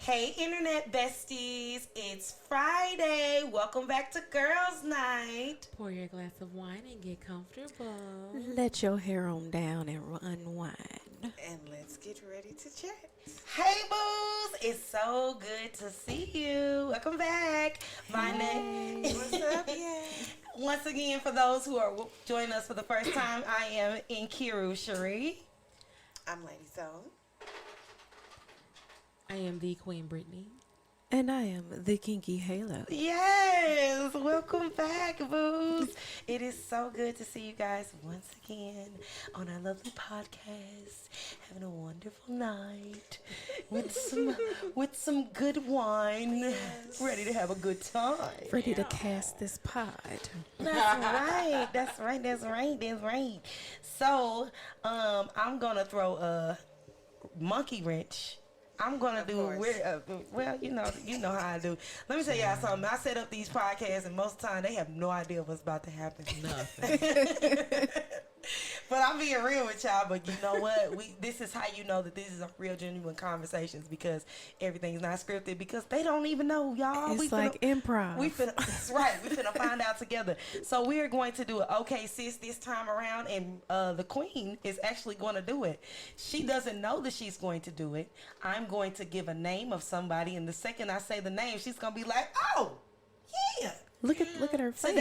Hey, Internet besties. It's Friday. Welcome back to Girls' Night. Pour your glass of wine and get comfortable. Let your hair on down and unwind. And let's get ready to chat. Hey, boos. It's so good to see you. Welcome back. My name. What's up? Yeah. Once again, for those who are joining us for the first time, I am Nkiru, Cherie. I'm Ladii Sol. I am the Queen Britny. And I am the Kinky Halo. Yes, welcome back, boos. It is so good to see you guys once again on our lovely podcast, having a wonderful night with some good wine, Yes. ready to have a good time. Ready to cast this pod. That's right. So, I'm gonna throw a monkey wrench. I'm gonna Of do course. well, you know how I do. Let me tell y'all something. I set up these podcasts, and most of the time they have no idea what's about to happen. Nothing. But I'm being real with y'all. But you know what? This is how you know that this is a real, genuine conversations, because everything's not scripted. Because they don't even know, y'all. It's like improv. That's right. We finna find out together. So we are going to do it. Okay, sis, this time around, and the queen is actually going to do it. She doesn't know that she's going to do it. I'm going to give a name of somebody, and the second I say the name, she's gonna be like, "Oh, yeah." Look at her face.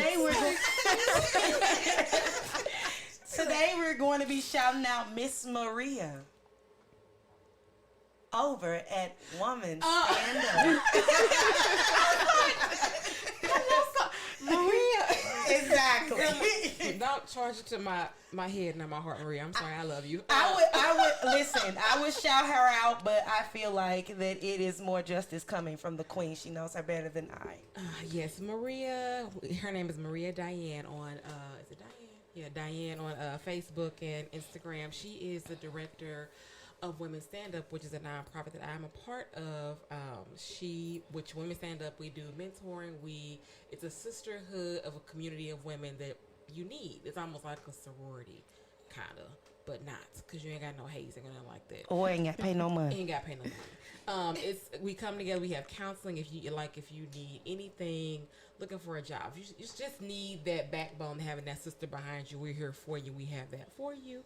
Today we're going to be shouting out Miss Maria over at Woman Stand Up. Maria. Exactly. Don't charge it to my head, not my heart, Maria. I'm sorry, I love you. I would listen. I would shout her out, but I feel like that it is more justice coming from the queen. She knows her better than I. Yes, Maria. Her name is Maria Diane on, is it Diane? Yeah, Diane on Facebook and Instagram. She is the director of Women Stand Up, which is a nonprofit that I'm a part of. Which Women Stand Up, we do mentoring. It's a sisterhood of a community of women that you need. It's almost like a sorority, kind of, but not, because you ain't got no hazing or nothing like that. Or ain't got to pay no money. Ain't got to pay no money. We come together. We have counseling. If you need anything, looking for a job, you just need that backbone, having that sister behind you. We're here for you. We have that for you.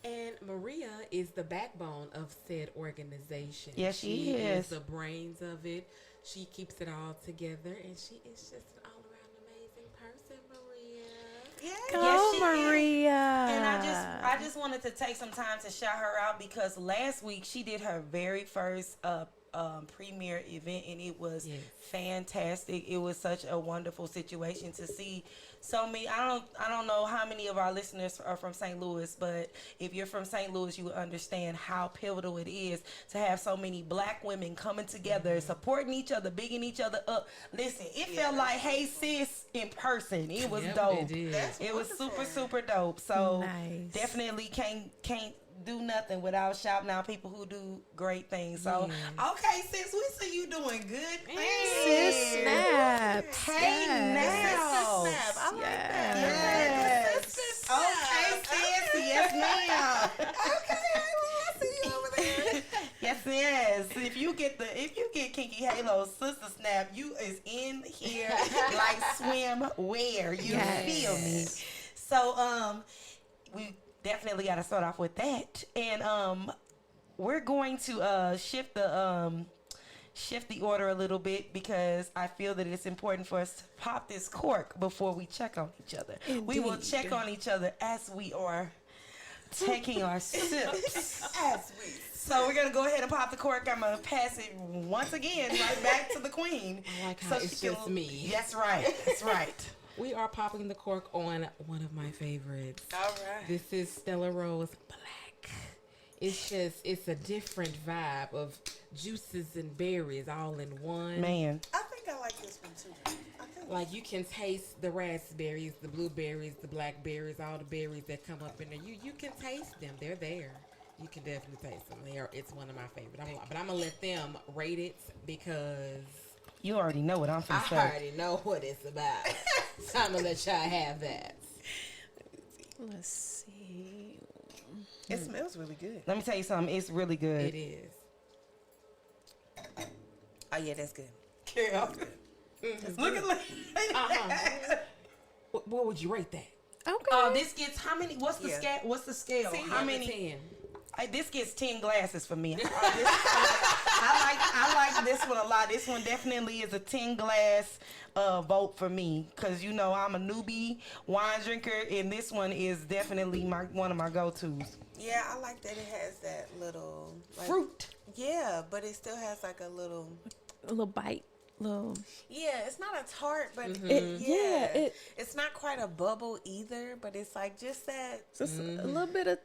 And Maria is the backbone of said organization. Yes, she is the brains of it. She keeps it all together, and she is just an all-around amazing person, Maria. Yeah. Yes, she is. Maria. And I just wanted to take some time to shout her out, because last week she did her very first premiere event, and it was fantastic. It was such a wonderful situation to see so many. I don't know how many of our listeners are from St. Louis, but if you're from St. Louis, you would understand how pivotal it is to have so many black women coming together, supporting each other, bigging each other up. Listen, it felt like Hey Sis in person. It was dope. It was super dope. So nice. Definitely can't do nothing without shouting out people who do great things. So, okay, sis, we see you doing good things. Sis snaps. Hey, now. Snap. I like that. Yes. Okay, sis. Yes, ma'am. Okay, I see you over there. Yes. If you get Kinky Halo Sister Snap, you is in here like swimwear. You feel me? So, we definitely got to start off with that, and we're going to shift the order a little bit, because I feel that it's important for us to pop this cork before we check on each other. Indeed. We will check on each other as we are taking our sips. So we're gonna go ahead and pop the cork. I'm gonna pass it once again right back to the queen. I like how it's just me. That's right. We are popping the cork on one of my favorites. All right. This is Stella Rose Black. It's a different vibe of juices and berries all in one. Man. I think I like this one too. Like, you can taste the raspberries, the blueberries, the blackberries, all the berries that come up in there. You can taste them. They're there. You can definitely taste them. It's one of my favorites. But I'm going to let them rate it, because You already know what I'm finna say. I already know what it's about. So I'm going to let y'all have that. Let's see. It smells really good. Let me tell you something. It's really good. It is. Oh yeah, that's good. Girl. Look at What would you rate that? Okay. this gets how many? What's the scale? What's the scale? How many? 10. This gets 10 glasses for me. I like this one a lot. This one definitely is a 10 glass vote for me because you know I'm a newbie wine drinker, and this one is definitely one of my go-tos. Yeah, I like that it has that little Fruit. Yeah, but it still has like a little bite. Yeah, it's not a tart, but it's not quite a bubble either. But it's like just that. Just a little bit of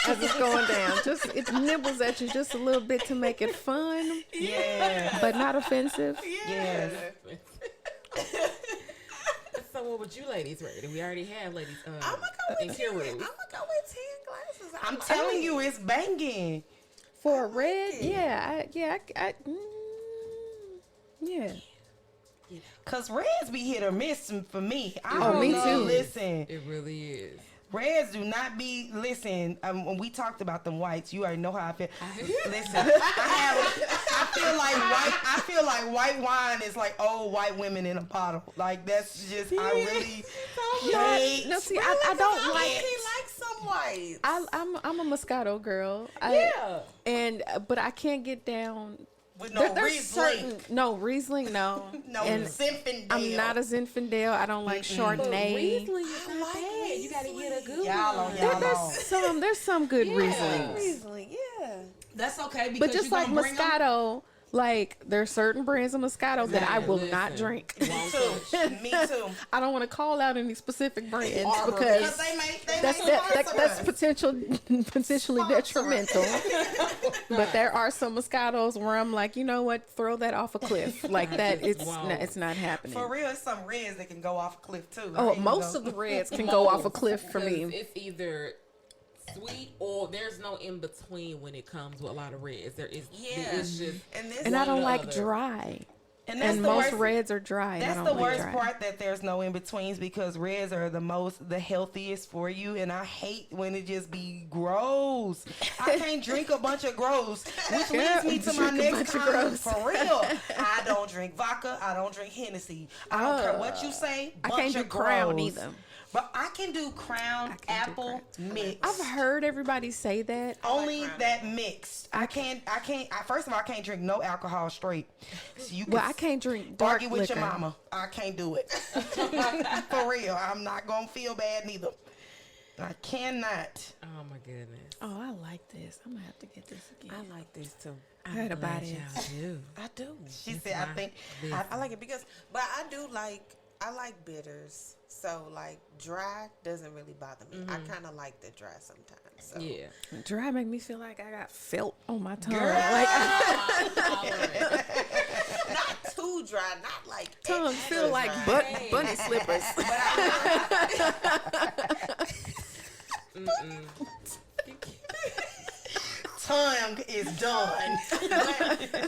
as it's going down. Just it nibbles at you just a little bit to make it fun. Yeah. But not offensive. Yes. So what would you ladies rate? We already have ladies. I'm gonna go with 10. I'm Nkiru. gonna go with 10 glasses. I'm telling you, it's banging. For a red, yeah. Cause reds be hit or miss for me. Me too. Listen, It really is. reds do not be. Listen, when we talked about them whites, you already know how I feel. Listen, I feel like white wine is like old white women in a bottle. Like that's just I really hate. No, see, I don't like. He likes some whites. I'm a Moscato girl. But I can't get down. With no There's Riesling. Riesling, no. No And Zinfandel. I'm not a Zinfandel. I don't like Chardonnay. Riesling is not bad. You gotta get a good Y'all one. on y'all on. There's some good Rieslings. Riesling, yeah. That's okay because But just you like gonna bring 'em- Moscato, like there's certain brands of Moscato that I will not listen. drink. Me too. I don't want to call out any specific brands Because because they that's potentially detrimental. But there are some Moscatos where I'm like, you know what, throw that off a cliff. Like that, it's not happening. For real, it's some reds that can go off a cliff too. Oh, most of the reds can go off a cliff for Because me. it's either sweet or there's no in between when it comes with a lot of reds. There is, it's just, And I don't or the like other. dry. And And the most worst, reds are dry. That's I the don't like worst dry. part, that there's no in betweens because reds are the healthiest for you, and I hate when it just be gross. I can't drink a bunch of gross, which leads me to my next comment. For real, I don't drink vodka. I don't drink Hennessy. I don't care what you say. I Bunch can't do of Crown gross. either. But I can do Crown apple mix. I've heard everybody say that. Only that mixed. I can't. First of all, I can't drink no alcohol straight. So you Well, I can't drink dark argue with liquor. your mama. I can't do it. For real. I'm not gonna feel bad neither. I cannot. Oh my goodness. Oh, I like this. I'm gonna have to get this again. I like this too. I heard about it. I do. She said, I think. I like it because, but I like bitters. So like dry doesn't really bother me. I kind of like the dry sometimes. So. Yeah. Dry make me feel like I got felt on my tongue. Girl. Like Not too dry, not like tongue extra feel like dry. bunny slippers. Tongue is done.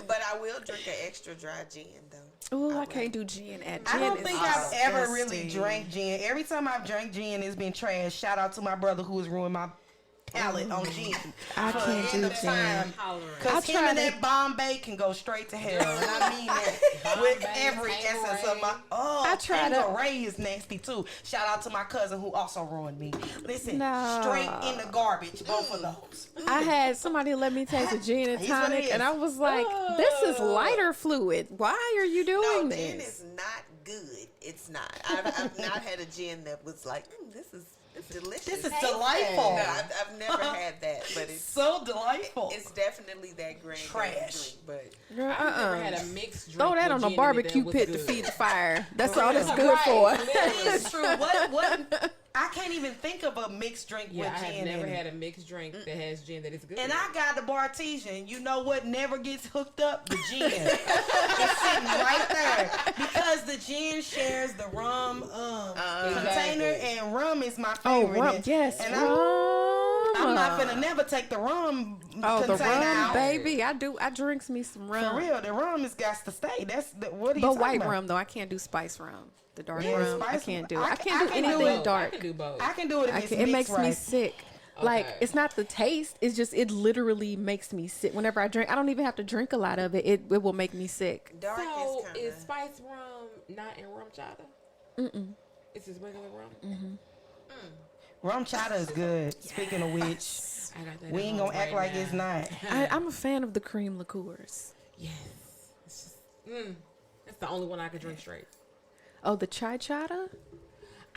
But I will drink an extra dry gin though. Oh, I can't do gin at gin. I don't is think I've ever really disgusting. drank gin. Every time I've drank gin, it's been trash. Shout out to my brother who has ruined my palate on gin. I For can't the do end of gin. time. Because I him tried and it. that Bombay can go straight to hell. And I mean that with every essence of my... Oh, I tried it. Tanqueray is nasty too. Shout out to my cousin who also ruined me. Listen, No. straight in the garbage, both of those. I had somebody let me taste a gin and Here's what it tonic, is. and I was like, "This is lighter fluid. Why are you No, doing gin this?" is not good. It's not. I've not had a gin that was like, this is delicious. This is delightful. No, I've never had that, but it's So delightful. it's definitely that grain Trash. drink. But Girl, Never had a mixed drink. Throw that with on a gin in it barbecue that was pit to good. feed the fire. That's all it's good for. It's true. What? I can't even think of a mixed drink Yeah, I with have gin never in had it. a mixed drink that has gin that is good. And I got the Bartesian. You know what never gets hooked up? The gin. It's sitting right there. Because the gin shares the rum container, Exactly. and rum is my Oh, favorite. rum, yes, And rum. I'm not finna never take the rum Oh, the container rum, out. baby. I do. I drinks me some rum. For real, the rum has got to stay. What are you But talking white about? rum though, I can't do spice rum. The dark Yeah, rum, I spice can't rum. do. I I can can't do do anything both. dark. I can do both. I can do it if I it's can, it mixed makes me right. sick. Like, it's not the taste. It's just, it literally makes me sick. Whenever I drink, I don't even have to drink a lot of it. It will make me sick. Dark So is is spice rum not in rum chata? It's just regular rum? Rum chata is good. Speaking of which, we ain't gonna act like it's not. I'm a fan of the cream liqueurs. Yes. It's just, it's the only one I can drink straight. Oh, the chai chata?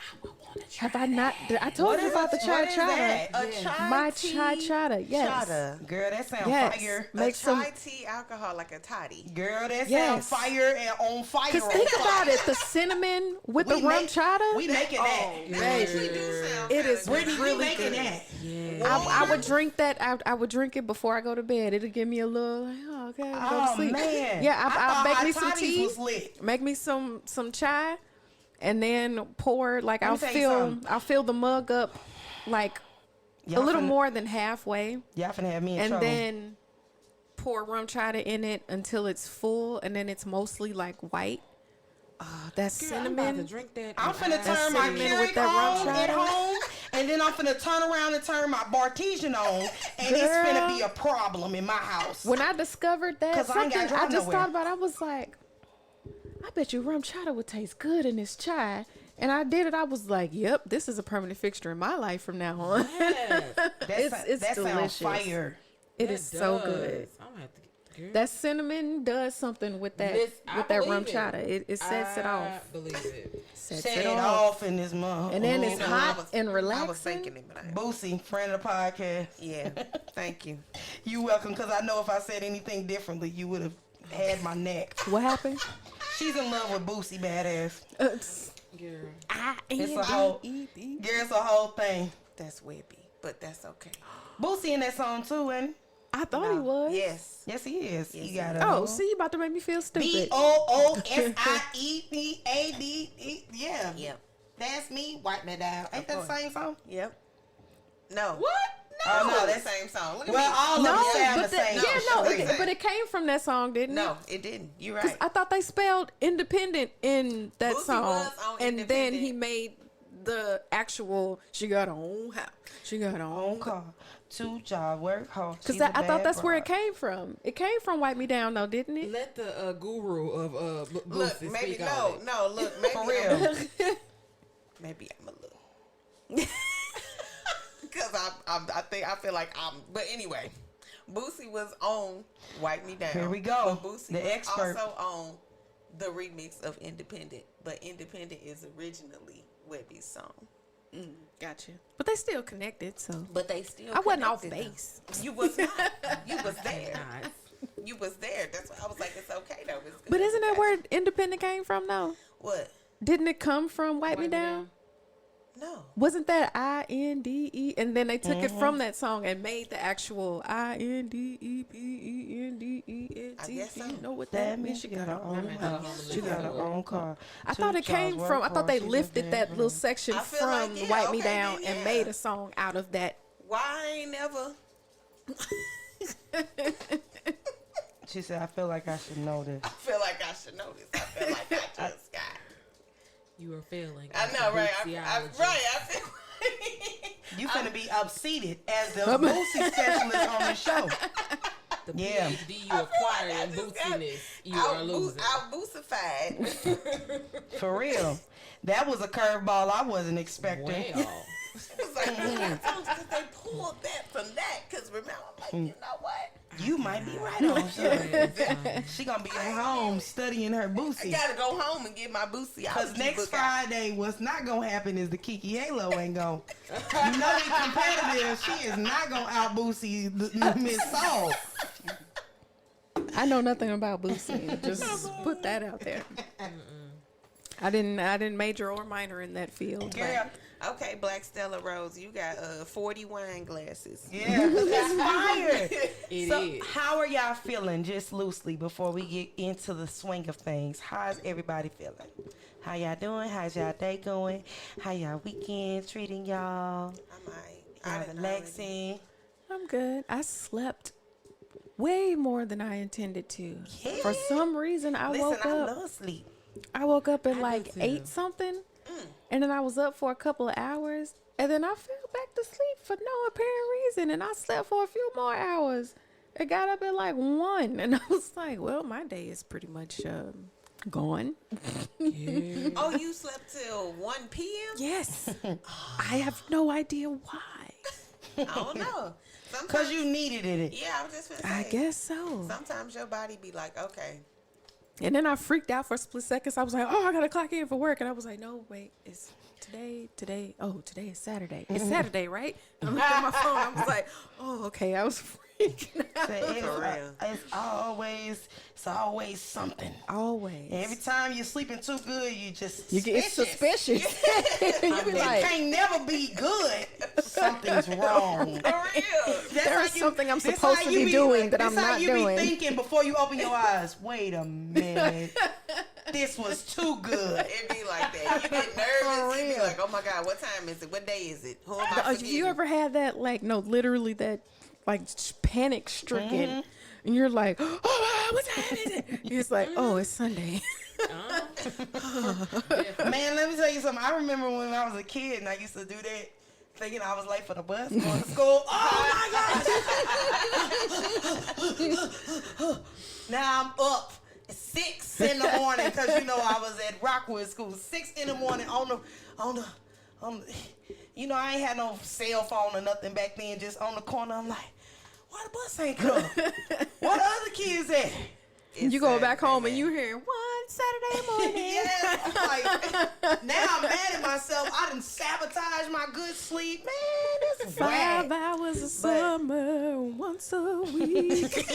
I would want to try Have I not? I told you about the chai chata. A chai My tea chai chata, yes. chata. Girl, that sounds Yes. fire. Make A some. chai tea alcohol like a toddy. Girl, that Yes. sounds fire and on fire. Cause think about it, the cinnamon with the rum chata. We making that. Actually do sound It is kinda Brittany, we really making good. that. Yeah. I would drink that. I would drink it before I go to bed. It'll give me a little, like, oh, okay, go to Oh sleep. man. Yeah, I I'll thought make hot me some toddies tea. was lit. Make me some chai, and then pour. Like Let me tell you I'll fill the mug up, like a little more than halfway, Y'all finna have me in and trouble. then pour rum chata in it until it's full, and then it's mostly like white. That's Girl, I'm about to cinnamon. drink that. I'm finna and turn my cinnamon Keurig with that rum on at chata. home, and then I'm finna turn around and turn my Bartesian on, and it's finna be a problem in my house. When I discovered that, 'Cause I ain't gotta something I drive just nowhere. thought about, I was like, I bet you rum chata would taste good in this chai. And I did it. I was like, yep, this is a permanent fixture in my life from now on. Yes, It's that sounds delicious. fire. It that is so good. does. I'm gonna have to get, That cinnamon does something with that I with that rum believe it. chata. It sets it off. I believe it. Sets Set it it off. off in this month. And then it's You know, hot and I relaxing. was thinking it, but I Boosie, friend of the podcast. yeah. Thank you. You welcome, because I know if I said anything differently, you would have had my neck. What happened? She's in love with Boosie, badass. Girl. It's a whole, girl, it's a whole thing. That's Webby, but that's okay. Boosie in that song too, and I thought he was. Yes. yes, he is. Yes, he he got is. a Oh, see, you about to make me feel stupid. BOOSIEPADE. Yeah. Yep. That's me. Wipe me down. Ain't that the same song? Yep. No. What? Oh, no, that's that's the same song. Look at well, me. all of No, them sound but the same. but it came from that song, didn't it? No, it didn't. You're 'Cause right. I thought they spelled independent in that Boosie song, was on and then Independent. he made the actual. She got her own house. She got her own Own car, 2 job, work hard. Because I thought that's where it came from. It came from "Wipe Me Down," though, didn't it? Let the guru of Look, Boosie maybe speak on it. no. Look, maybe For real. maybe I'm a little. Because I feel like I'm. But anyway, Boosie was on "Wipe Me Down." Here we go. But Boosie The was expert. also on the remix of "Independent," but "Independent" is originally Webby's song. Gotcha. But they still connected, so But they still. I wasn't off connected, though. base. You was not. You was there. Nice. You was there. That's why I was like, it's okay though. It's good. But isn't that Gotcha. where "Independent" came from, though? What? Didn't it come from "Wipe Me Down"? No. Wasn't that INDE? And then they took it from that song and made the actual INDEPENDENT. I guess so. You know what That that means? means she got her own house. She got her own car. I thought it came from. I thought they lifted that little section I feel from like, yeah, "Wipe Me okay, Down" then, and yeah. made a song out of that. Why I ain't never? She said, I feel like I should know this. I feel like I should know this. I feel like I just got. You are failing. I know, right? I feel. You finna be upseated as the Boosie specialist on the show. The Yeah. PhD you acquired in bootsiness, you are losing. I'm boosified. For real. That was a curveball I wasn't expecting. Well, It's like, because they pulled that from that. Because remember, I'm like, you know what? You might be right on something. She gonna be at home studying her I Boosie. gotta go home and get my boosie out. Because next Friday, what's not gonna happen is the Kinky Halo ain't gonna. You know they competitive. She is not gonna out Boosie Miss Soul. I know nothing about Boosie. Just put that out there. I didn't major or minor in that field. Girl, Okay, Black Stella Rose, you got 40 wine glasses. yeah, that's fire. It So, is. how are y'all feeling, just loosely, before we get into the swing of things? How's everybody feeling? How y'all doing? How's y'all day going? How y'all weekend treating y'all? Y'all relaxing? I'm good. I slept way more than I intended to. Yeah. For some reason, I Listen, woke I up. love sleep. I woke up at I like do too. 8 something, and then I was up for a couple of hours, and then I fell back to sleep for no apparent reason, and I slept for a few more hours. I got up at like 1, and I was like, well, my day is pretty much gone. Yeah. Oh, you slept till 1 p.m.? Yes. I have no idea why. I don't know. Because you needed it. Yeah, I was just gonna say. I guess so. Sometimes your body be like, okay. And then I freaked out for a split second. I was like, oh, I got to clock in for work. And I was like, no, wait, it's today. Oh, today is Saturday. It's Saturday, right? I looked at my phone. I was like, oh, okay. I was freaking out. It's always something. Always. Every time you're sleeping too good, you get suspicious. You be like, it can't never be good. Something's wrong. For real. there's something I'm supposed to be doing that I'm not doing. That's how you be thinking before you open your eyes. Wait a minute. This was too good. It be like that. You get nervous. You be like, oh my God, what time is it? What day is it? Who am I forgetting? You ever had that, like, no, literally that, like, panic stricken, and you're like, oh, what time is it? It's like, oh, it's Sunday. Man, let me tell you something. I remember when I was a kid and I used to do that, thinking I was late for the bus going to school. Oh my God! Now I'm up at 6 in the morning because I was at Rockwood School. 6 in the morning on the. I ain't had no cell phone or nothing back then. Just on the corner, I'm like, why the bus ain't come? Where the other kids at? You go back home and you hear one Saturday morning. Yeah, like now I'm mad at myself. I done sabotaged my good sleep. Man, this is 5 whack. hours of summer once a week.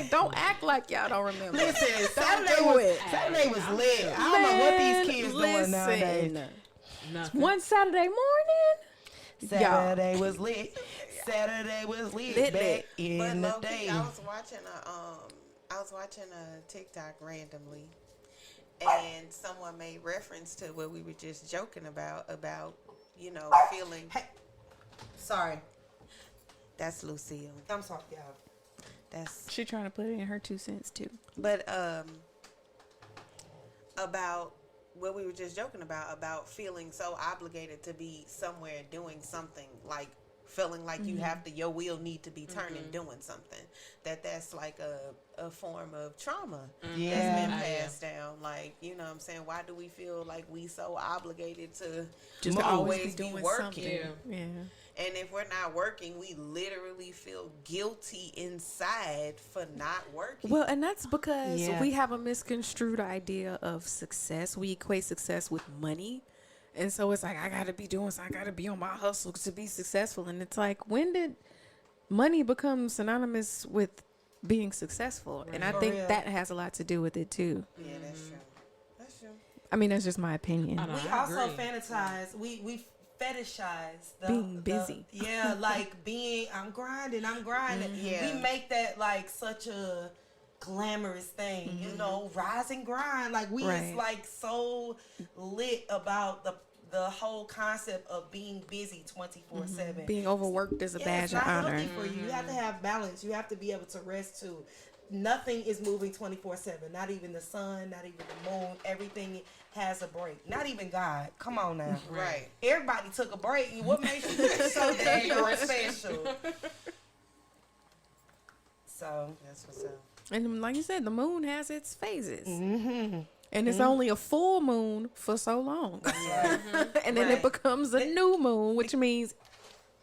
Don't act like y'all don't remember. Listen, Saturday was lit. I don't know what these kids doing nowadays. Nothing. One Saturday morning. Saturday was lit. Saturday was lit back in the day. I was watching a TikTok randomly, and someone made reference to what we were just joking about feeling. Hey, sorry. That's Lucille. I'm sorry, y'all. That's She trying to put it in her 2 cents too. But about what we were just joking about feeling so obligated to be somewhere doing something, like feeling like you have to, your wheel need to be turning doing something. That's like a form of trauma that's been passed down. Like, you know what I'm saying? Why do we feel like we so obligated to Just always be doing working? something. Yeah. And if we're not working, we literally feel guilty inside for not working. Well, and that's because we have a misconstrued idea of success. We equate success with money. And so it's like, I got to be doing something. I got to be on my hustle to be successful. And it's like, when did money become synonymous with being successful? Right. And I think that has a lot to do with it, too. Yeah, that's true. That's true. I mean, that's just my opinion. We also fantasize. We fetishize being busy. Like I'm grinding. Yeah. We make that like such a glamorous thing, rise and grind. Like we is like so lit about the whole concept of being busy 24/7. Being overworked is a badge of honor. For you. You have to have balance. You have to be able to rest too. Nothing is moving 24/7. Not even the sun, not even the moon. Everything has a break. Not even God. Come on now. Right. Everybody took a break. What makes you so damn special? So that's what's up. And like you said, the moon has its phases. Mm-hmm. And it's only a full moon for so long. Yeah. And then it becomes a new moon, which means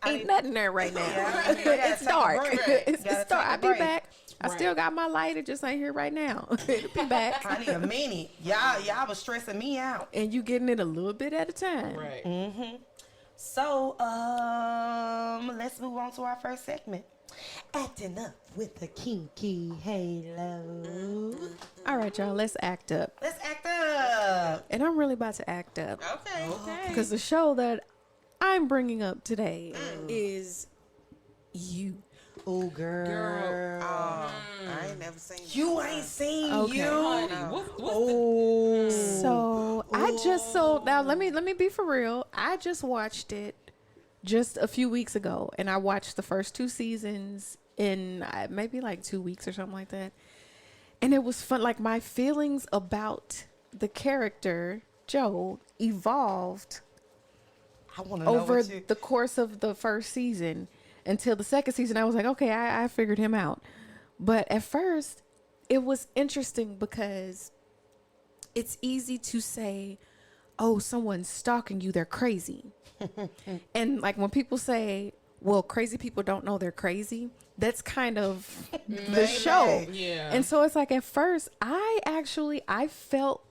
ain't nothing there right now. It's dark. It's dark. I'll be back. I still got my light. It just ain't here right now. It'll be back. I need a minute. Y'all was stressing me out. And you getting it a little bit at a time. Right. Mm-hmm. So, let's move on to our first segment. Acting up with the Kinky Halo. All right, y'all. Let's act up. Let's act up. And I'm really about to act up. Okay. Because the show that I'm bringing up today is You. Oh, girl. I ain't never seen You ain't seen Okay. You. What's So now let me be for real. I just watched it just a few weeks ago, and I watched the first 2 seasons in maybe like 2 weeks or something like that. And it was fun. Like, my feelings about the character Joe evolved I want to know over what you... the course of the first season until the second season. I was like, okay, I figured him out. But at first, it was interesting because it's easy to say, oh, someone's stalking you, they're crazy. And like when people say, well, crazy people don't know they're crazy, that's kind of the show. Yeah. And so it's like at first, I felt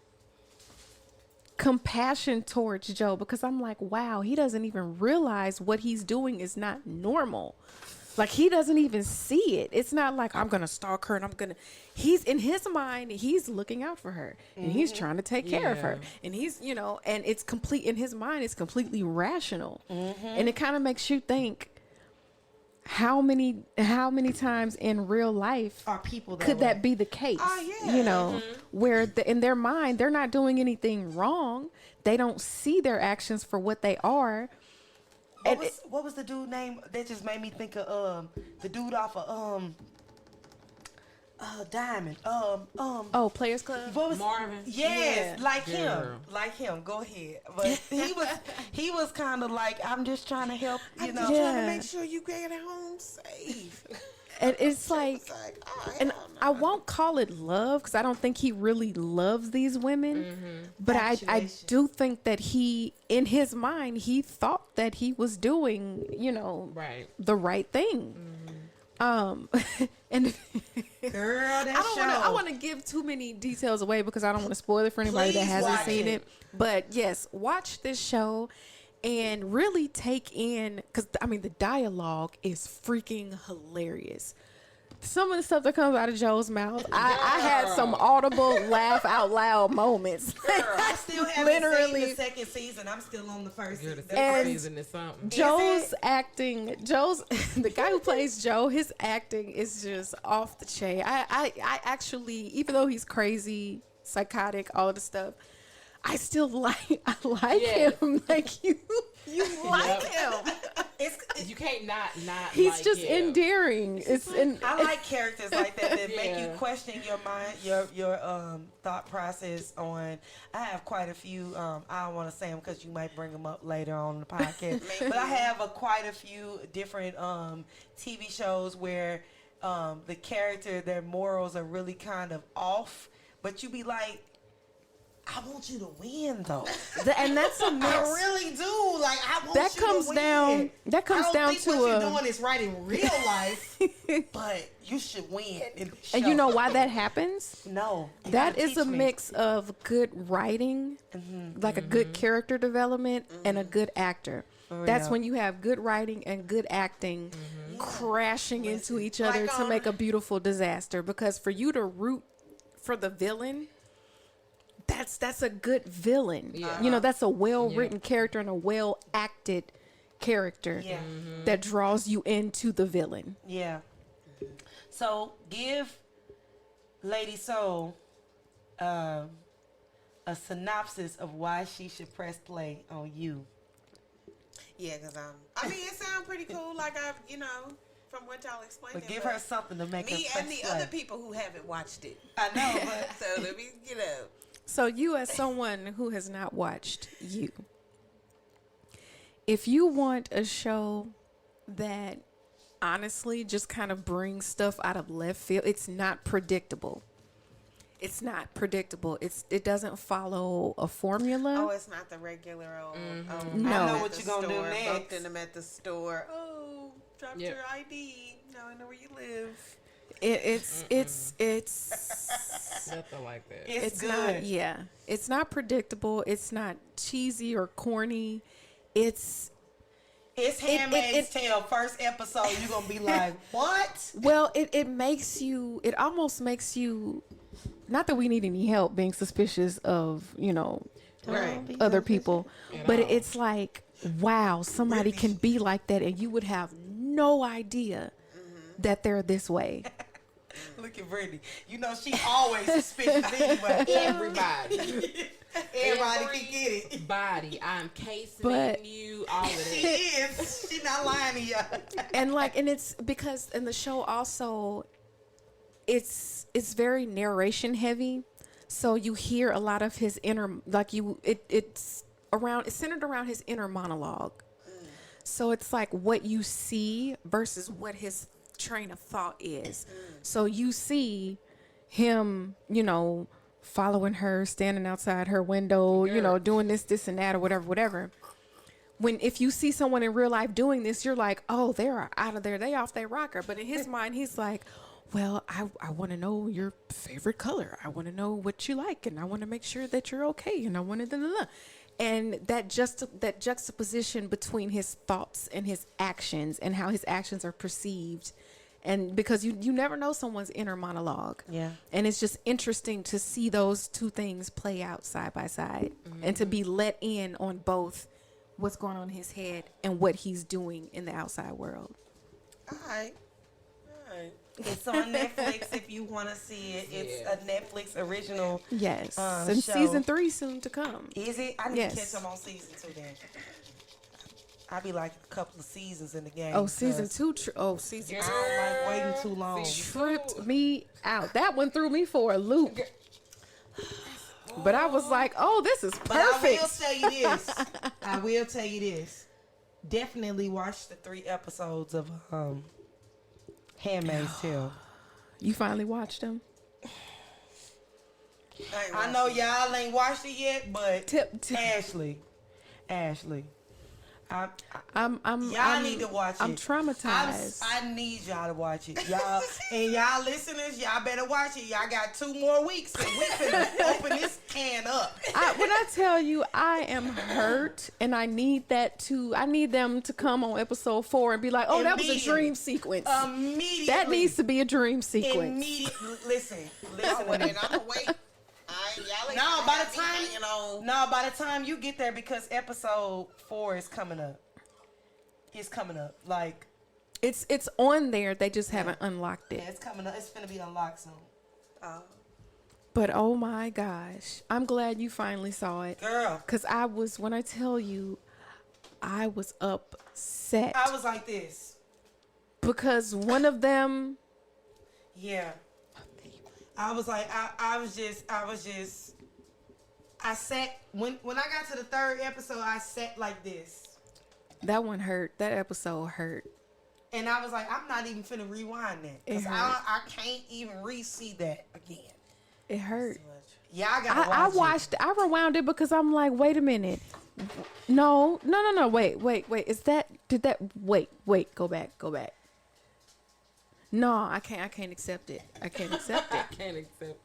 compassion towards Joe because I'm like, wow, he doesn't even realize what he's doing is not normal. Like he doesn't even see it. It's not like I'm going to stalk her and he's in his mind, he's looking out for her and he's trying to take care of her. And he's, and it's complete in his mind, it's completely rational. And it kind of makes you think, how many times in real life Are people that could way? that be the case? Oh, yeah. Where in their mind they're not doing anything wrong. They don't see their actions for what they are. What was the dude name that just made me think of the dude off of Diamond? Players Club. What was Marvin. Yes, Yeah. like Girl. him. Go ahead. But he was kind of like, I'm just trying to help, I'm know. just trying to Yeah. make sure you get home safe. And it's like, Oh, and hell no. I won't call it love because I don't think he really loves these women. But I Infatuation. do think that he, in his mind, he thought that he was doing, Right. the right thing. And Girl, that I don't want to give too many details away because I don't want to spoil it for anybody that Please hasn't watch seen it. it. But yes, watch this show and really take in, because the dialogue is freaking hilarious. Some of the stuff that comes out of Joe's mouth, I had some audible laugh out loud moments. I still haven't seen the second season. I'm still on the first You're the season. second And season is something. Joe's acting, the guy who plays Joe, his acting is just off the chain. I actually, even though he's crazy, psychotic, all of the stuff, I still like Yes. him. Like you like him. You can't not He's like just him. endearing. I like characters like that make you Yeah. question your mind, your thought process on. I have quite a few. I don't want to say them because you might bring them up later on the podcast. But I have quite a few different TV shows where the character, their morals are really kind of off, but you be like, I want you to win though. And that's a mix. I really do. Like I want That you comes to win. down. That comes I don't down think to what you're a. doing is right in real life, but you should win. In the show. And you know why that happens? No, you That gotta is a teach me. mix of good writing, like a good character development, and a good actor. That's real. when you have good writing and good acting crashing into each other Like to make a beautiful disaster. Because for you to root for the villain, that's a good villain. Yeah. That's a well-written character and a well-acted character Yeah. that draws you into the villain. Yeah. So give Ladii Sol a synopsis of why she should press play on you. Yeah, because it sounds pretty cool. Like from what y'all explained. But give her something to make her me press and the play. other people who haven't watched it. I know, but So let me, So you, as someone who has not watched You, if you want a show that honestly just kind of brings stuff out of left field, it's not predictable. It doesn't follow a formula. Oh, it's not the regular old. No. I know what you're gonna do next. Bumped into them at the store. Oh, dropped Yep. your ID. Now I know where you live. It's Nothing like that. it's not. good. Yeah, it's not predictable. It's not cheesy or corny. It's It's Handmaid's Tale first episode. You're gonna be like, what? well, it makes you. It almost makes you. Not that we need any help being suspicious of Right. other people, At but all. it's like, wow, somebody can be like that, and you would have no idea that they're this way. Look at Britny. You know she always suspicious anyway. Everybody. Everybody can get it. Body. I'm casing But- you. All of She that. is. She not lying to you. And it's because in the show also, it's very narration heavy. So you hear a lot of his inner, like it's centered around his inner monologue. So it's like what you see versus what his train of thought is. So you see him, following her, standing outside her window, doing this and that or whatever. If you see someone in real life doing this, you're like, oh, they're out of there. They off their rocker. But in his mind, he's like, well, I want to know your favorite color. I want to know what you like. And I want to make sure that you're okay. And I want to, and that juxtaposition between his thoughts and his actions and how his actions are perceived. And because you never know someone's inner monologue. Yeah. And it's just interesting to see those two things play out side by side and to be let in on both what's going on in his head and what he's doing in the outside world. All right. It's on Netflix if you want to see it. It's a Netflix original. Yes. show. And season 3 soon to come. Is it? I need to catch them on season 2 then. I'll be like a couple of seasons in the game. Oh, season 2. Season 2. I don't like waiting too long. Tripped me out. That one threw me for a loop. But I was like, oh, this is perfect. But I will tell you this. Definitely watch the 3 episodes of Handmaid's Tale. You finally watched them? I know y'all ain't watched it yet, but Ashley. Y'all need to watch it. I'm traumatized. I need y'all to watch it. Y'all and y'all listeners, y'all better watch it. Y'all got 2 more weeks and we finna open this can up. When I tell you I am hurt and I need them to come on episode 4 and be like, oh, that was a dream sequence. Immediately. That needs to be a dream sequence. Immediately. Listen. I'm gonna wait. By the time you get there, because episode 4 is coming up. It's coming up. Like it's on there. They just haven't unlocked it. Yeah, it's coming up. It's gonna be unlocked soon. But oh my gosh, I'm glad you finally saw it, girl. Cause when I tell you, I was upset. I was like this because one of them. Yeah. I was like, I sat, when I got to the 3rd episode, I sat like this. That one hurt. That episode hurt. And I was like, I'm not even finna rewind that. Because I can't even re-see that again. It hurt. Yeah, I gotta watch it. I rewound it because I'm like, wait a minute. No. Wait. Wait, go back. No, I can't accept it. I can't accept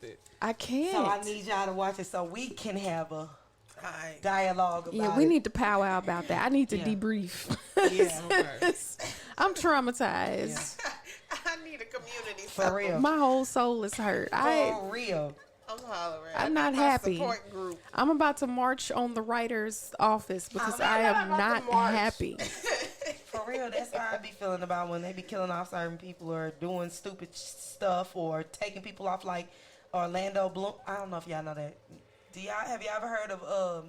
it. I can't. So I need y'all to watch it so we can have a dialogue about it. Yeah, we need to powwow about that. I need to debrief. Yeah. I'm traumatized. I need a community. For real. My whole soul is hurt. For real. I'm hollering. I'm not happy. Support group. I'm about to march on the writer's office because I am not happy. For real, that's how I be feeling about when they be killing off certain people or doing stupid stuff or taking people off like Orlando Bloom. I don't know if y'all know that. Have y'all ever heard of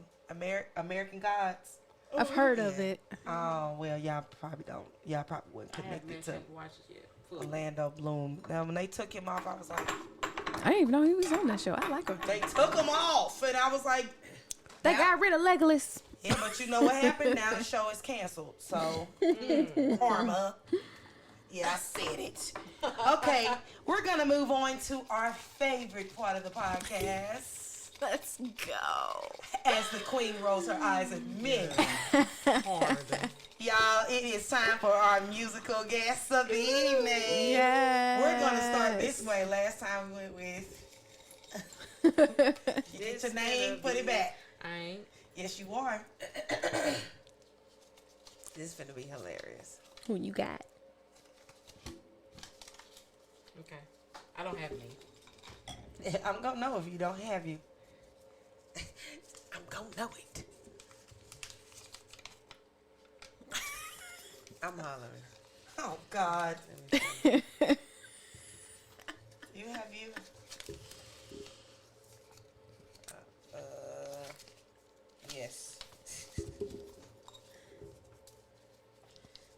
American Gods? I've heard of it. Oh, well, y'all probably don't. Y'all probably wouldn't connect it to Orlando Bloom. Now, when they took him off, I was like, I didn't even know he was on that show. I like him. They took him off, and I was like, they got rid of Legolas. Yeah, but you know what happened? Now the show is canceled. So, karma. Yeah, I said it. Okay, we're going to move on to our favorite part of the podcast. Let's go. As the queen rolls her eyes at me. Y'all, it is time for our musical guest of the evening. Yes. We're going to start this way. Last time we went with... Get your name, put it back. I ain't. Yes, you are. This is going to be hilarious. Who you got? Okay. I don't have any. I'm going to know if you don't have you. I'm going to know it. I'm hollering. Oh, God. You have you? Yes.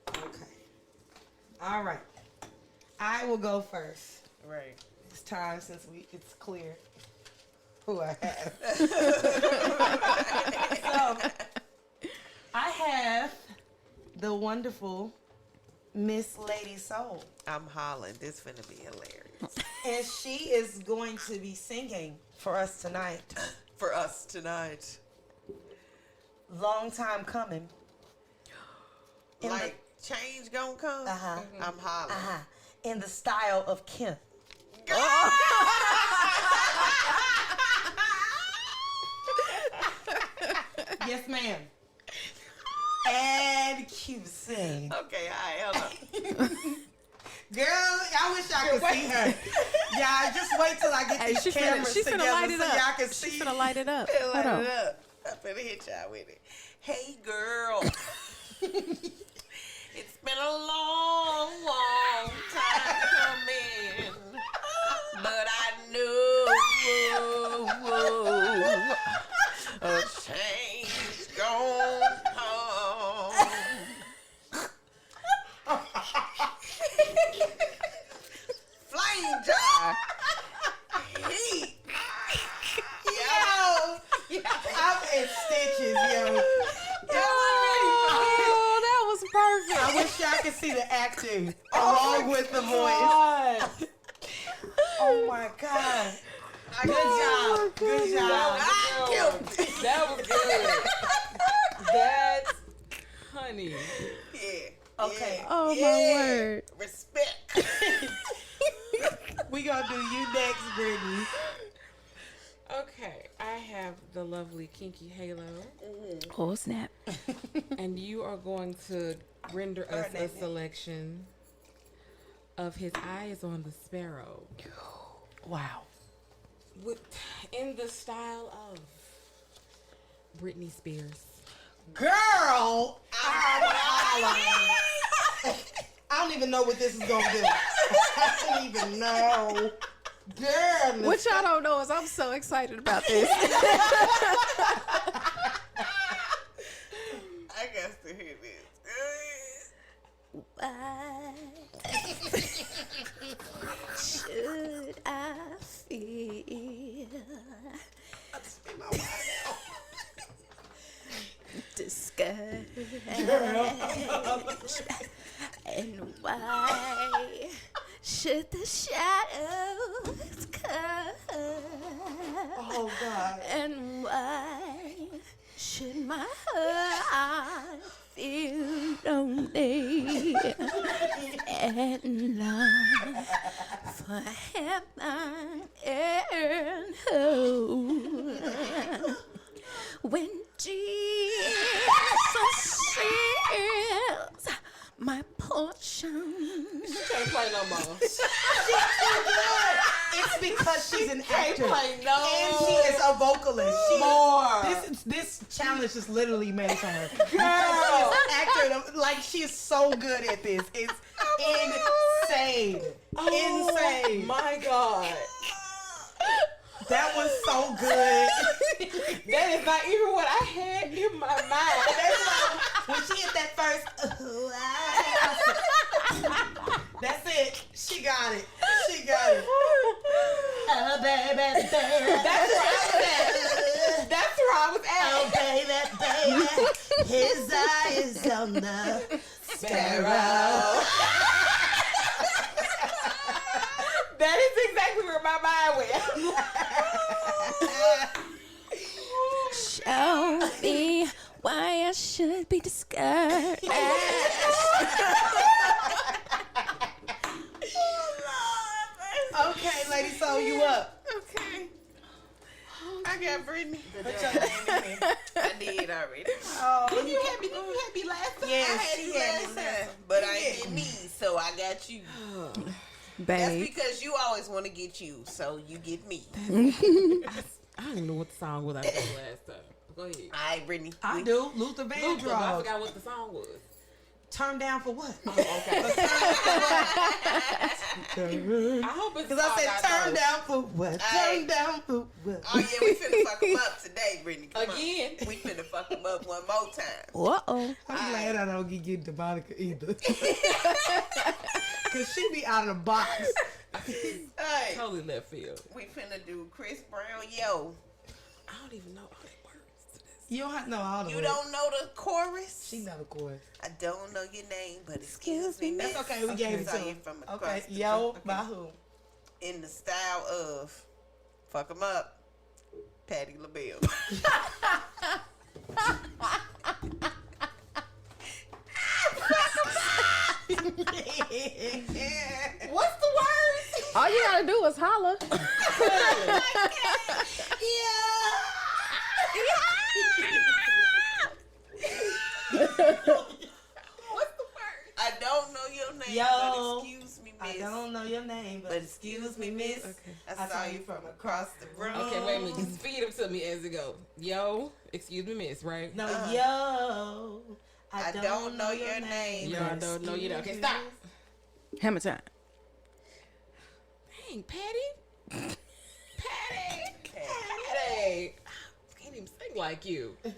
Okay. All right. I will go first. Right. It's time since it's clear who I have. So, I have the wonderful Miss Ladii Sol. I'm hollering. This finna be hilarious. And she is going to be singing for us tonight. For us tonight. Long time coming. Like, change gonna come? Uh-huh. I'm hollering. Uh-huh. In the style of Kim. Yes, ma'am. And cue sing. Okay, all right, hold on. Girl, I wish I could see her. Yeah, just wait till I get these cameras She's together finna light it so up. y'all can see. She's finna light it up. Light Hold on. it up. I'm finna hit y'all with it. Hey, girl. It's been a long, long time coming, but I knew a change gonna come. Flame jar. Heat. Yo. I'm in stitches, yo. Oh, that was perfect. I wish y'all could see the acting along with the voice. Oh my God. Good job. Good job. I killed it. That was good. That's honey. Yeah. Okay. Yeah. Oh, Yeah. my word. Respect. We gonna do you next, Britney. Okay, I have the lovely Kinky Halo, Oh, snap. and you are going to render us a selection of His Eyes on the Sparrow. Wow. In the style of Britney Spears. Girl, I don't even know what this is gonna do. I don't even know. Girl, What y'all don't know is I'm so excited about this. I got to hear this. Why should I feel discouraged? And why should the shadows come? oh God. And why should my heart feel lonely and long for heaven and home? When Jesus is my portion. Can't play no more. It's because she's an actor. Play no And she is a vocalist. more. This challenge is literally made for her. Girl, actor, like she is so good at this. It's insane. Insane. My God. That was so good. That is not even what I had in my mind. That's why when she hit that first, that's it. She got it. She got it. Oh, baby, baby. That's where I was at. That's where I was at. Oh, baby, baby. His eyes on the sparrow. That is exactly where my mind went. Show me why I should be discouraged. Okay, Lady Soul, you up? Okay. I got Britney. Put your name in here. I did already. Oh, You had me last time. yeah, I had she you had last me time, last. but I ain't get me, so I got you. That's Babe. because you always want to get you, so you get me. I don't even know what the song was I played last time. Go ahead. All right, Britney. I do. Luther Luther, I Vandross. forgot what the song was. Turn down for what? Oh, okay. I hope it's Because I said turn down for what? Aye. Turn down for what? Oh, yeah, we finna fuck them up today, Britney. Come Again. on. We finna fuck them up one more time. Uh-oh. I'm glad I don't get you to Monica either. Because she be out of the box. Hey, Totally left field. we finna do Chris Brown, yo. I don't even know all the words to this. You don't have to know all the You words. don't know the chorus? She know the chorus. I don't know your name, but excuse me, That's miss. okay. We gave it Saw to you him. from across Okay. the Yo, room. by who? In the style of Fuck 'em Up, Patti LaBelle. What's the words? All you gotta do is holler. What's the word? I don't know your name, Yo. but excuse me, I miss. don't know your name, but excuse me, miss. Okay. I saw you from across the room. Okay, wait a minute. Just feed them to me as it goes. Yo, excuse me, miss, right? No, yo. I don't know your name. Yo, I don't know you. Okay, stop. Hammer time. Dang, Patty. Patty. I can't even sing like you. I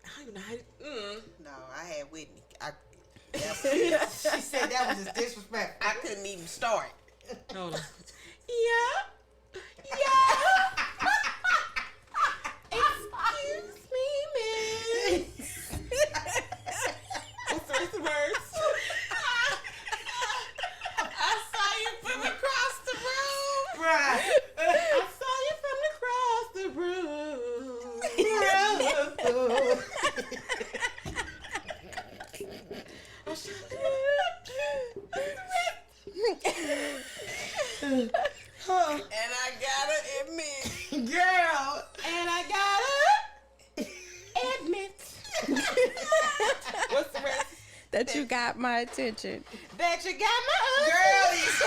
don't even know how to. No, I had Whitney. She said that was just disrespectful. I couldn't even start. Hold on. Yeah. Excuse me, miss. What's the rest of the words? I saw you from across the room. Right. I saw you from across the room. And I gotta admit, Girl. And I gotta admit. What's the rest? That you got my attention. That you got my girl, these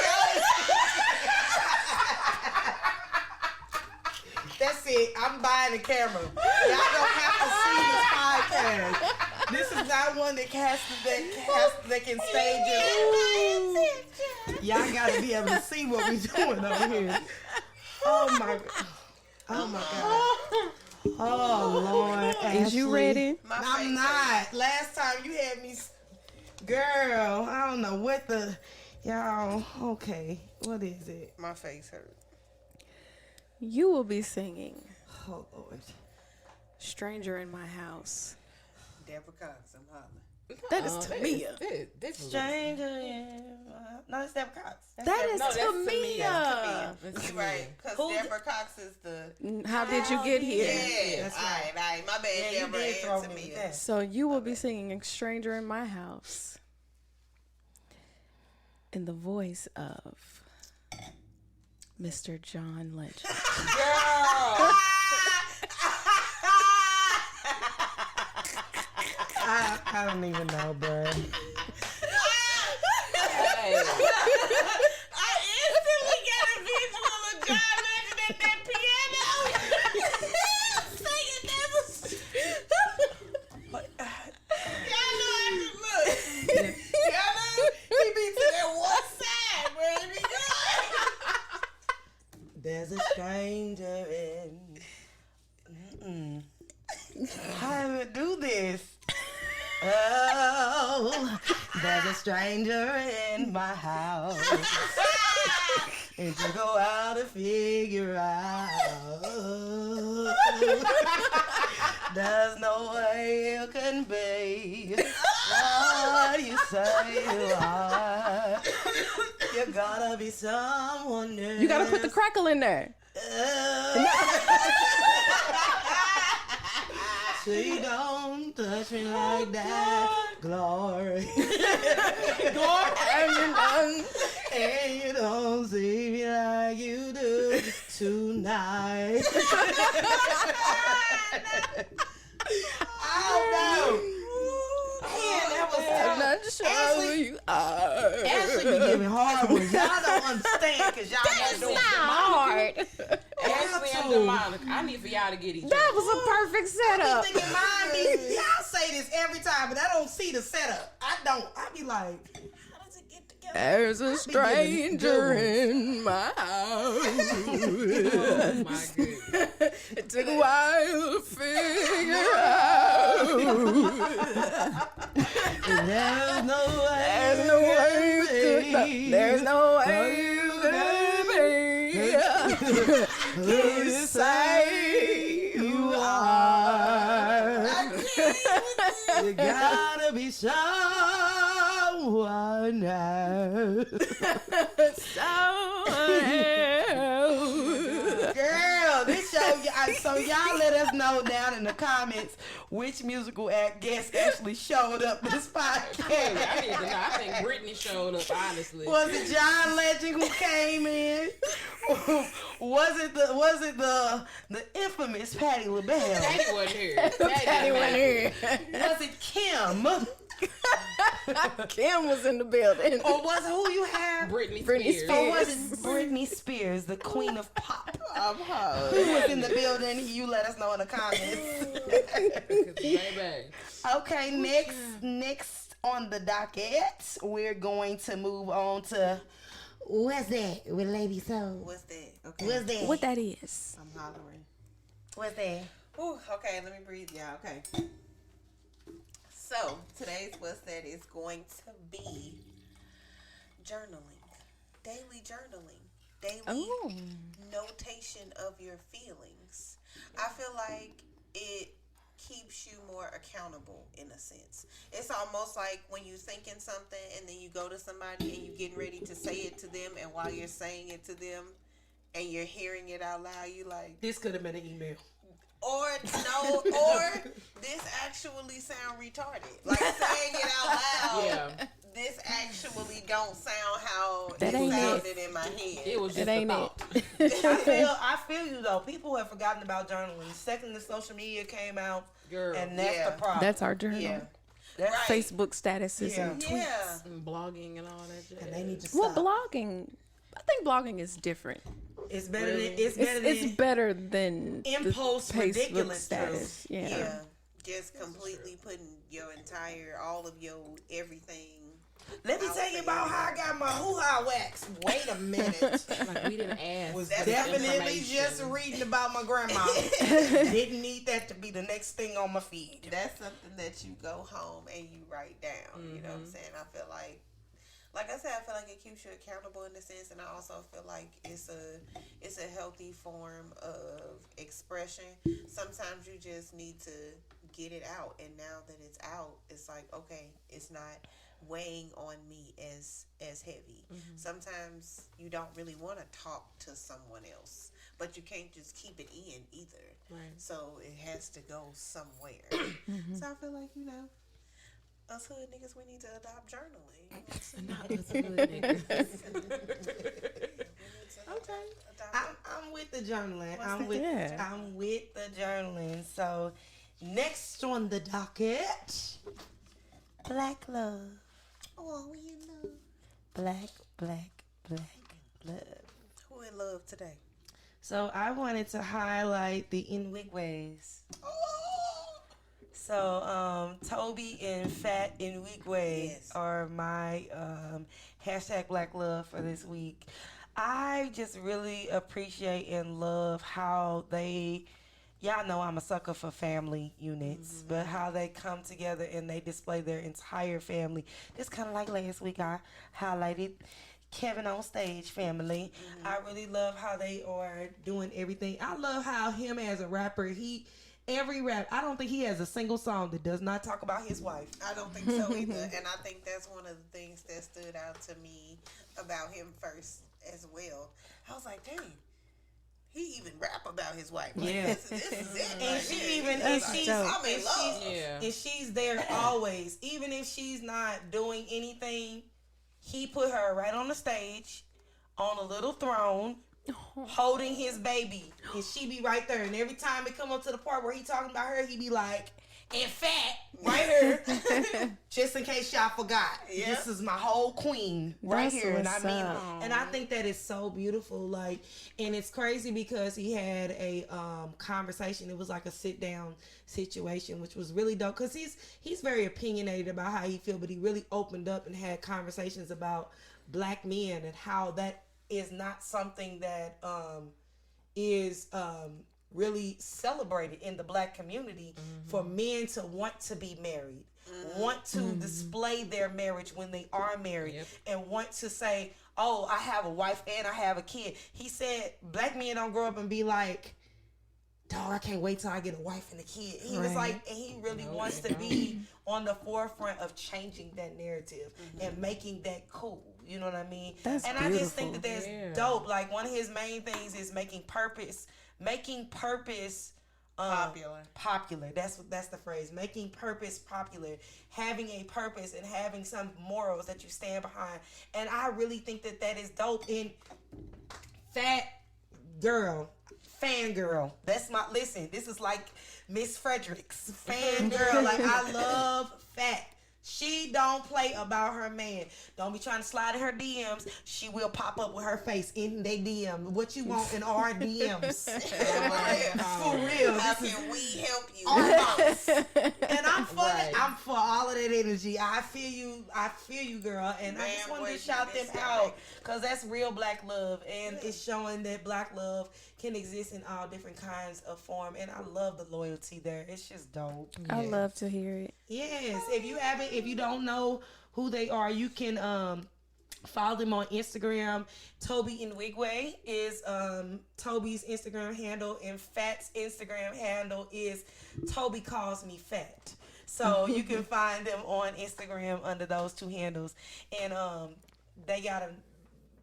That's it. I'm buying the camera. Y'all don't have to see this podcast. This is not one that can stage it. Y'all gotta be able to see what we doing over here. Oh my god. Oh my god. Oh Lord. Is you Ashley. ready? I'm not. Last time you had me, girl. I don't know what the y'all. Okay, what is it? My face hurt. You will be singing Oh Lord. Stranger in My House. Deborah Cox, I'm hollering. That is Tamia. This is Stranger. No, it's Deborah Cox. That is that's Tamia. That's Right, because Who- Deborah Cox is the... How did you get here? Yeah, that's all right. right. My bad, Yeah, you Deborah did throw and me with Tamia. that. So you will be singing Stranger in My House in the voice of Mr. John Legend. girl. I don't even know, bro. Hey. I instantly got a visual of John Legend at that piano. Singing that. Y'all know I can look. Y'all know he be to that one side, baby. There's a stranger in. How do I do this? Oh, there's a stranger in my house. And to go out and figure out. There's no way you can be what you say you are. You gotta be someone new. You gotta put the crackle in there. She don't touch me like that. Glory. And you don't see me like you do tonight. Oh no. Man, that was I'm tough. not sure who you are. Ashley be giving hard ones. Y'all don't understand because y'all not doing hard. Ashley and DeMonica. I need for y'all to get each other. That was a perfect setup. thinking mine be, y'all say this every time, but I don't see the setup. I don't. I be like, how does it get together? There's a stranger in my house. Oh my goodness. It took a while to figure out. There's no way. There's no way you could. There's no way you could be. Who you say you are? You gotta be someone else. Girl, this show, so y'all let us know down in the comments which musical guest actually showed up this podcast. I need to know. I think Britney showed up, honestly. Was it John Legend who came in? Was it the infamous Patti LaBelle? Patty wasn't here. Patty wasn't here. Was it Kim? Kim was in the building. Or was it who you have? Britney Britney Spears. Or was it Britney Spears, the queen of pop? Oh, Who was in the building? You let us know in the comments. Baby. Okay, next on the docket, we're going to move on to what's that with Ladii Sol? what's that? Okay. What's that? What that is? I'm hollering. What's that? Ooh, okay, let me breathe, y'all. Okay. So, today's what's that is going to be journaling. Daily journaling. Daily notation of your feelings. I feel like it keeps you more accountable in a sense. It's almost like when you thinking something and then you go to somebody and you getting ready to say it to them, and while you're saying it to them and you're hearing it out loud, you like, This could have been an email. or no, or this actually sound retarded. Like saying it out loud. Yeah. This actually don't sound how That it ain't sounded in my head. It was just It ain't a thought. I feel you though. People have forgotten about journaling. Second the social media came out, Girl. and that's Yeah. the problem. That's our journal. Yeah. That's Right. Facebook statuses and tweets. Yeah. And blogging and all that shit. And they need to Well, stop. blogging. I think blogging is different. It's better Really? than It's better than Impulse the Facebook ridiculous status. Yeah. Yeah. Just completely putting your entire, all of your everything. Let me tell you about how I got my hoo-ha wax. Wait a minute. Like, we didn't ask. Was for definitely information. just reading about my grandma. Didn't need that to be the next thing on my feed. That's something that you go home and you write down. You know what I'm saying? I feel like I said, I feel like it keeps you accountable in a sense, and I also feel like it's a healthy form of expression. Sometimes you just need to get it out, and now that it's out, it's like, okay, it's not weighing on me as heavy. Sometimes you don't really want to talk to someone else, but you can't just keep it in either. Right. So it has to go somewhere. So I feel like, us hood niggas, we need to adopt journaling. Not us hood niggas. Okay. I'm with the journaling. What's I'm with the journaling. So next on the docket, Black love. Oh, we in love. Black love. Who in love today? So I wanted to highlight the Nwigwes. Oh. So Toby and Fat Nwigwe Yes. are my hashtag Black love for this week. I just really appreciate and love how y'all know I'm a sucker for family units, but how they come together and they display their entire family. Just kind of like last week I highlighted Kevin on Stage family. I really love how they are doing everything. I love how him as a rapper, every rap, I don't think he has a single song that does not talk about his wife. I don't think so either. And I think that's one of the things that stood out to me about him first as well. I was like, dang, he even rap about his wife. Like, Yeah. this is it. And Like, she even, That's and she's, dope. I'm in love. Yeah. and she's there always. Even if she's not doing anything, he put her right on the stage, on a little throne, holding his baby. And she be right there. And every time it come up to the part where he talking about her, he be like, and Fat, right here. Just in case y'all forgot. Yeah. This is my whole queen right That's here. And I what's mean, up. and I think that is so beautiful. Like, and it's crazy because he had a conversation. It was like a sit down situation, which was really dope. Cause he's very opinionated about how he feel, but he really opened up and had conversations about Black men and how that is not something that is really celebrated in the Black community for men to want to be married, want to display their marriage when they are married, and want to say, oh, I have a wife and I have a kid. He said black men don't grow up and be like, dog, I can't wait till I get a wife and a kid. He was like, and he really wants to be on the forefront of changing that narrative and making that cool. You know what I mean? That's and beautiful. I just think that that's dope. Like, one of his main things is making purpose popular. That's the phrase. Making purpose popular. Having a purpose and having some morals that you stand behind. And I really think that that is dope. In fangirl. That's my, listen, this is like Miss Frederick's fangirl. Like, I love Fat. She don't play about her man. Don't be trying to slide in her DMs. She will pop up with her face in their DM. What you want in our DMs? For real. How can we help you? And I'm for that. I'm for all of that energy. I feel you, girl. And I just want to shout them out because that's real black love, and it's showing that black love can exist in all different kinds of form. And I love the loyalty there. It's just dope. I love to hear it. Yes. If you don't know who they are, you can follow them on Instagram. Toby Nwigwe is Toby's Instagram handle, and Fat's Instagram handle is Toby Calls Me Fat. So you can find them on Instagram under those two handles. And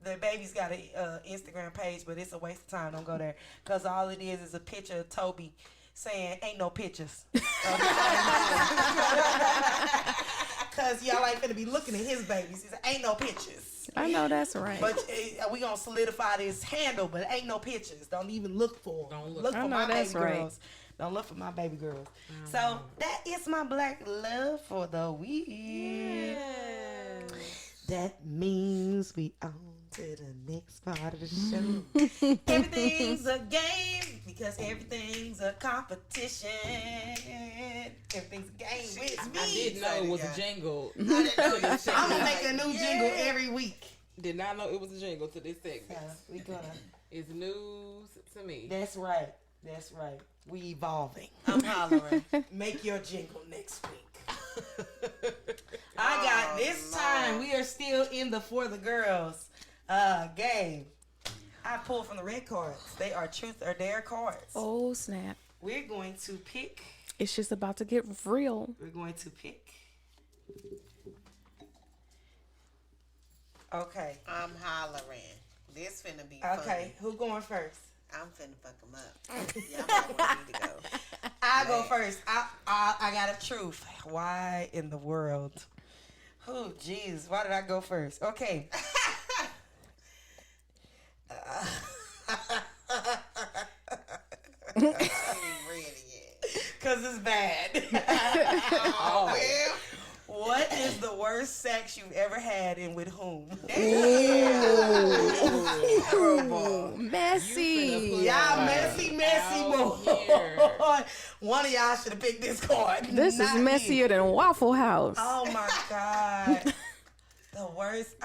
the baby's got a Instagram page, but it's a waste of time. Don't go there, because all it is a picture of Toby saying, ain't no pictures. Because y'all ain't finna be looking at his babies. He said, ain't no pictures. I know that's right. But we gonna solidify this handle, but ain't no pictures. Don't even look for them. Look for my baby girls. Don't look for my baby girls. So that is my black love for the week. Yes. That means we on to the next part of the show. Everything's a game because everything's a competition. Everything's a game with me. I didn't know it was a jingle. I'm gonna make a new jingle every week. Did not know it was a jingle to this segment. We gonna. It's news to me. That's right. That's right. We evolving. I'm hollering. Make your jingle next week. I got this time. We are still in the For the Girls game. I pulled from the red cards. They are truth or dare cards. Oh, snap. We're going to pick. It's just about to get real. We're going to pick. Okay. I'm hollering. This finna be fun. Okay. Who going first? I'm finna fuck them up. Y'all might want me to go. I go first. I got a truth. Why in the world? Oh, jeez. Why did I go first? Okay. I ain't ready yet. Because it's bad. Oh, well. What is the worst sex you've ever had, and with whom? Ooh, messy. Y'all messy boy. One of y'all should have picked this card. This is messier than Waffle House. Oh my God. The worst.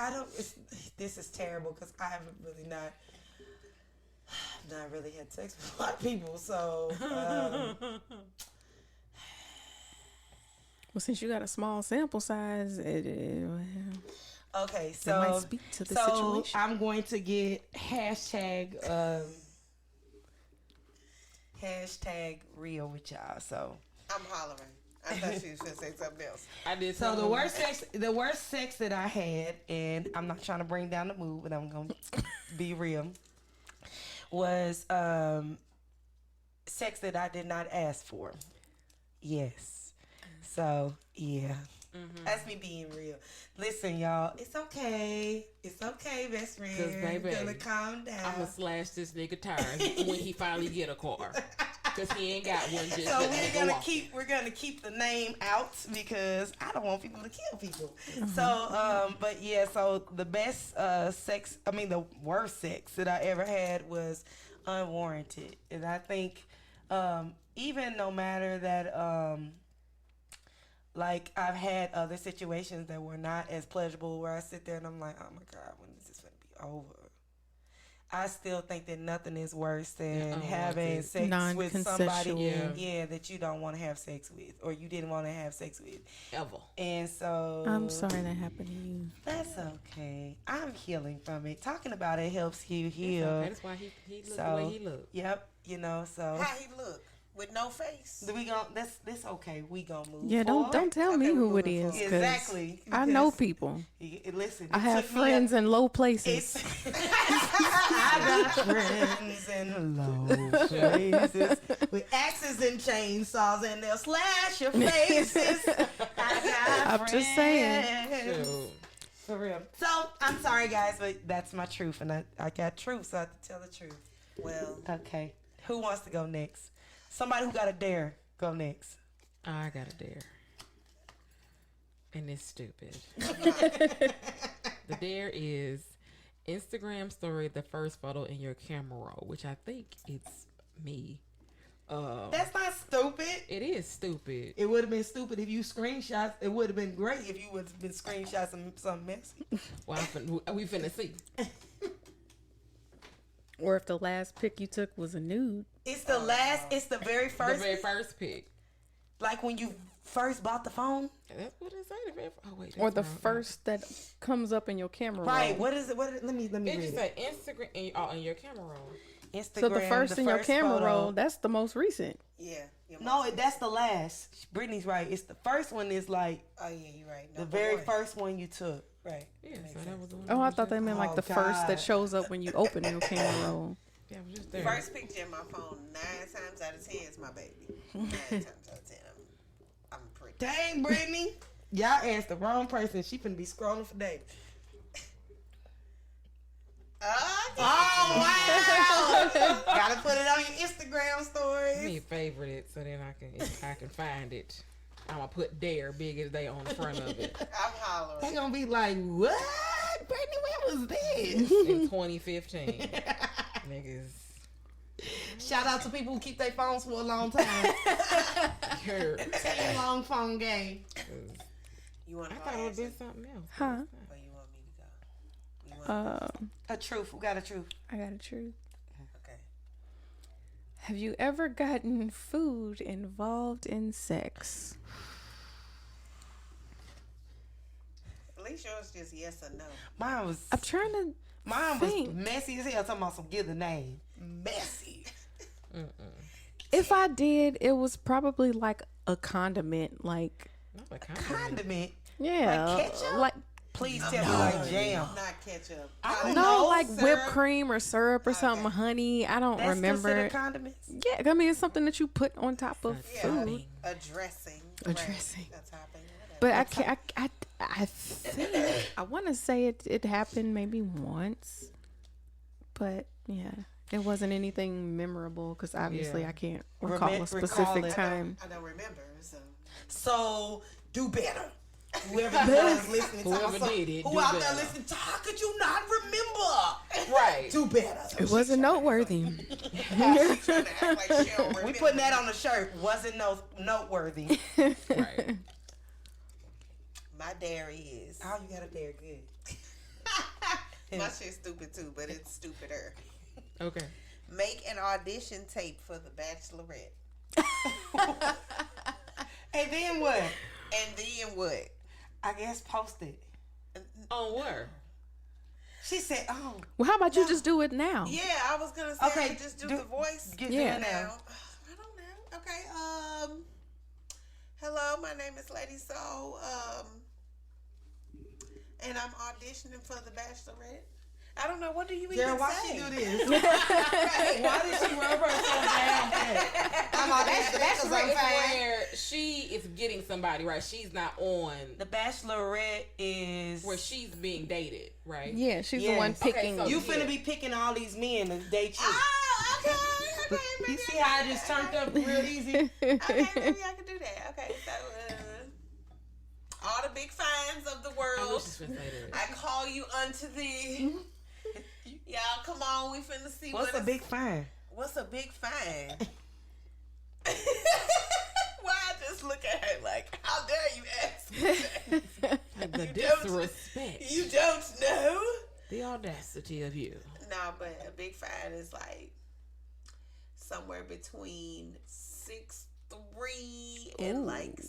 This is terrible because I haven't really not really had sex with a lot of people. So, well, since you got a small sample size, okay, so that might speak to the situation. I'm going to get hashtag real with y'all. So I'm hollering. I thought she was going to say something else. I did. So the worst sex that I had, and I'm not trying to bring down the mood, but I'm going to be real, was sex that I did not ask for. Yes. So, yeah. Mm-hmm. That's me being real. Listen, y'all. It's okay. It's okay, best friend. Because, baby, you're gonna calm down. I'm going to slash this nigga tire when he finally get a car. Because he ain't got one just so we're gonna keep the name out because I don't want people to kill people. Mm-hmm. So, but yeah, so the best the worst sex that I ever had was unwarranted. And I think even no matter that like I've had other situations that were not as pleasurable where I sit there and I'm like, oh my God, when is this gonna be over? I still think that nothing is worse than having sex with somebody Non-consensual. that you don't want to have sex with or you didn't want to have sex with. Ever. And so I'm sorry that happened to you. that's okay. I'm healing from it. Talking about it helps you heal. Okay, that's why he looked the way he looked. Yep, you know, so How he look with no face? we gon' that's okay. We gonna move. Yeah, don't tell me who it is. 'Cause Exactly. I know people. Listen, I have friends in low places. I got friends in low places with axes and chainsaws, and they'll slash your faces. I'm just saying. Shoot. For real. So I'm sorry, guys, but that's my truth, and I got truth, so I have to tell the truth. Well, Okay. Who wants to go next? Somebody who got a dare, go next. I got a dare. And it's stupid. The dare is Instagram story the first photo in your camera roll, which I think it's me. That's not stupid. It is stupid. It would have been stupid if you screenshots. It would have been great if you would have been screenshots something messy. Well, we finna see. Or if the last pic you took was a nude. It's the last. It's the very The first. very first pic. Like when you first bought the phone. That's what it say. The very, oh wait. Or that's the wrong. first that comes up in your camera Right. roll. What is it? Let me It read just it. say Instagram in your camera roll. Instagram. So the first in your camera photo. roll, that's the most recent. yeah. No, that's the last. Brittany's right. It's the first one is like Oh yeah, you're right. the Number very one. first one you took. Right. Yeah, so that was the one. Oh, I that thought they was meant like Oh, the first that God. shows up when you open your camera roll. just, yeah, it was just there. First picture in my phone, 9 times out of 10 is my baby. 9 times out of 10, I'm pretty. Dang, Brittany. Y'all asked the wrong person. She finna be scrolling for days. Oh, wow. Gotta put it on your Instagram Let stories. me favorite it so then I can find it. I'm gonna put dare big as they on the front of it. I'm hollering. They gonna be like, what? Brittany, when was this? In 2015. Niggas. Shout out to people who keep their phones for a long time. Heard. Team long phone game. You want I to go thought it would answer? be something else. Huh? Or you want me to go? You want A truth. Who got a truth? I got a truth. Okay. Have you ever gotten food involved in sex? At least yours just yes or no. Mine was I'm trying to think. messy as hell. Talking about some give the name. Messy. If I did, it was probably like a condiment, like Not a Condiment. yeah, Like ketchup? like Please tell me like jam. Not ketchup. I don't no, know, like syrup. whipped cream or syrup or something, honey. I don't That's remember. considered condiments. Yeah, I mean it's something that you put on top of Yeah, food. a dressing. A dressing. A topping. Whatever. But I can't. I think I want to say it happened maybe once, but yeah, it wasn't anything memorable because obviously Yeah. I can't recall a Recall specific it. time. I don't remember. So So do better. Whoever is listening, Whoever to did it, who do out there better. listening, to, how could you not remember? Right. Do better. It wasn't noteworthy. trying to act like she don't remember. We putting that on the shirt. Wasn't noteworthy. Right. My dairy is. Oh, you got a dare. Good. My shit's stupid too, but it's stupider. Okay. Make an audition tape for The Bachelorette. And then what? And then what? I guess post it. On where? She said, "Oh, Well, how about you just do it now? Yeah, I was gonna say Okay, just do do- the voice. get Yeah. there now." I don't know. Okay. Hello, my name is Ladii Sol. And I'm auditioning for The Bachelorette. I don't know. What do you even Girl, why say? she do this? Why did she rub her so bad? I'm auditioning That's because I'm fine. where she is getting somebody, right? She's not on The Bachelorette is where she's being dated, right? Yeah, she's the Yes. one Okay, picking. so you yeah. finna be picking all these men to date you. Oh, okay. You see how I just turned up real easy? Okay, maybe I could do that. Okay, so all the big fans of the I know world, she's finna say that. I call you unto thee. Y'all, come on, we finna see What's a what big fine? What's a big fine? Why I just look at her like, how dare you ask me that? Like the You don't- disrespect. You don't know? The audacity of you. No, but a big fine is like somewhere between 6'3" and like 6'7"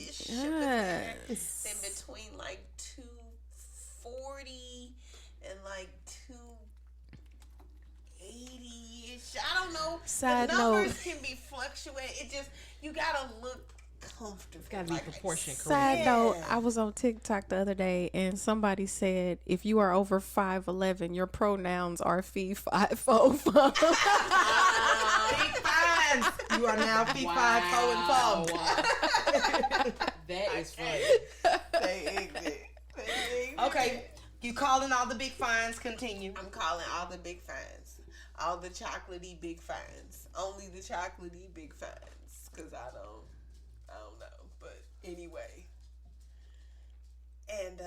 ish. Yes. In between like 240 and like 280 ish. I don't know. Side the numbers note. can be fluctuate. It just you gotta look comfortable. It's gotta be proportion correct. Side note, I was on TikTok the other day and somebody said if you are over 5'11", your pronouns are fee, fi, fo, fum. Big fines. You are now fee, five, fo, and fum. That is funny. They exit. Okay, you calling all the big fines. Continue. I'm calling all the big fines. All the chocolatey big fines. Only the chocolatey big fines. Because I don't know. But anyway. And,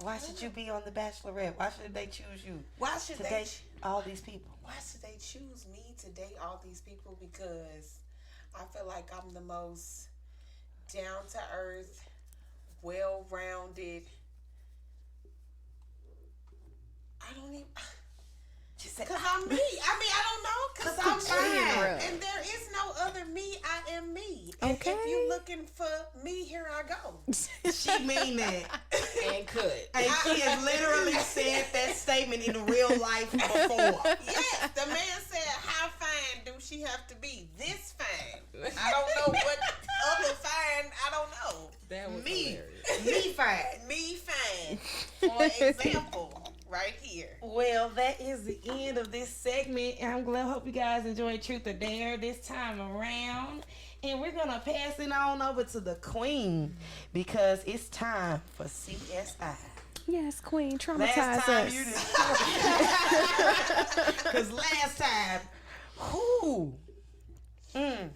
Why should you be on The Bachelorette? Why should they choose you? why should to they date all these people? Why should they choose me to date all these people? Because I feel like I'm the most down to earth, well rounded. I don't even. Because I'm me. I mean, I don't know. Because I'm fine. And there is no other me. I am me. And Okay. if you looking for me, here I go. She mean that. And could. And she has literally said that statement in real life before. Yes, the man said, how fine do she have to be? This fine. I don't know what other fine. I don't know. That was Me. hilarious. Me fine. Me fine. For example, right here. Well, that is the end of this segment. I'm glad. Hope you guys enjoyed Truth or Dare this time around. And we're going to pass it on over to the Queen because it's time for CSI. Yes, Queen, Last traumatize time us. you did. Because last time, who? Telling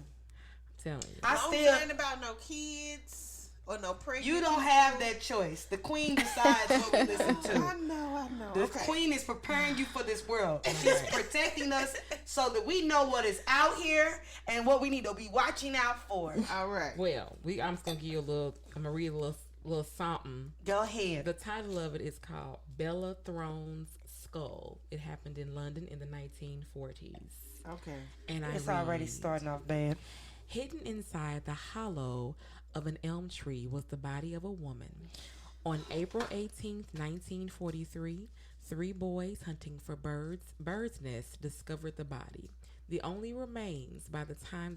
you. I Don't still. saying about no kids or no pregnant. You don't have that choice. The Queen decides what we listen to. I know. The Queen is preparing you for this world. She's protecting us so that we know what is out here and what we need to be watching out for. All right. Well, I'm just gonna give you I'm gonna read a little something. Go ahead. The title of it is called Bella Throne's Skull. It happened in London in the 1940s. Okay. And It's already starting off bad. Hidden inside the hollow of an elm tree was the body of a woman. On April 18th, 1943, 3 boys hunting for birds' nests discovered the body. The only remains by that time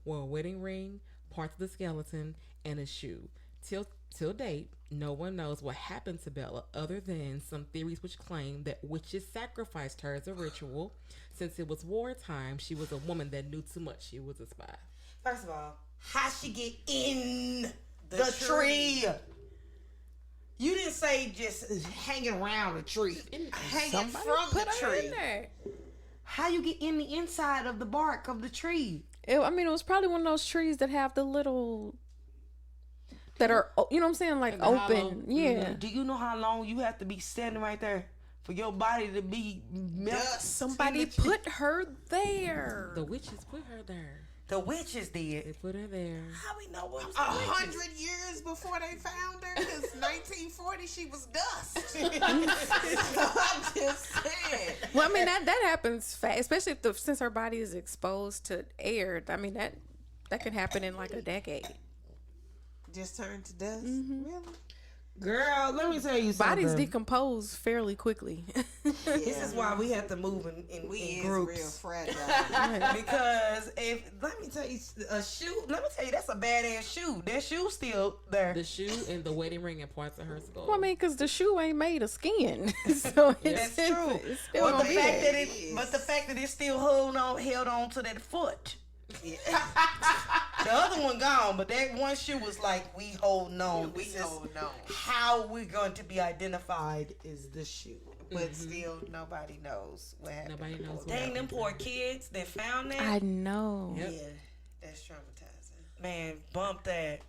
were a wedding ring, parts of the skeleton, and a shoe. Till date, no one knows what happened to Bella other than some theories which claim that witches sacrificed her as a ritual. Since it was wartime, she was a woman that knew too much. She was a spy. First of all, how she get in the tree? You didn't say just hanging around the tree. Hanging from the tree. How you get in the inside of the bark of the tree? It was probably one of those trees that have the little that are, you know what I'm saying, like open. hollow. Yeah. Do you know how long you have to be standing right there for your body to be melted? Somebody put her there. The witches put her there. The witches did. They put her there. How we know what was 100 years before they found her, because 1940 she was dust. I'm just saying. Well, that happens fast, especially since her body is exposed to air. That can happen in like a decade. Just turned to dust? Really? Girl, let me tell you something. Bodies decompose fairly quickly. This is why we have to move in groups. Real fragile. Because let me tell you, that's a badass shoe. That shoe's still there. The shoe and the wedding ring and parts of her skull. Well, because the shoe ain't made of skin, so That's true. It's still But gonna the be fact there. the fact that it's still held on to that foot. Yeah. The other one gone, but that one shoe was like, we holding on. We This is hold on. how we're going to be identified is the shoe. But still, nobody knows what happened. Nobody knows what Dang, them happened. poor kids that found that. I know. Yep. Yeah, that's traumatizing. Man, bump that.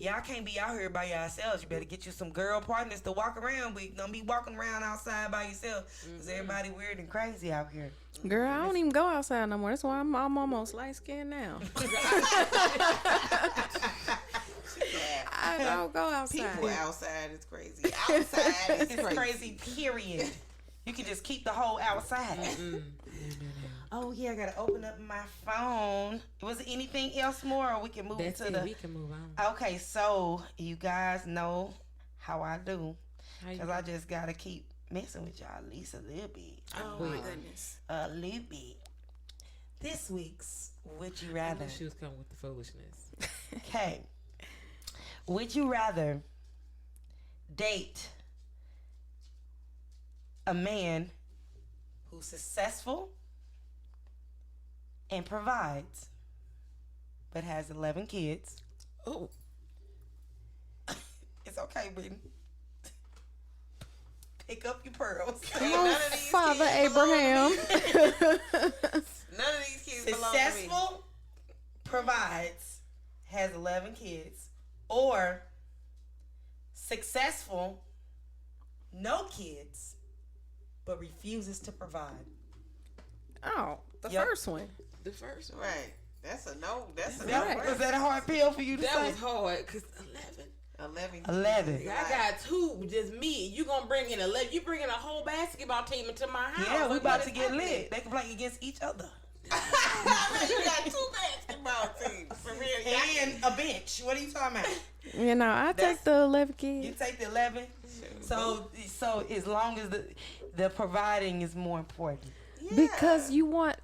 Y'all can't be out here by yourselves. You better get you some girl partners to walk around with. Don't be walking around outside by yourself. Because everybody weird and crazy out here. Girl, I don't even go outside no more. That's why I'm almost light skinned now. I don't go outside. People outside is crazy. Outside is It's crazy, period. You can just keep the whole outside. Oh, yeah, I got to open up my phone. Was there anything else more, or we can move That's to it. We can move on. Okay, so you guys know how I do. Because I just got to keep messing with y'all at least a little bit. Oh, my goodness. A little bit. This week's Would You Rather. She was coming with the foolishness. Okay. Would you rather date a man who's successful and provides, but has 11 kids? Oh. It's okay, Brittany. Pick up your pearls. Oh, Father Abraham. None of these kids belong to me. Successful, provides, has 11 kids, or successful, no kids, but refuses to provide. Oh, the Yep. first one. The first one. Right. That's a no. That's a no. Right. Was that a hard pill for you to That say? was hard because 11. 11. 11. I got 2, just me. You gonna bring in 11? You bringing a whole basketball team into my house? Yeah, we Like, about what to is get happening? lit. They can play against each other. You got 2 basketball teams. For real. And a bench. What are you talking about? You know, I take the 11 kids. You take the 11. So as long as the providing is more important. Because you want,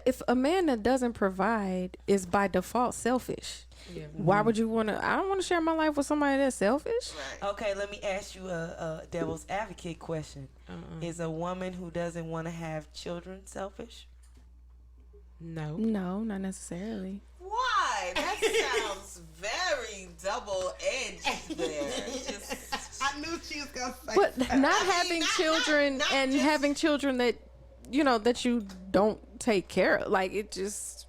if a man that doesn't provide is by default selfish, Yeah. why would you want to? I don't want to share my life with somebody that's selfish. Right. Okay, let me ask you a devil's advocate question. Is a woman who doesn't want to have children selfish? No. No, not necessarily. Why? That sounds very double-edged there. Just, I knew she was going to say But that. not having children not and just- having children that, you know, that you don't take care of, like it just.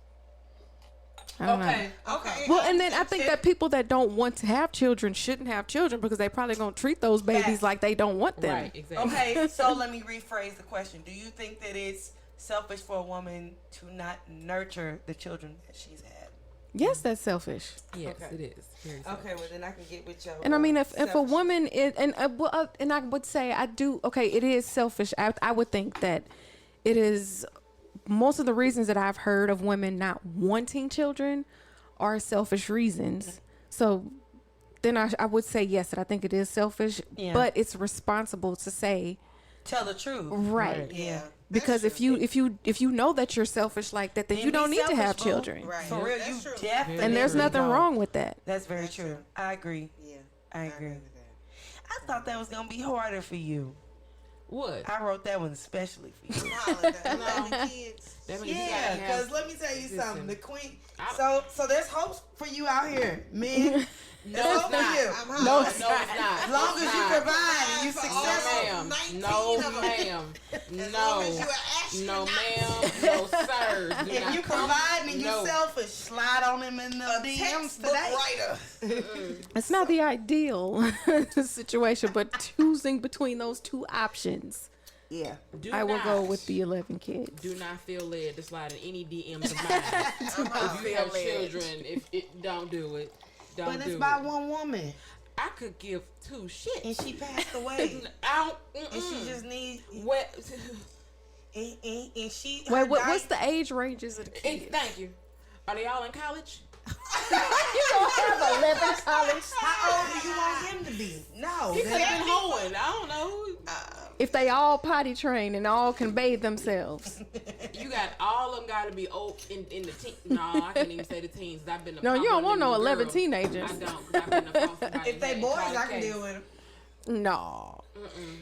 I don't know. okay. Well, and then I think that people that don't want to have children shouldn't have children because they probably gonna treat those babies Facts. like they don't want them. Right. Exactly. Okay, so let me rephrase the question. Do you think that it's selfish for a woman to not nurture the children that she's had? Yes, that's selfish. Yes, Okay. it is. Very Okay, well then I can get with you. And I mean, if a woman is, and I would say I do. Okay, it is selfish. I would think that it is. Most of the reasons that I've heard of women not wanting children are selfish reasons. So then I would say yes, that I think it is selfish, Yeah. but it's responsible to say tell the truth. right. Yeah. Because if you know that you're selfish like that, then Then you don't be need to selfish, have boo. children. Right. For real, That's you true. definitely. And there's nothing don't. wrong with that. That's very That's true. true. I agree. Yeah. I agree. with that. I thought that was gonna be harder for you. What? I wrote that one especially for you. Holla, the 11 kids. That means you Yeah, gotta have- because let me tell you something. The queen. I- So there's hopes for you out here, men. No, There's it's hope not. for you. I'm No, hollering. it's not. As long as you It's not. provide and you For all No, successful. ma'am. 19 No, of 'em. ma'am. As No. long as you're an No, astronaut. ma'am. No, sir. Do If not you come- providing and you No. selfish, slide on him in the DMs Textbook today. writer. It's not the ideal situation, but choosing between those 2 options, Yeah. Do I will not- go with the 11 kids. Do not feel led to slide in any DMs of mine. If you have children, if it don't do it, don't But do it's by it. one woman, I could give 2 shits. and she passed away, I and she just need what? and she. Wait, her what's diet- the age ranges of the kids? Thank you. Are they all in college? You don't have 11 college. How old do you want him to be? No. He could have been hoeing. I don't know. If they all potty trained and all can bathe themselves. You got all of them got to be old in the teen. No, I can't even say the teens. I've been. No, you don't want no 11 girl. teenagers. I don't. 'Cause I've been a foster by If they in boys, college I can case. deal with them. No.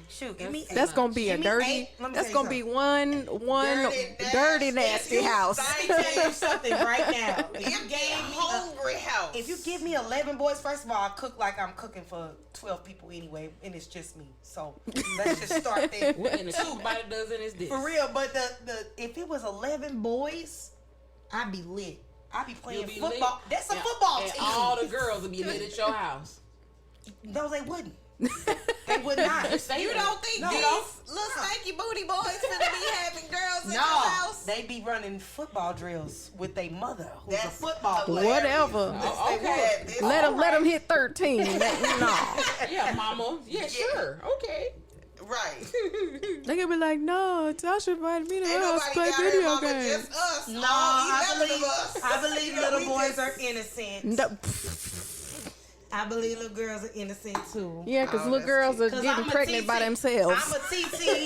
Shoot, give me. That's gonna be a Give me dirty. 8. Let me That's tell you gonna be something. one dirty nasty house. Let me tell you something right now. If you Empty, gave me hungry house. if you give me 11 boys, first of all, I cook like I'm cooking for 12 people anyway, and it's just me. So let's just start there. What in the 2 by the dozen is this? For real, but the if it was 11 boys, I'd be lit. I'd be playing You'll be football. lit, That's a and- football and team. all the girls will be lit at your house. No, they wouldn't. They would not. You don't think these little stanky booty boys gonna be having girls in the house? They be running football drills with their mother, who's a football player. Whatever. Okay. Let them hit 13. No. Yeah, mama. Yeah, sure. Okay. Right. They gonna be like, no, Tasha invited me to Ain't her house to play nobody got her, video mama, games. just us. No, all 11 of us. I believe You know, little we boys just- are innocent. No. I believe little girls are innocent too. Yeah, because Oh, little that's girls are 'Cause getting I'm a pregnant by TT. themselves. I'm a TT,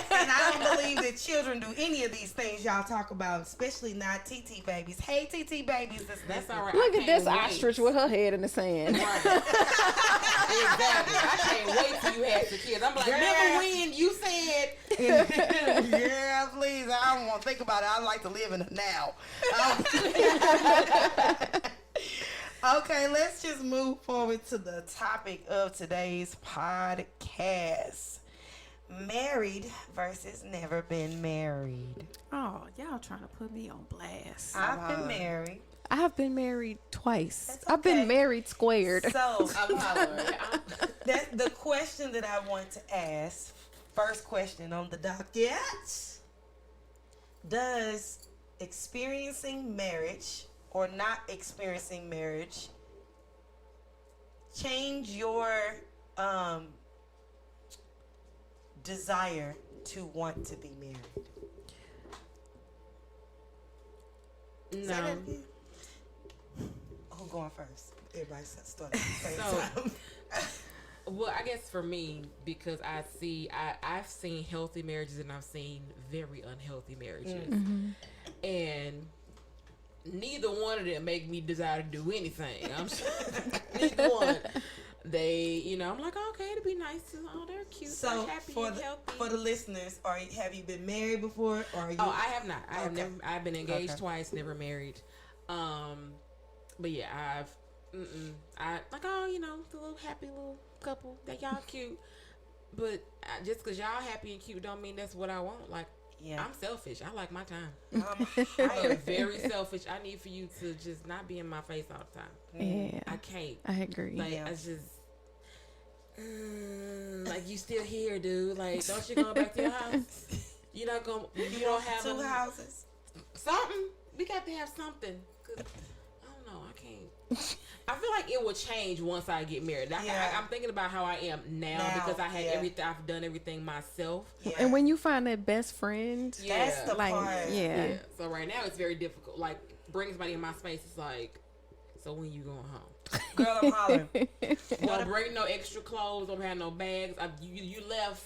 and I don't believe that children do any of these things y'all talk about, especially not TT babies. Hey, TT babies, That's all right. Look I at this can't wait. ostrich with her head in the sand. Right. Exactly. I can't wait till you have the kids. I'm like, remember when you said? Yeah, please. I don't want to think about it. I like to live in the now. Okay, let's just move forward to the topic of today's podcast. Married versus never been married. Oh, y'all trying to put me on blast. I've been married. I have been married twice. That's I've been okay. married squared. So, I'm hollering. that's the question that I want to ask. First question on the docket. Does experiencing marriage or not experiencing marriage change your desire to want to be married? No. Who going first? Everybody start at the same So- time. Well, I guess for me, because I've seen healthy marriages and I've seen very unhealthy marriages, and neither one of them make me desire to do anything. Neither one. They, I'm like, okay, it'd be nice to. Oh, they're cute. So they're happy and healthy. for the listeners, have you been married before? Or are you? Oh, I have not. I have Okay. never. I've been engaged Okay. twice, never married. But yeah, I like, the little happy little couple that y'all cute. But just because y'all happy and cute don't mean that's what I want. Like, Yeah. I'm selfish. I like my time. I I am very selfish. I need for you to just not be in my face all the time. Yeah, I can't. I agree. Like, Yeah. it's just. Like, you still here, dude. Like, don't you go back to your house? You're not going to. You don't have two houses. something. We got to have something. 'Cause I don't know. I can't. I feel like it will change once I get married. I'm thinking about how I am now because I had everything. I've done everything myself. Yeah. And when you find that best friend, That's the like, part. yeah. So right now it's very difficult. Like, bringing somebody in my space is like, so when you going home? Girl, I'm hollering. Don't bring no extra clothes. Don't have no bags. You left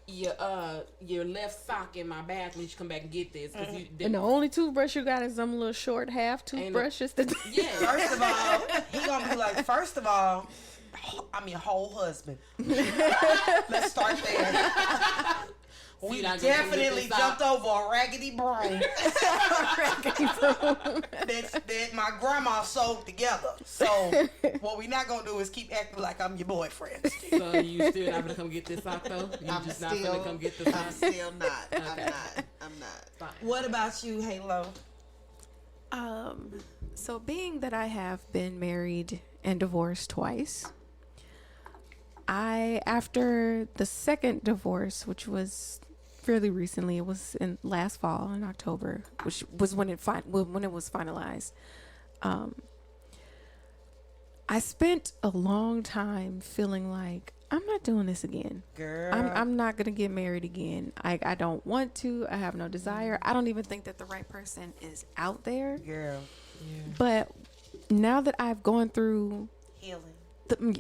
your left sock in my bathroom. You should come back and get this. And the only toothbrush you got is them little short half toothbrushes. Yeah. First of all, he gonna be like, first of all, I'm your whole husband. Let's start there. We not gonna definitely get this jumped over a raggedy broom that my grandma sewed together. So what we not gonna do is keep acting like I'm your boyfriend. So you still not gonna come get this sock though? You I'm just still, not gonna come get the sock? I'm still not. Okay. I'm not. Fine. What about you, Halo? So being that I have been married and divorced twice, after the second divorce, which was fairly recently, it was in last fall in October, which was when it was finalized. I spent a long time feeling like I'm not doing this again. Girl. I'm not gonna get married again. I don't want to. I have no desire. I don't even think that the right person is out there. Girl. But now that I've gone through Healing.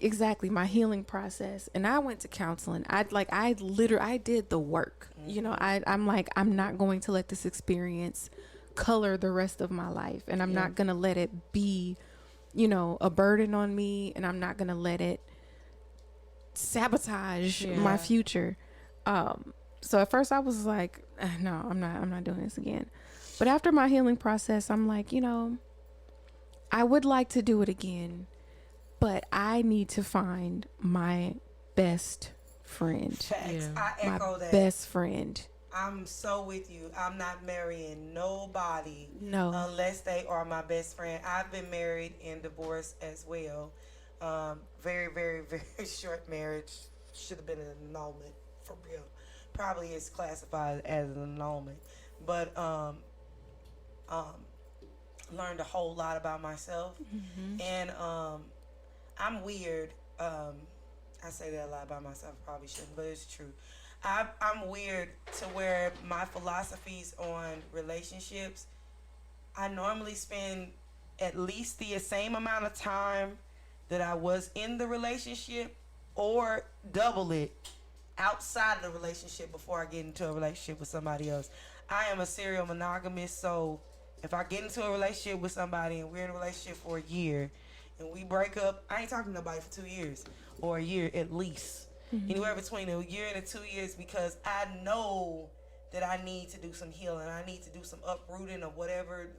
exactly my healing process, and I went to counseling, I did the work. I'm like, I'm not going to let this experience color the rest of my life, and I'm not gonna let it be, a burden on me, and I'm not gonna let it sabotage my future. So at first I was like, no, I'm not doing this again. But after my healing process, I'm like, I would like to do it again, but I need to find my best friend. Facts. Yeah. I My echo that. best friend. I'm so with you. I'm not marrying nobody No. unless they are my best friend. I've been married and divorced as well. Very, very, very short marriage. should have been an annulment for real. Probably is classified as an annulment, but learned a whole lot about myself, and I'm weird. I say that a lot about myself, probably shouldn't, but it's true. I'm weird to where my philosophies on relationships, I normally spend at least the same amount of time that I was in the relationship or double it outside of the relationship before I get into a relationship with somebody else. I am a serial monogamist, so if I get into a relationship with somebody and we're in a relationship for a year and we break up, I ain't talking to nobody for 2 years or a year at least. Anywhere between a year and 2 years, because I know that I need to do some healing. I need to do some uprooting of whatever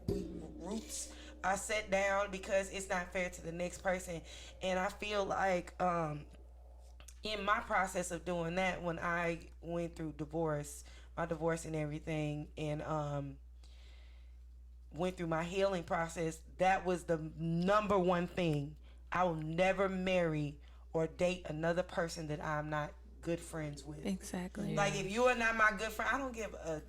roots I set down, because it's not fair to the next person. And I feel like in my process of doing that, when I went through my divorce and everything, and went through my healing process, that was the number one thing. I will never marry or date another person that I'm not good friends with. Exactly. Yeah. Like, if you are not my good friend, I don't give a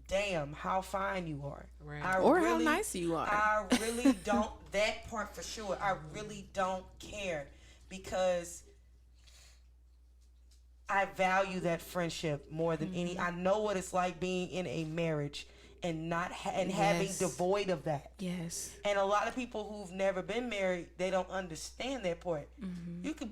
damn how fine you are. Right. How nice you are. I really don't, that part for sure, I really don't care, because I value that friendship more than any. I know what it's like being in a marriage and not having devoid of that. Yes. And a lot of people who've never been married, they don't understand that part.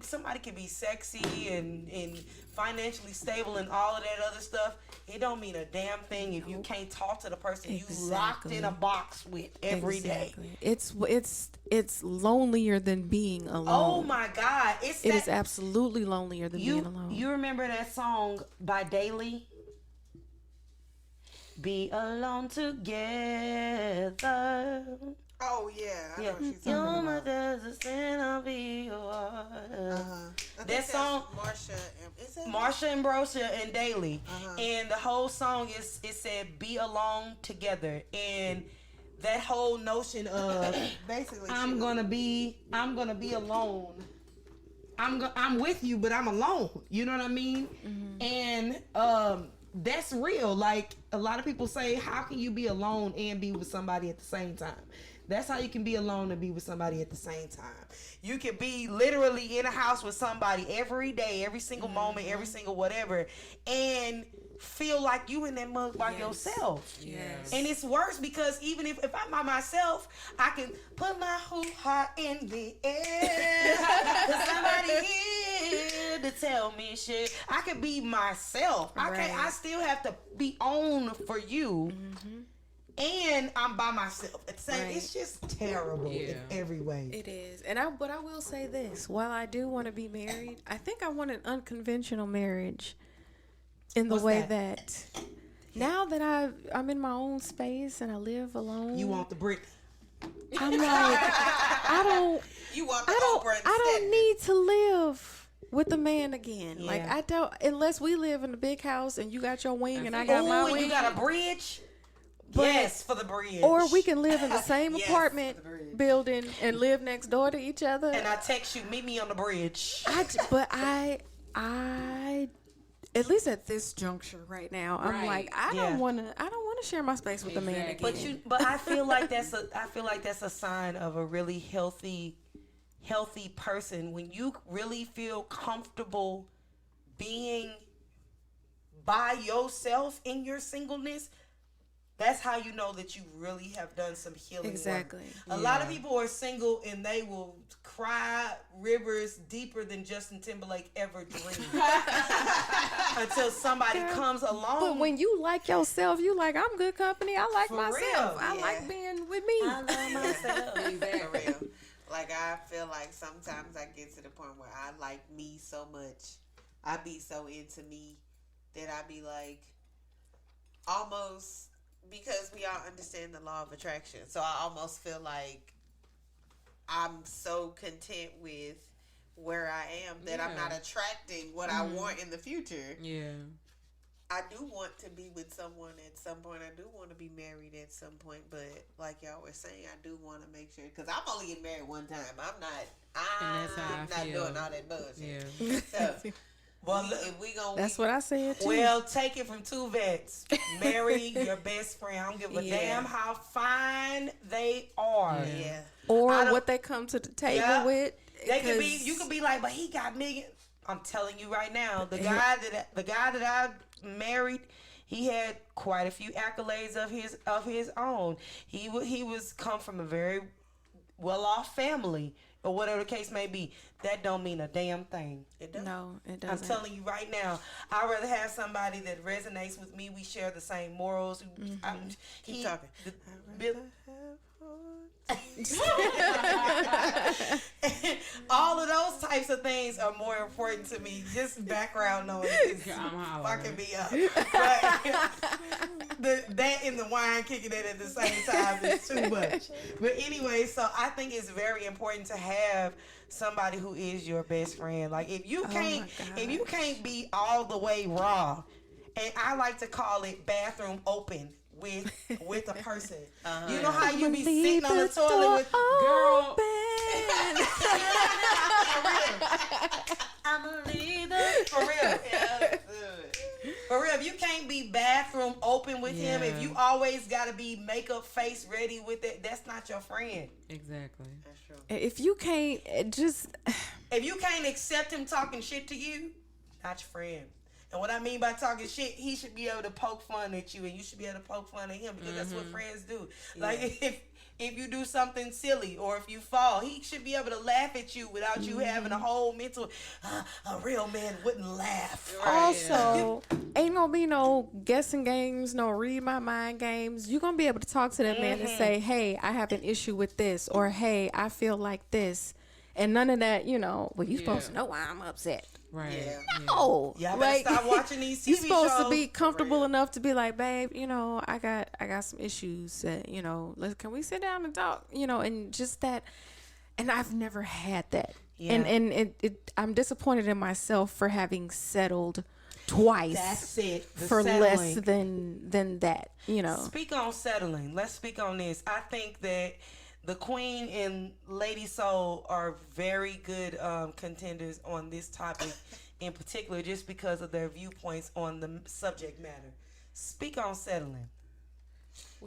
Somebody can be sexy and financially stable and all of that other stuff. It don't mean a damn thing if you can't talk to the person you locked in a box with every day. It's lonelier than being alone. Oh my God. It is absolutely lonelier than being alone. You remember that song by Daily? Be alone together. Oh yeah, I know what she's You're talking my about. desert and I'll be yours. That song, Marsha and Brosia and Daily, and the whole song it said "Be alone together," and that whole notion of basically I'm gonna be alone. I'm with you, but I'm alone. You know what I mean? And that's real. Like, a lot of people say, how can you be alone and be with somebody at the same time? That's how you can be alone and be with somebody at the same time. You can be literally in a house with somebody every day, every single moment, every single whatever, and feel like you in that mug by yourself. Yes. And it's worse, because even if I'm by myself, I can put my heart in the air. There's somebody here to tell me shit. I can be myself. I still have to be on for you. And I'm by myself. It's just terrible in every way. It is. But I will say this. While I do want to be married, I think I want an unconventional marriage. In the way that now that I'm in my own space and I live alone. You want the brick? I'm like, I don't need to live with a man again. Yeah. Like, I don't, unless we live in a big house and you got your wing and I got my wing. You got a bridge? Yes, for the bridge. Or we can live in the same apartment building and live next door to each other. And I text you, meet me on the bridge. I at least at this juncture right now, I'm like, I don't want to share my space with a man again. But I feel like that's a sign of a really healthy person, when you really feel comfortable being by yourself in your singleness. That's how you know that you really have done some healing Exactly. work. A lot of people are single and they will cry rivers deeper than Justin Timberlake ever dreamed until somebody comes along. But when you like yourself, you like, I'm good company. I like For myself. real. I like being with me. I love myself. For real. Like, I feel like sometimes I get to the point where I like me so much. I be so into me that I be like, almost, because we all understand the law of attraction, so I almost feel like I'm so content with where I am that I'm not attracting what I want in the future. Yeah. I do want to be with someone at some point. I do want to be married at some point, but like y'all were saying, I do want to make sure, because I'm only getting married one time. I'm not doing all that bullshit. Yeah. So Well, that's what I said too. Well, take it from two vets. Marry your best friend. I don't give a damn how fine they are. Yeah. Or what they come to the table with. They could be. You could be like, but he got millions. I'm telling you right now, the guy that I married, he had quite a few accolades of his own. He was come from a very well-off family, or whatever the case may be. That don't mean a damn thing. It doesn't. No, it doesn't. I'm telling you right now, I'd rather have somebody that resonates with me. We share the same morals. Keep talking. All of those types of things are more important to me. Just background noise is fucking me up. But that and the wine kicking it at the same time is too much. But anyway, so I think it's very important to have somebody who is your best friend. Like if you can't be all the way raw, and I like to call it bathroom open with a person. You know how you be sitting on the toilet with girl. I'm a leader. For real. For real, if you can't be bathroom open with him, if you always gotta be makeup face ready with it, that's not your friend. Exactly. That's true. If you can't if you can't accept him talking shit to you, not your friend. And what I mean by talking shit, he should be able to poke fun at you, and you should be able to poke fun at him, because that's what friends do. Yeah. Like if you do something silly or if you fall, he should be able to laugh at you without you having a whole mental. A real man wouldn't laugh. Right. Also, ain't gonna be no guessing games, no read my mind games. You're gonna be able to talk to that man and say, "Hey, I have an issue with this," or "Hey, I feel like this," and none of that. Well, you supposed to know why I'm upset. Right. Yeah. No. Y'all better stop watching these TV You're supposed shows. to be comfortable enough to be like, babe, I got some issues that, can we sit down and talk? And just that. And I've never had that. Yeah. And I'm disappointed in myself for having settled twice. That's it. For less than that, Speak on settling. Let's speak on this. I think that the Queen and Ladii Sol are very good contenders on this topic in particular, just because of their viewpoints on the subject matter. Speak on settling.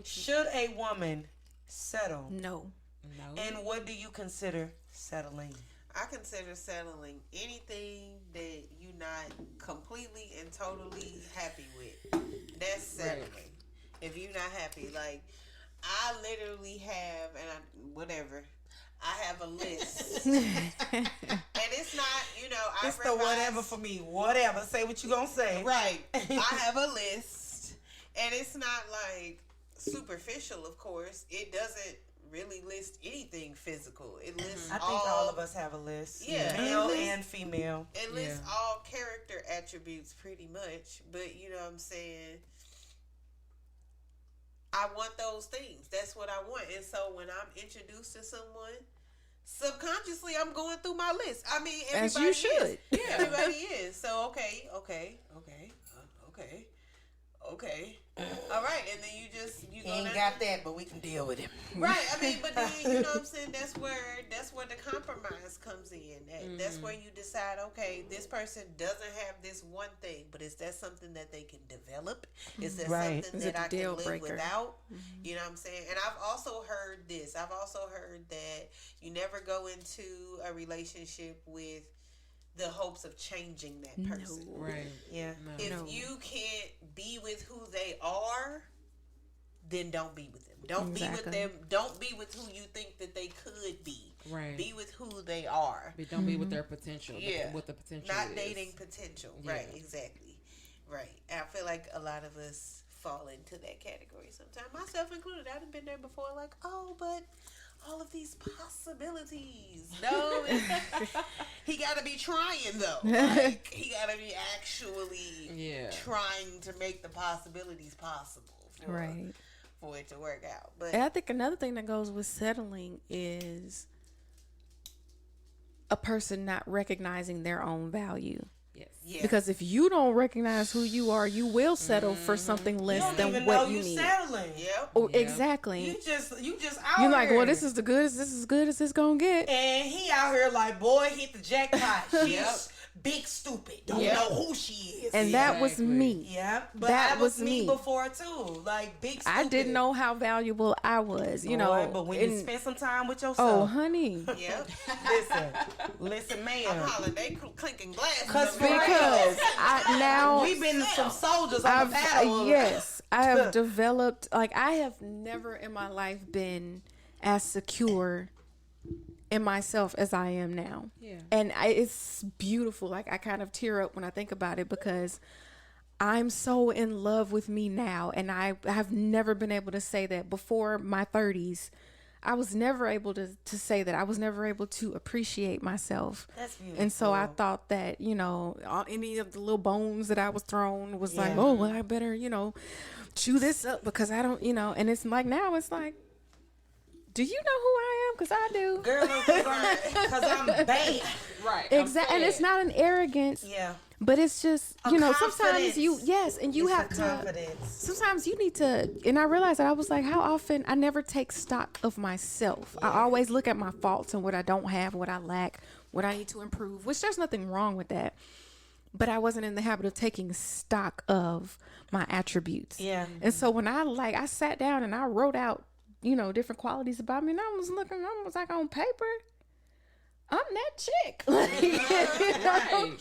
Should a woman settle? No. And what do you consider settling? I consider settling anything that you're not completely and totally happy with. That's settling. Right. If you're not happy, like, I literally have, I have a list. And it's not, it's the whatever for me. Whatever. Say what you gonna say. Right. I have a list. And it's not like superficial, of course. It doesn't really list anything physical. It lists I think all of us have a list. Yeah. Male and female. It lists all character attributes pretty much. But you know what I'm saying? I want those things. That's what I want. And so when I'm introduced to someone, subconsciously I'm going through my list. I mean, everybody as you should. Is. Yeah, everybody is. So okay. All right, and then you ain't got that, but we can deal with it. Right. I mean, but then you know what I'm saying. That's where the compromise comes in. That's where you decide. Okay, this person doesn't have this one thing, but is that something that they can develop? Is that something that I can live without? You know what I'm saying. And I've also heard this. I've also heard that you never go into a relationship with the hopes of changing that person. No. Right. Yeah. If you can't be with who they are, then don't be with them. Don't be with them. Don't be with who you think that they could be. Right. Be with who they are. But don't be with their potential. Yeah. What the potential Not is. dating potential. Yeah. Right. Exactly. Right. And I feel like a lot of us fall into that category sometimes. Myself included. I've been there before. Like, oh, but all of these possibilities. No, he got to be trying though. Like, he got to be actually trying to make the possibilities possible for it to work out. But and I think another thing that goes with settling is a person not recognizing their own value. Yes. Because if you don't recognize who you are, you will settle for something less than what you need. Settling. Yep. Oh, exactly. You just You're like, well, this is as good as it's gonna get. And he out here like, boy, hit the jackpot. She's big stupid. don't know who she is. And that was me. Yeah, but that was me before too. Like big. Stupid. I didn't know how valuable I was, you know. But when you spend some time with yourself, oh honey, Yep. listen, man. I'm hollering, they clinking glasses. Because we've been some soldiers. Yes, I have developed. Like I have never in my life been as secure in myself as I am now. Yeah. And it's beautiful. Like I kind of tear up when I think about it because I'm so in love with me now. And I have never been able to say that before my 30s. I was never able to say that. I was never able to appreciate myself. That's beautiful. And so I thought that, you know, any of the little bones that I was thrown was like, oh, well, I better, you know, chew this up because I don't, you know. And it's like now it's like, do you know who I am? Because I do. Girl, because I'm bad. Right. Exactly. And it's not an arrogance. Yeah. But it's just, you know, sometimes and you have to, confidence. sometimes you need to, and I realized that I was like, how often, I never take stock of myself. Yeah. I always look at my faults and what I don't have, what I lack, what I need to improve, which there's nothing wrong with that. But I wasn't in the habit of taking stock of my attributes. Yeah. And so when I sat down and I wrote out, you know, different qualities about me, and I was like on paper, I'm that chick. Right.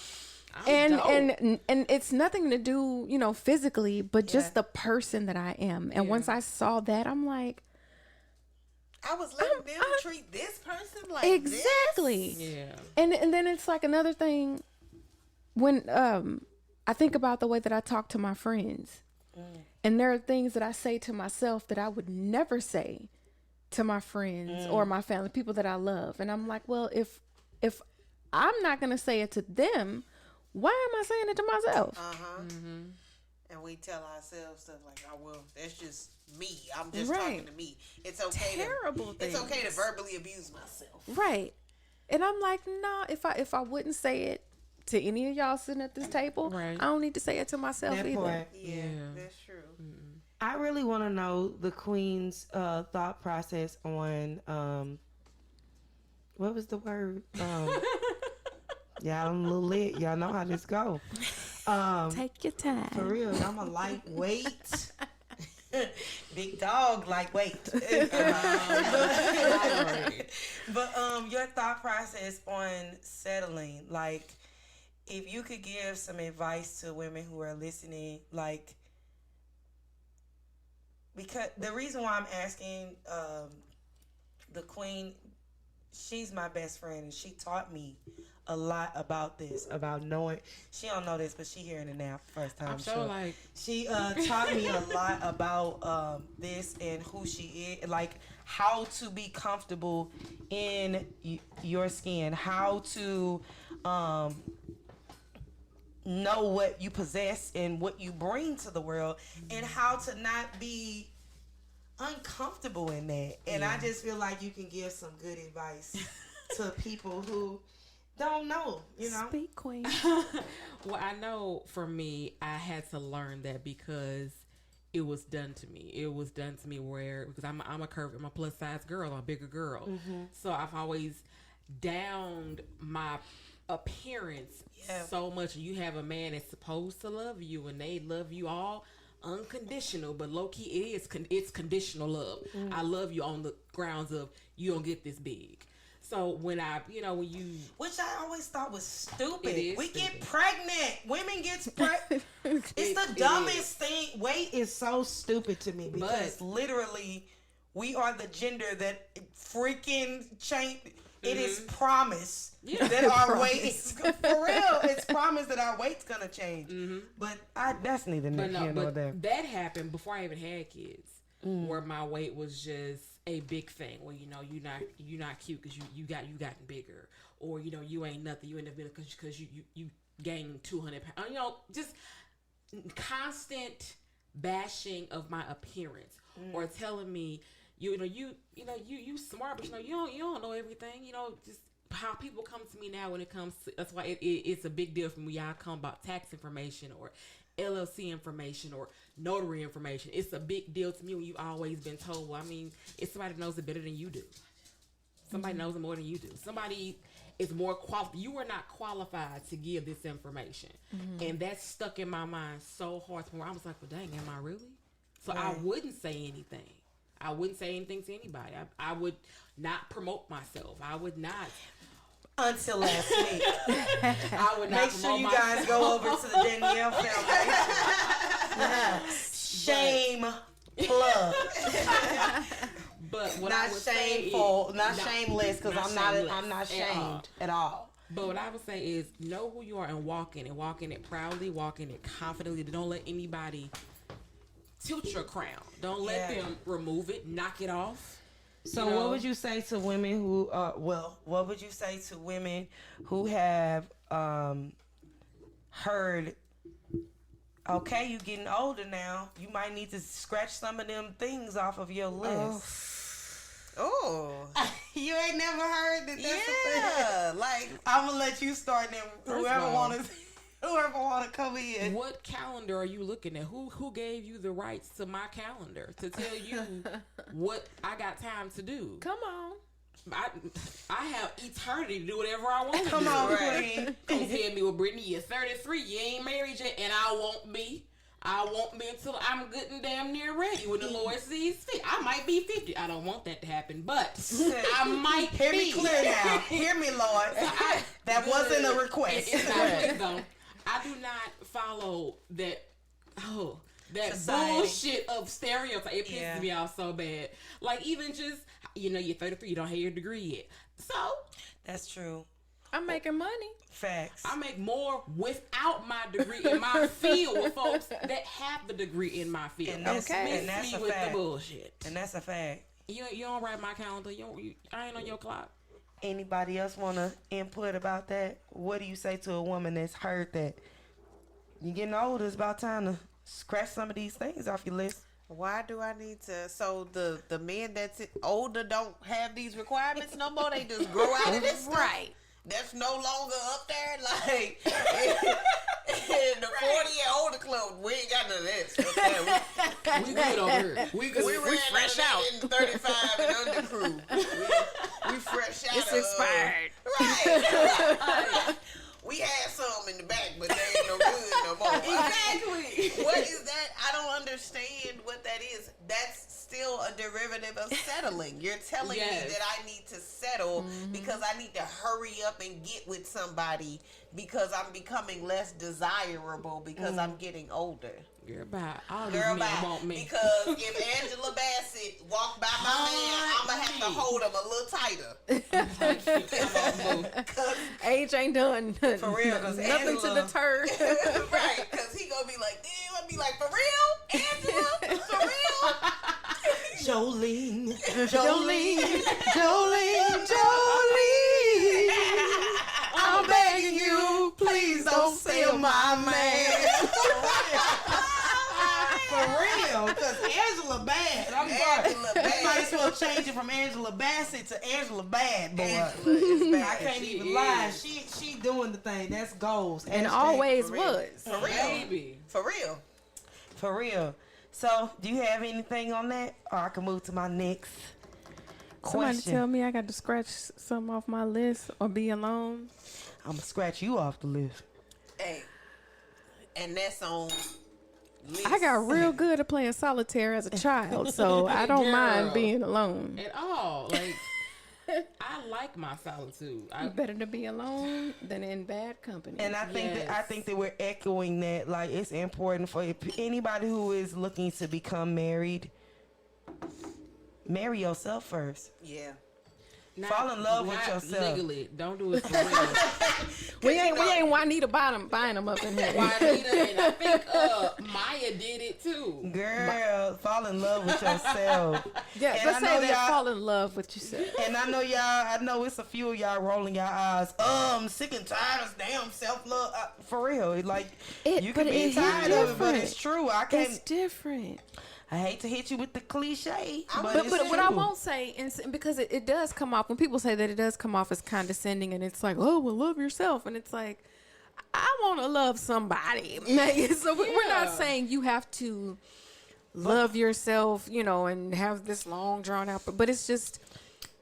And it's nothing to do, you know, physically, but just the person that I am. And once I saw that, I'm like, I was letting them treat this person like exactly. This? Yeah. And then it's like another thing when I think about the way that I talk to my friends. And there are things that I say to myself that I would never say to my friends or my family, people that I love. And I'm like, well, if I'm not going to say it to them, why am I saying it to myself? And we tell ourselves stuff like, oh, well, that's just me. I'm just talking to me. It's okay things. It's okay to verbally abuse myself. Right. And I'm like, nah, if I wouldn't say it to any of y'all sitting at this table, I don't need to say it to myself either. Yeah, that's true. I really want to know the Queen's thought process on what was the word? Y'all, I'm a little lit. Y'all know how this go. Take your time. For real, I'm a lightweight. Big dog, lightweight. But your thought process on settling, like, if you could give some advice to women who are listening, like, because the reason why I'm asking the Queen, she's my best friend, and she taught me a lot about this, about knowing. She don't know this, but she hearing it now first time. I'm sure, like, she taught me a lot about this and who she is, like how to be comfortable in your skin, how to know what you possess and what you bring to the world, and how to not be uncomfortable in that. And I just feel like you can give some good advice to people who don't know, you know. Speak, Queen. Well, I know for me, I had to learn that because it was done to me. It was done to me because I'm a plus size girl, I'm a bigger girl. So I've always downed my appearance so much. You have a man that's supposed to love you, and they love you all unconditional, but low key it's conditional love. I love you on the grounds of you don't get this big. So when which I always thought was stupid. Get pregnant. Women get pregnant. It's the dumbest thing. Weight is so stupid to me because literally we are the gender that freaking changed. It is promised that our weight is, for real. It's promised that our weight's gonna change. But that's neither here nor there. That happened before I even had kids, where my weight was just a big thing. Where you're not cute because you gotten bigger, or you ain't nothing. You end up being because you gained 200 pounds. Just constant bashing of my appearance, or telling me. You smart, but you don't know everything. Just how people come to me now when it comes to, that's why it's a big deal for me. Y'all come about tax information or LLC information or notary information. It's a big deal to me when you've always been told. Well, I mean, it's somebody that knows it better than you do. Somebody knows it more than you do. Somebody, is more you are not qualified to give this information. And that's stuck in my mind so hard. Where I was like, well, dang, am I really? So I wouldn't say anything. I wouldn't say anything to anybody. I would not promote myself. I would not. Until last week. I would not. Make sure you guys go over to the Danielle Foundation. Shame plug. But what not I would shameful, say is, not shameless, because I'm not shamed at all. But what I would say is know who you are and walk in it proudly, walk in it confidently. Don't let anybody tilt your crown. Don't let them remove it, knock it off. So what would you say to women who what would you say to women who have heard, okay, you getting older now, you might need to scratch some of them things off of your list. Oh. You ain't never heard that? Yeah. Like, I'm gonna let you start them. Whoever want to come in. What calendar are you looking at? Who gave you the rights to my calendar to tell you what I got time to do? Come on. I have eternity to do whatever I want to do. Come on, Queen. Come tell me, well, Britney, you're 33, you ain't married yet, and I won't be. I won't be until I'm good and damn near ready when the Lord sees fit. I might be 50. I don't want that to happen, but I might Hear be. me clear now. Hear me, Lord. That wasn't a request. It's not though. I do not follow that. That society. bullshit of stereotype. It pisses me off so bad. Like, even just, you're 33, you don't have your degree yet. So That's true. I'm making money. Facts. I make more without my degree in my field with folks that have the degree in my field. And that's, Okay. and that's me a with fact. the bullshit. And that's a fact. You don't write my calendar. I ain't on your clock. Anybody else want to input about that? What do you say to a woman that's heard that you're getting older, it's about time to scratch some of these things off your list? why do I need to? So the men that's older don't have these requirements no more. They just grow out of this stuff? Right. That's no longer up there. Like in the 40-year older club, we ain't got none of this. Okay? We good over here. We fresh out in 35 and under crew. We fresh out. It's expired. Right. We had some in the back, but they ain't no good no more. Exactly. What is that? I don't understand what that is. That's still a derivative of settling. You're telling me that I need to settle because I need to hurry up and get with somebody because I'm becoming less desirable because I'm getting older. Girl, bye. All these men want me. Because if Angela Bassett walked by my man, I'm going to have to hold him a little tighter. Age ain't done For real, because nothing to deter. Right, because he going to be like, damn, I'll be like, for real? Angela? For real? Jolene. I'm begging you, please don't steal my man. For real, because Angela Bad. I'm sorry. You might as well change it from Angela Bassett to Angela Bad, boy. Angela is bad. I can't even lie. She doing the thing. That's goals. And Hashtag always for real. was. For real. Baby. For real. For real. So, do you have anything on that? Or I can move to my next Somebody question. tell me I got to scratch something off my list or be alone. I'm going to scratch you off the list. Hey. And that's on list. I got real good at playing solitaire as a child, so I don't Girl. mind being alone. At all. Like, I like my solitude. Better to be alone than in bad company. And I think that we're echoing that. Like, it's important for anybody who is looking to become married. Marry yourself first. Yeah. Fall in love with yourself. Legally. Don't do it for real. we ain't Juanita buying them up in here. Juanita, and I think Maya did it too. Girl, fall in love with yourself. Yeah, And let's I know say that y'all- fall in love with yourself. And I know it's a few of y'all rolling your eyes. Sick and tired of damn self-love. For real. Like, you can but be it tired is of it, but different. it's true. It's different. I hate to hit you with the cliche, but But it's what I true. won't say, and because it does come off, when people say that, it does come off as condescending, and it's like, oh, well, love yourself. And it's like, I want to love somebody. So we're not saying you have to love yourself, and have this long drawn out, but it's just,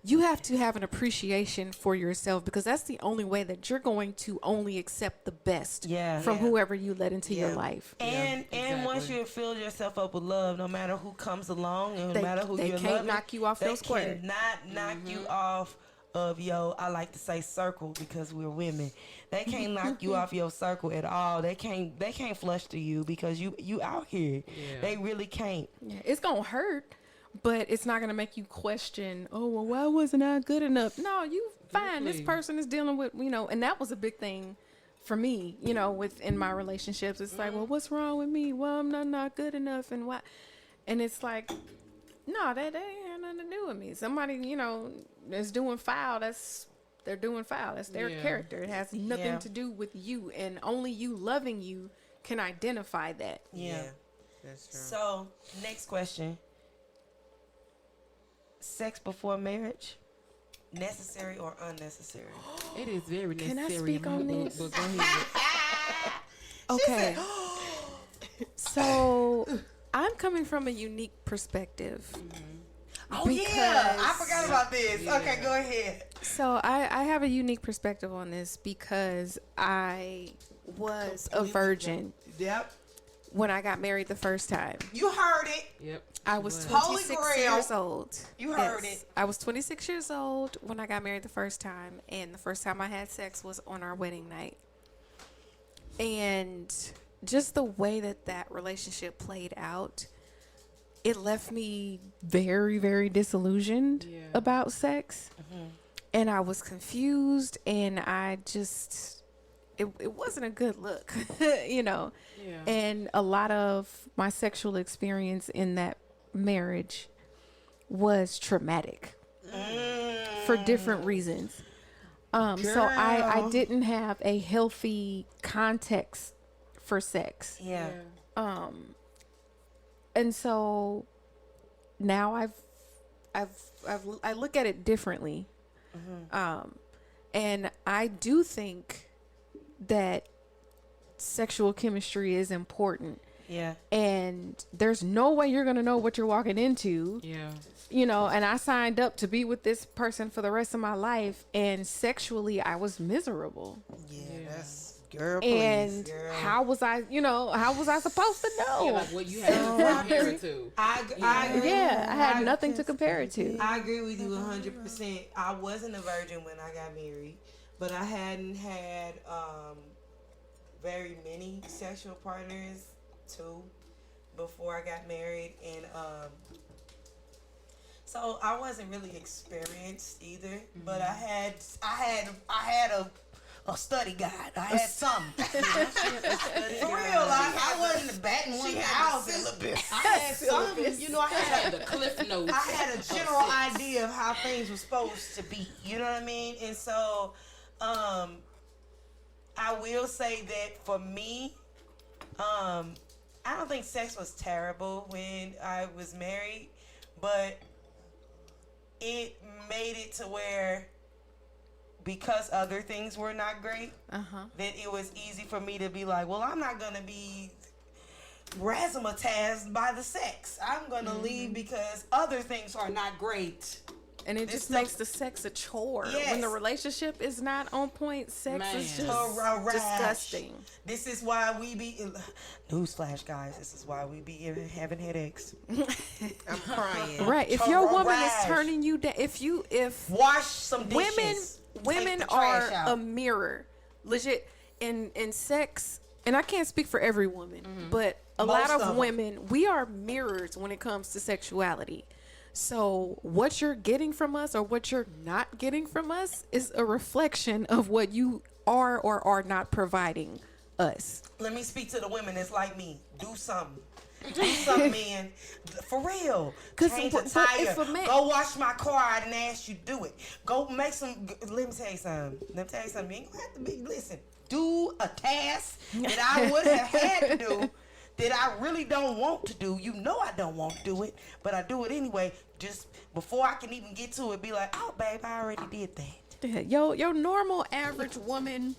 you have to have an appreciation for yourself, because that's the only way that you're going to only accept the best from whoever you let into your life. And once you fill yourself up with love, no matter who comes along and no matter who you're loving, they can't knock you off your square. They cannot knock you off of I like to say circle because we're women. They can't knock you off your circle at all. They can't flush to you because you out here. Yeah. They really can't. Yeah, it's gonna hurt, but it's not gonna make you question, oh well, why wasn't I good enough? No, you fine. This person is dealing with, and that was a big thing for me, within my relationships. It's like, well, what's wrong with me? Well, I'm not good enough, and why? And it's like, no, that ain't have nothing to do with me. Somebody, that's doing foul, they're doing foul. That's their character. It has nothing to do with you, and only you loving you can identify that. Yeah. That's true. So, next question. Sex before marriage, necessary or unnecessary? It is very necessary. Can I speak on this? But go ahead. Okay. So, I'm coming from a unique perspective. Oh, yeah. I forgot about this. Yeah. Okay, go ahead. So, I have a unique perspective on this because I was a virgin. Yep. When I got married the first time. You heard it. Yep. I was 26 years old. You heard it. I was 26 years old when I got married the first time. And the first time I had sex was on our wedding night. And just the way that relationship played out, it left me very, very disillusioned about sex. Mm-hmm. And I was confused, and I just, it wasn't a good look, Yeah. And a lot of my sexual experience in that marriage was traumatic for different reasons. So I didn't have a healthy context for sex. Yeah. And so now I look at it differently. Mm-hmm. And I do think that sexual chemistry is important. Yeah. And there's no way you're going to know what you're walking into. Yeah. And I signed up to be with this person for the rest of my life, and sexually I was miserable. Yeah. That's girl, please. And girl. How was I supposed to know? Yeah, like what you had to compare it to. I had nothing to compare it to. I agree with you 100%. I wasn't a virgin when I got married, but I hadn't had very many sexual partners, too, before I got married, and so I wasn't really experienced either. Mm-hmm. But I had a study guide. I had something. For real, I wasn't a batting 1,000. I had something. I had the cliff notes. I had a general idea of how things were supposed to be. You know what I mean? And so, I will say that for me, I don't think sex was terrible when I was married, but it made it to where, because other things were not great, that it was easy for me to be like, well, I'm not going to be razzmatazed by the sex. I'm going to leave because other things are not great. And it just makes the sex a chore. Yes. When the relationship is not on point, sex is just disgusting. This is why we be... Newsflash, guys. This is why we be having headaches. I'm crying. Right. If your woman is turning you down... Wash some dishes. Women are a mirror. Legit. In sex... And I can't speak for every woman, but a lot of women, we are mirrors when it comes to sexuality. So what you're getting from us or what you're not getting from us is a reflection of what you are or are not providing us. Let me speak to the women that's like me. Do something. Do something, man. For real. Change a tire. Go wash my car. I didn't ask you to do it. Go make some... Let me tell you something. You ain't gonna have to be... Listen. Do a task that I would have had to do that I really don't want to do. I don't want to do it, but I do it anyway. Just before I can even get to it, be like, oh, babe, I already did that. Yeah, your normal average woman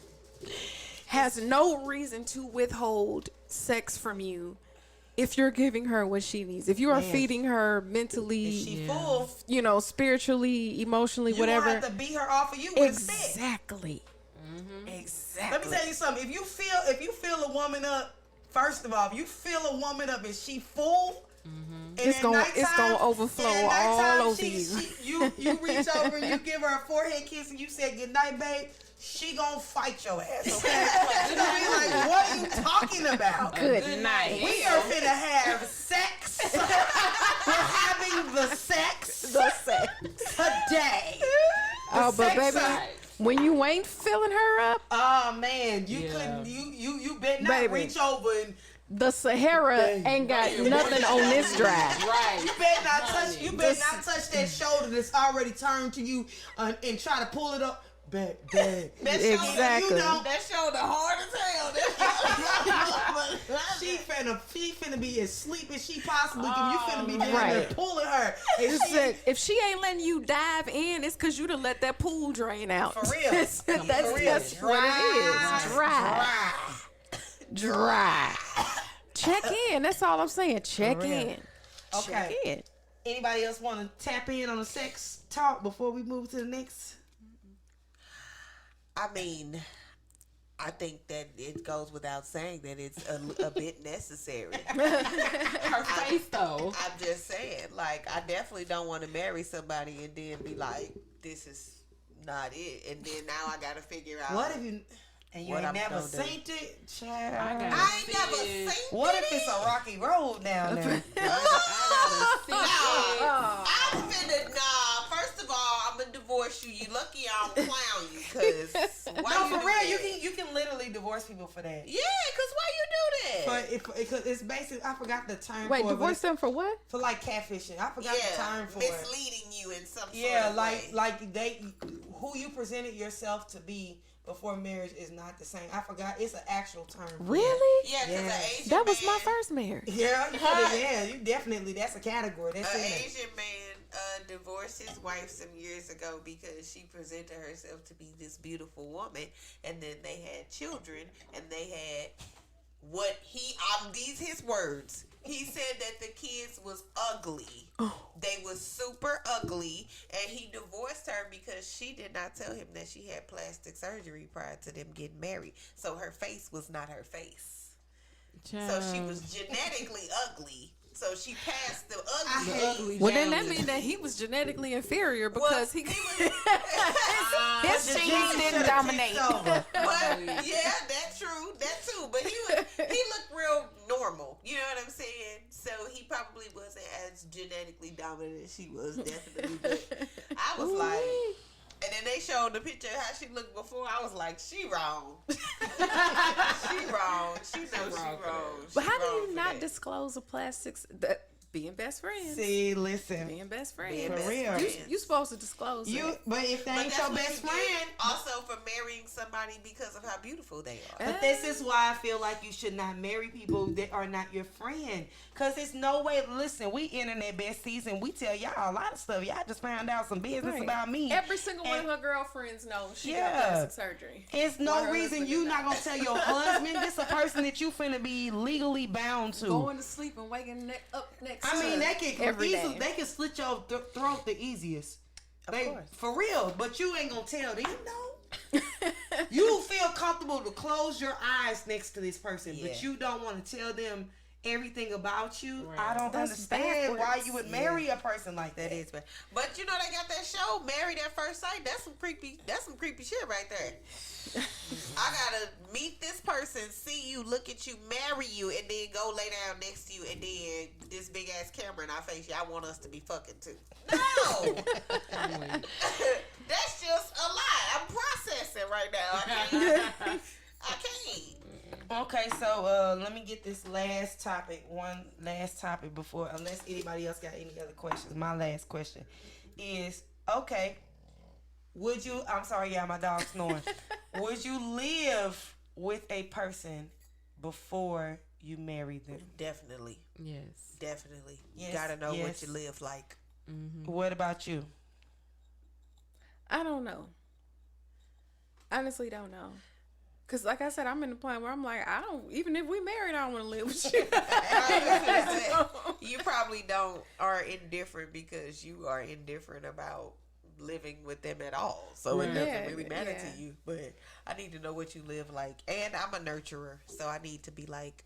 has no reason to withhold sex from you if you're giving her what she needs. If you are feeding her mentally, If she full, you know, spiritually, emotionally, you whatever. You don't have to beat her off of you with Exactly. Exactly. Let me tell you something. If you feel a woman up, first of all, if you feel a woman up and she full, and it's gonna overflow all over you. You reach over and you give her a forehead kiss and you say good night, babe. She gonna fight your ass, okay? She gonna be like, what are you talking about? Good night. We are finna have sex. We're having the sex today. Oh, but baby, when you ain't filling her up, oh man, you couldn't. You better not reach over and. The Sahara ain't got nothing on this drive. Right. You better not touch. You better not touch that shoulder that's already turned to you and try to pull it up. Back. Exactly. That shoulder hard as hell. She finna be as sleep as she possibly can. You finna be down there pulling her. If she ain't letting you dive in, it's because you done let that pool drain out. For real. That's what it is. Dry. Check in. That's all I'm saying. Check in. Okay. Check in. Anybody else want to tap in on the sex talk before we move to the next? I mean, I think that it goes without saying that it's a bit necessary. Her face, though. I'm just saying, like, I definitely don't want to marry somebody and then be like, this is not it. And then now I got to figure out. What if you... And you ain't never seen it? Child. I ain't never seen it. What if it's a rocky road down there? I'm finna, first of all, I'm gonna divorce you. You lucky I don't clown you, cause why no, you for real, you can literally divorce people for that. Yeah, cause why you do that? But it's basically, I forgot the term. Wait, for divorce them for what? For like catfishing. I forgot the term for it. Misleading you in some sort of way. like who you presented yourself to be before marriage is not the same. I forgot. It's an actual term. Really? Yeah, because an Asian that was man, my first marriage. Yeah, you definitely. That's a category. That's an Asian man divorced his wife some years ago because she presented herself to be this beautiful woman, and then they had children, and they had these his words. He said that the kids was ugly. They was super ugly, and he divorced her because she did not tell him that she had plastic surgery prior to them getting married. So her face was not her face. So she was genetically ugly. So she passed the ugly. Well, then that means that he was genetically inferior because his genes didn't dominate. But yeah, that's true. That too. But he looked real normal. You know what I'm saying? So he probably wasn't as genetically dominant as she was, definitely. But I was like, and then they showed the picture of how she looked before. I was like, she wrong. She wrong. She knows she wrong. But how do you not disclose the plastics? Being best friends. See, listen. Being best friends. For real. You supposed to disclose it. But if they ain't your best friend. Also for marrying somebody because of how beautiful they are. But this is why I feel like you should not marry people that are not your friend. Because there's no way. Listen, we internet besties and we tell y'all a lot of stuff. Y'all just found out some business about me. Every single one of her girlfriends knows she got plastic surgery. It's no reason you not going to tell your husband. This a person that you finna be legally bound to. Going to sleep and waking up next I mean, they can slit your throat the easiest. Of course. For real. But you ain't going to tell them, no. You feel comfortable to close your eyes next to this person, but you don't want to tell them everything about you. Right. I don't understand why you would marry a person like that. Is but you know they got that show Married at First Sight. That's some creepy shit right there. I gotta meet this person, see you, look at you, marry you, and then go lay down next to you, and then this big ass camera in our face. Y'all want us to be fucking too? No, that's just a lie. I'm processing right now. I can't. Okay, so let me get this one last topic before, unless anybody else got any other questions. My last question is, okay, would you, I'm sorry, my dog's snoring. Would you live with a person before you marry them? Definitely. Yes. Definitely. You gotta know what you live like. Mm-hmm. What about you? I don't know. Honestly, don't know. Cause like I said, I'm in the point where I'm like, I don't. Even if we married, I don't want to live with you. You probably are indifferent because you are indifferent about living with them at all. So it doesn't really matter to you. But I need to know what you live like. And I'm a nurturer, so I need to be like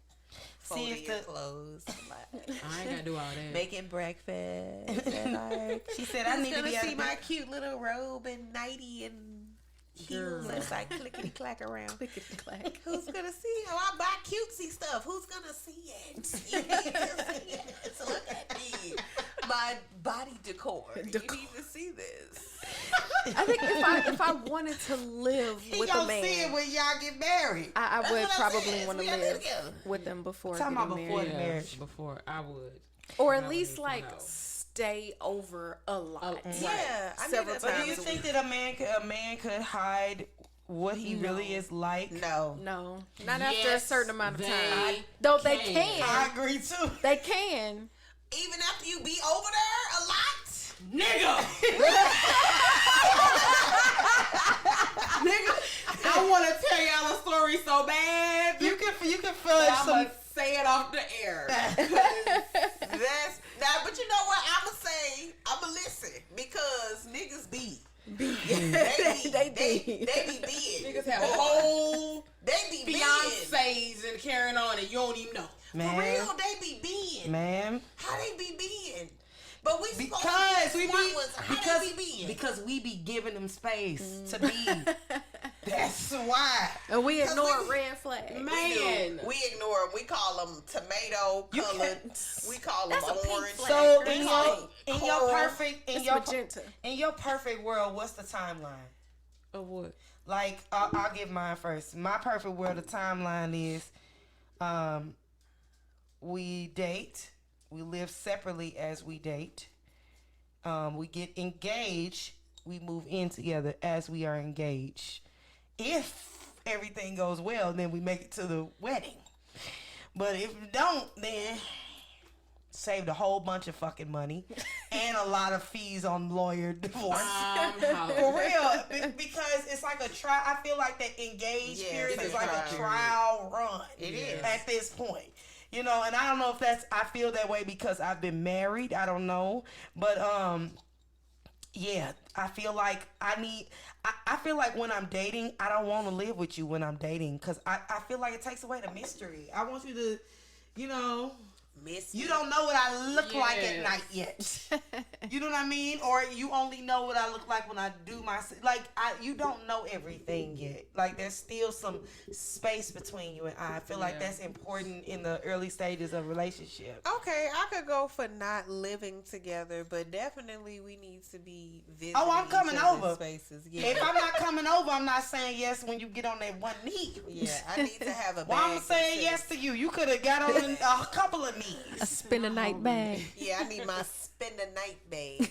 folding your clothes. I ain't gotta do all that. Making breakfast. And like, she said, I need to be see my cute little robe and nightie and heels as I clickety clack around. Clickety clack. Who's gonna see it? Oh, I buy cutesy stuff. Who's gonna see it? You need to see it. So look at me. My body decor. You need to see this. I think if I wanted to live with a man, see it when y'all get married. I would probably want to live with them before getting married. Marriage. Before I would, or at least like stay over a lot. Yeah, several times. But do you think that a man could hide what he really is like? No, not after a certain amount of time. Though they can. I agree too. They can. Even after you be over there a lot, nigga. Nigga, I want to tell y'all a story so bad. You can fudge some. Say it off the air. But you know what? I'ma listen because niggas be. They be big. Niggas have they be Beyonce's and carrying on and you don't even know. Man. For real, they be being. Man. How they be being? But we because we be giving them space to be. That's why. And we ignore red flags. Man. We ignore them. We call them tomato colored. We call them orange. So in your perfect world, what's the timeline? Of what? Like I'll give mine first. My perfect world, the timeline is we date. We live separately as we date. We get engaged. We move in together as we are engaged. If everything goes well, then we make it to the wedding. But if we don't, then saved a whole bunch of fucking money and a lot of fees on lawyer divorce. For real. Because it's like a trial. I feel like that engaged period is like a trial run. It is. At this point. You know, and I don't know if I feel that way because I've been married. I don't know. But, yeah, I feel like I feel like when I'm dating, I don't want to live with you when I'm dating because I feel like it takes away the mystery. I want you to, you know, you don't know what I look like at night yet. You know what I mean? Or you only know what I look like when I do my, you don't know everything yet. Like there's still some space between you and I feel like that's important in the early stages of a relationship. Okay, I could go for not living together, but definitely we need to be visiting. Oh, I'm coming over. Spaces. Yeah. If I'm not coming over, I'm not saying yes when you get on that one knee. Yeah, I need to have a. Well, I'm saying yes to you. You could have got on a couple of knees. A spend a night bag. Yeah, I need my spend a night bag.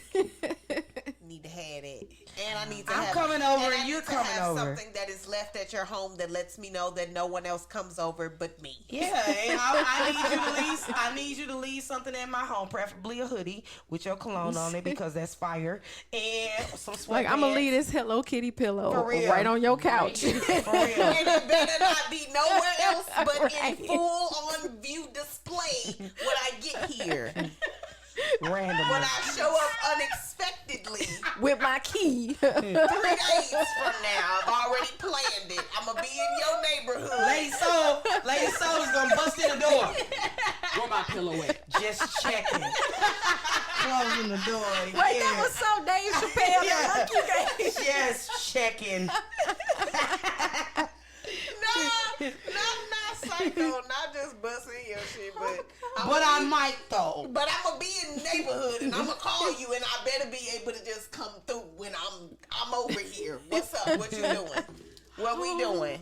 Need to have it, and I need to. I'm coming over, and you're coming over. Something that is left at your home that lets me know that no one else comes over but me. Yeah, and I need you to leave something in my home, preferably a hoodie with your cologne on it because that's fire, and some sweatpants. Like I'm gonna leave this Hello Kitty pillow right on your couch. For real. And it better not be nowhere else but in full on view display when I get here. Randomly. When I show up unexpectedly with my key. 3 days from now, I've already planned it. I'm gonna be in your neighborhood. Lady Soul is gonna bust in the door. Where my pillow at? Just checking. Closing the door. Wait, that was so Dave Chappelle. Yeah. Just checking. No, not psycho, not just busting your shit, but I might though. But I'm gonna be in the neighborhood and I'm gonna call you and I better be able to just come through when I'm over here. What's up? What you doing? What we doing?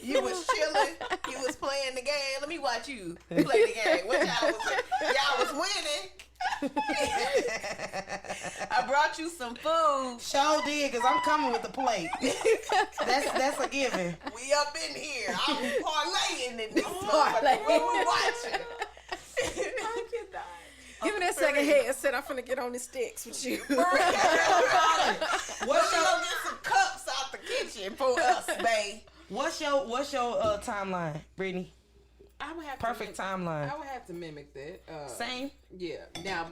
You was chilling. You was playing the game. Let me watch you play the game. What y'all was winning. I brought you some food. Sure did, cause I'm coming with the plate. That's a given. We up in here. I'm parlaying in this motherfucker. We watching. I can die. Give me that second headset. I'm finna get on the sticks with you. What's up? Get some cups out the kitchen for us, babe. What's your timeline, Brittany? I would have perfect timeline. I would have to mimic that. Same. Yeah. Now,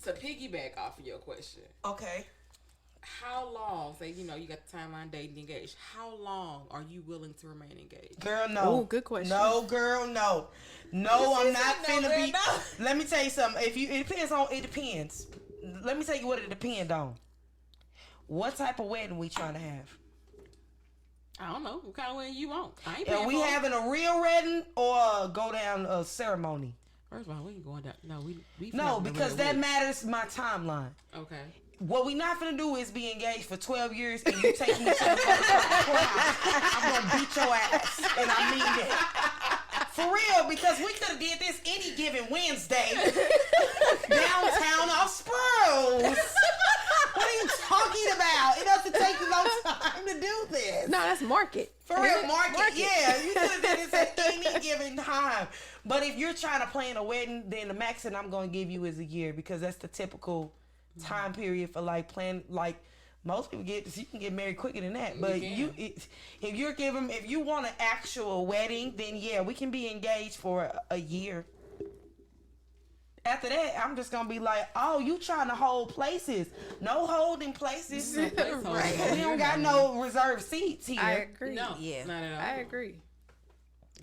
to piggyback off of your question. Okay. How long? Say you got the timeline, dating, engaged. How long are you willing to remain engaged? Girl, no. Oh, good question. No, girl, no. No, I'm not finna be. No. Let me tell you something. It depends. Let me tell you what it depends on. What type of wedding we trying to have? I don't know. What kind of wedding you want? I ain't Are we having a real wedding or go down a ceremony? First of all, we ain't going down. No, we no, because that matters my timeline. Okay. What we not finna do is be engaged for 12 years and you take me to the courthouse. I'm gonna beat your ass, and I mean that. For real, because we could have did this any given Wednesday downtown off Spurs. What are you talking about? It doesn't take you no time to do this. No, that's market. For real, market. Yeah, you could have did this at any given time. But if you're trying to plan a wedding, then the maximum I'm going to give you is a year, because that's the typical time period for plan. Like most people you can get married quicker than that. But if you want an actual wedding, then yeah, we can be engaged for a year. After that, I'm just gonna be like, oh, you trying to hold places? No holding places. Right. We don't got no reserved seats here. I agree. No, yeah, not at all. I agree.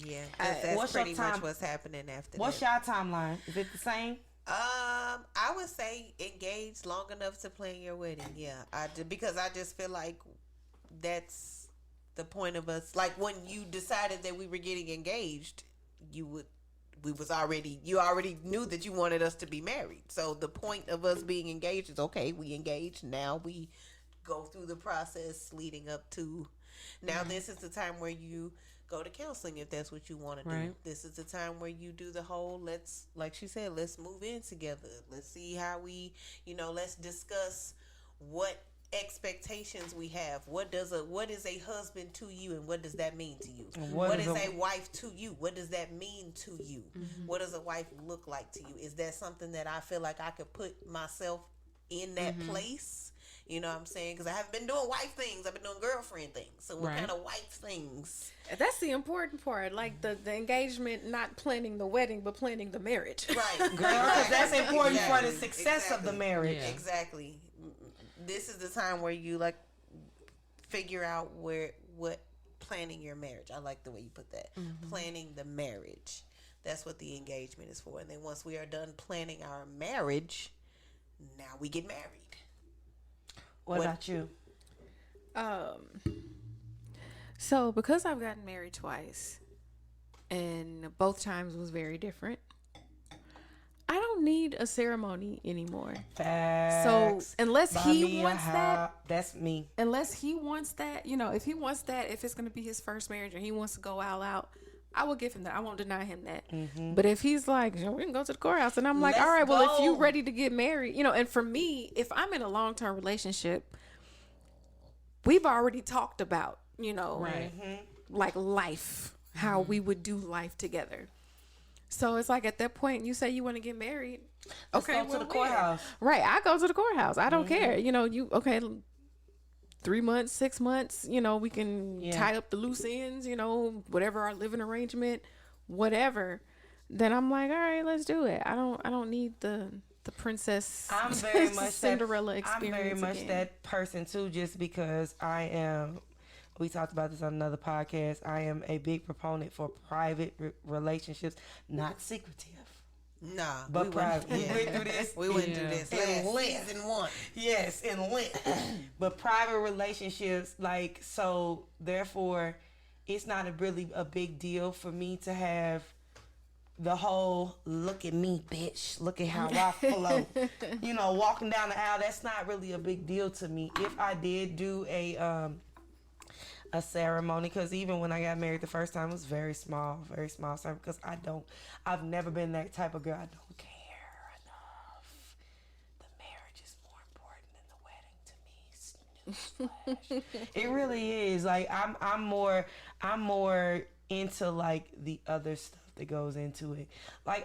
Yeah, that's pretty much what's happening after that. What's y'all timeline? Is it the same? I would say engaged long enough to plan your wedding. Yeah, because I just feel like that's the point of us. Like when you decided that we were getting engaged, you already knew that you wanted us to be married. So the point of us being engaged is, okay, we engaged. Now we go through the process leading up to. Now this is the time where you go to counseling if that's what you want to do. This is the time where you do the whole, like she said, let's move in together. Let's see how we, let's discuss what expectations we have. What is a husband to you, and what does that mean to you? What is a wife to you? What does that mean to you? Mm-hmm. What does a wife look like to you? Is that something that I feel like I could put myself in that place? You know what I'm saying? Because I haven't been doing wife things. I've been doing girlfriend things. So what kind of wife things? That's the important part. Like the engagement, not planning the wedding, but planning the marriage. Right. Girl, because that's important for the success of the marriage. Yeah. Exactly. This is the time where you figure out what planning your marriage. I like the way you put that. Mm-hmm. Planning the marriage. That's what the engagement is for. And then once we are done planning our marriage, now we get married. What about you? So because I've gotten married twice, and both times was very different, I don't need a ceremony anymore. Facts. So unless he wants that's me. Unless he wants that, if he wants that, if it's going to be his first marriage and he wants to go all out, I will give him that. I won't deny him that. Mm-hmm. But if he's like, we can go to the courthouse, and I'm like, all right, well, if you ready to get married, and for me, if I'm in a long-term relationship, we've already talked about, like life, how we would do life together. So it's like at that point, you say you want to get married. Let's go to the courthouse. Right. I go to the courthouse. I don't care. Okay, 3 months, 6 months, we can tie up the loose ends, whatever our living arrangement, whatever. Then I'm like, all right, let's do it. I don't need the princess I'm very much Cinderella experience. I'm very much that person too, just because we talked about this on another podcast. I am a big proponent for private relationships, not secretive. Nah, but private. We went through this. We went through this in season 1. Yes, in Lent. But private relationships, so therefore, it's not really a big deal for me to have the whole look at me, bitch. Look at how I flow. Walking down the aisle. That's not really a big deal to me. If I did do a ceremony, because even when I got married the first time, it was very small ceremony, because I've never been that type of girl. I don't care enough. The marriage is more important than the wedding to me. Newsflash. It really is. I'm more into the other stuff that goes into it.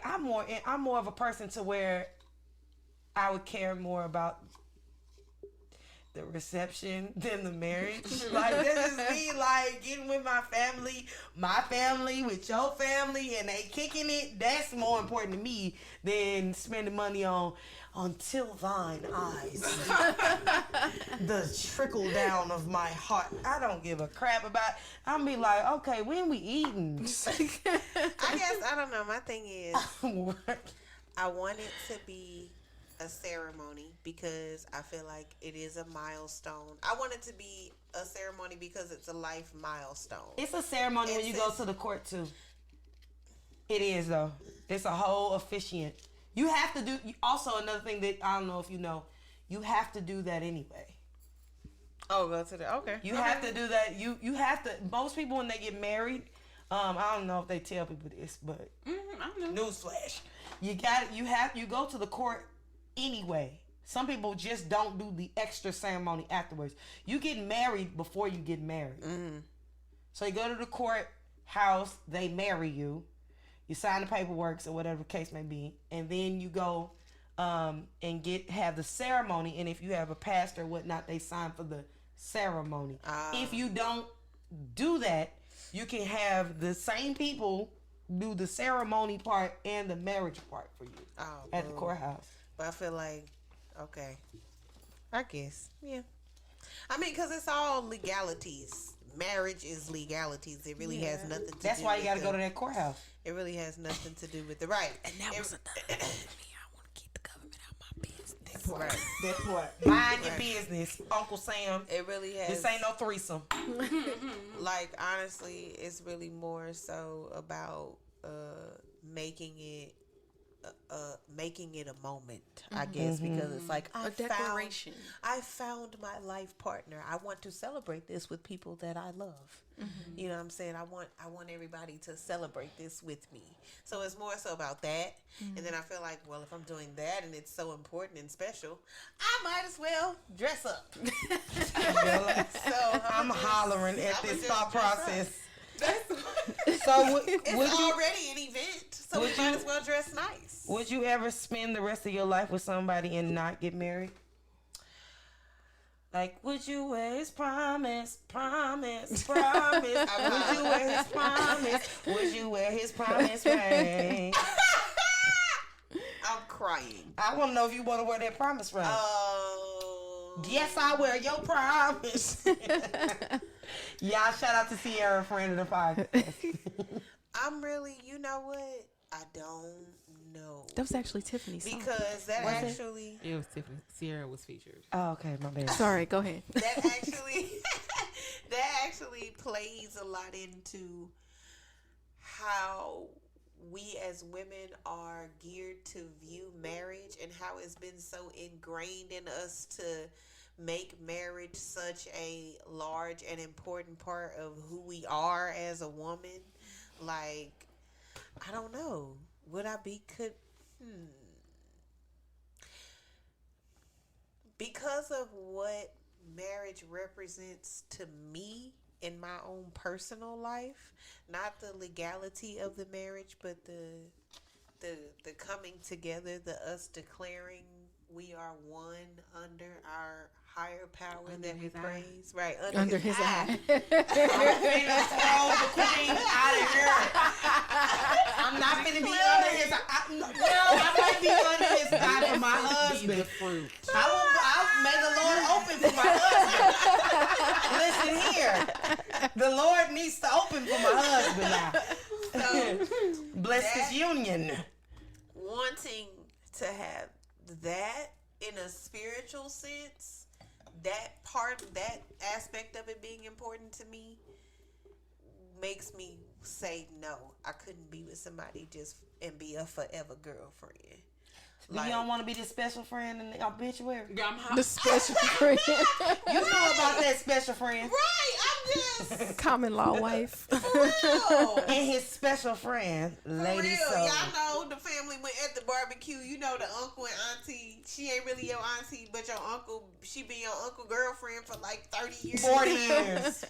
I'm more of a person to where I would care more about the reception than the marriage. Like, this is me, like, getting with my family with your family, and they kicking it. That's more important to me than spending money on Until Thine Eyes. The trickle down of my heart. I don't give a crap about it. I'm be like, okay, when we eating? I guess, I don't know. My thing is, I want it to be a ceremony because I feel like it is a milestone. I want it to be a ceremony because it's a life milestone. It's a ceremony when you go to the court too. It is though. It's a whole officiant. You have to do. Also, another thing that I don't know if you know, you have to do that anyway. Oh, go to the okay. You have to do that. You have to. Most people when they get married, I don't know if they tell people this, but I don't know. Newsflash. You go to the court anyway. Some people just don't do the extra ceremony afterwards. You get married before you get married. Mm-hmm. So you go to the courthouse, they marry you. You sign the paperwork or whatever the case may be, and then you go and have the ceremony. And if you have a pastor or whatnot, they sign for the ceremony. If you don't do that, you can have the same people do the ceremony part and the marriage part for you at the courthouse. But I feel like, okay, I guess, yeah. I mean, because it's all legalities. Marriage is legalities. It really has nothing to do with That's why you got to go to that courthouse. It really has nothing to do with the right. And that was another thing for me. I want to keep the government out of my business. That part. Mind your business, Uncle Sam. It really has. This ain't no threesome. Like, honestly, it's really more so about making it a moment, I guess, because it's like a declaration. I found my life partner. I want to celebrate this with people that I love. Mm-hmm. You know what I'm saying? I want everybody to celebrate this with me. So it's more so about that. Mm-hmm. And then I feel like, well, if I'm doing that and it's so important and special, I might as well dress up. So I'm hollering at this thought process. It's already an event, so we might as well dress nice. Would you ever spend the rest of your life with somebody and not get married? Like, would you wear his promise? Would you wear his promise? Would you wear his promise ring? I'm crying. I want to know if you want to wear that promise ring. Yes, I wear your promise. Y'all, shout out to Sierra, friend of the podcast. I'm really, you know what? I don't know. That was actually Tiffany's song. Because that actually... It was Tiffany. Sierra was featured. Oh, okay, my bad. Sorry, go ahead. That actually plays a lot into how we as women are geared to view marriage and how it's been so ingrained in us to make marriage such a large and important part of who we are as a woman. Like, I don't know. Would I be because of what marriage represents to me in my own personal life, not the legality of the marriage, but the coming together, the us declaring we are one under our higher power that we praise. Right, under his eye. I'm finna throw the queen out of here. I'm not finna be under his eye. Well, I might be under his eye for my husband. The fruit. I'll may the Lord open for my husband. Listen here. The Lord needs to open for my husband now. So, bless this union. Wanting to have that in a spiritual sense, that aspect of it being important to me makes me say no. I couldn't be with somebody just and be a forever girlfriend. Like, you don't want to be the special friend in the obituary? The special friend. You know about that special friend. Right, I'm just... Common law wife. For real. And his special friend, Ladii Sol. Y'all know the family went at the barbecue. You know the uncle and auntie. She ain't really your auntie, but your uncle, she be your uncle girlfriend for like 30 years. 40 years.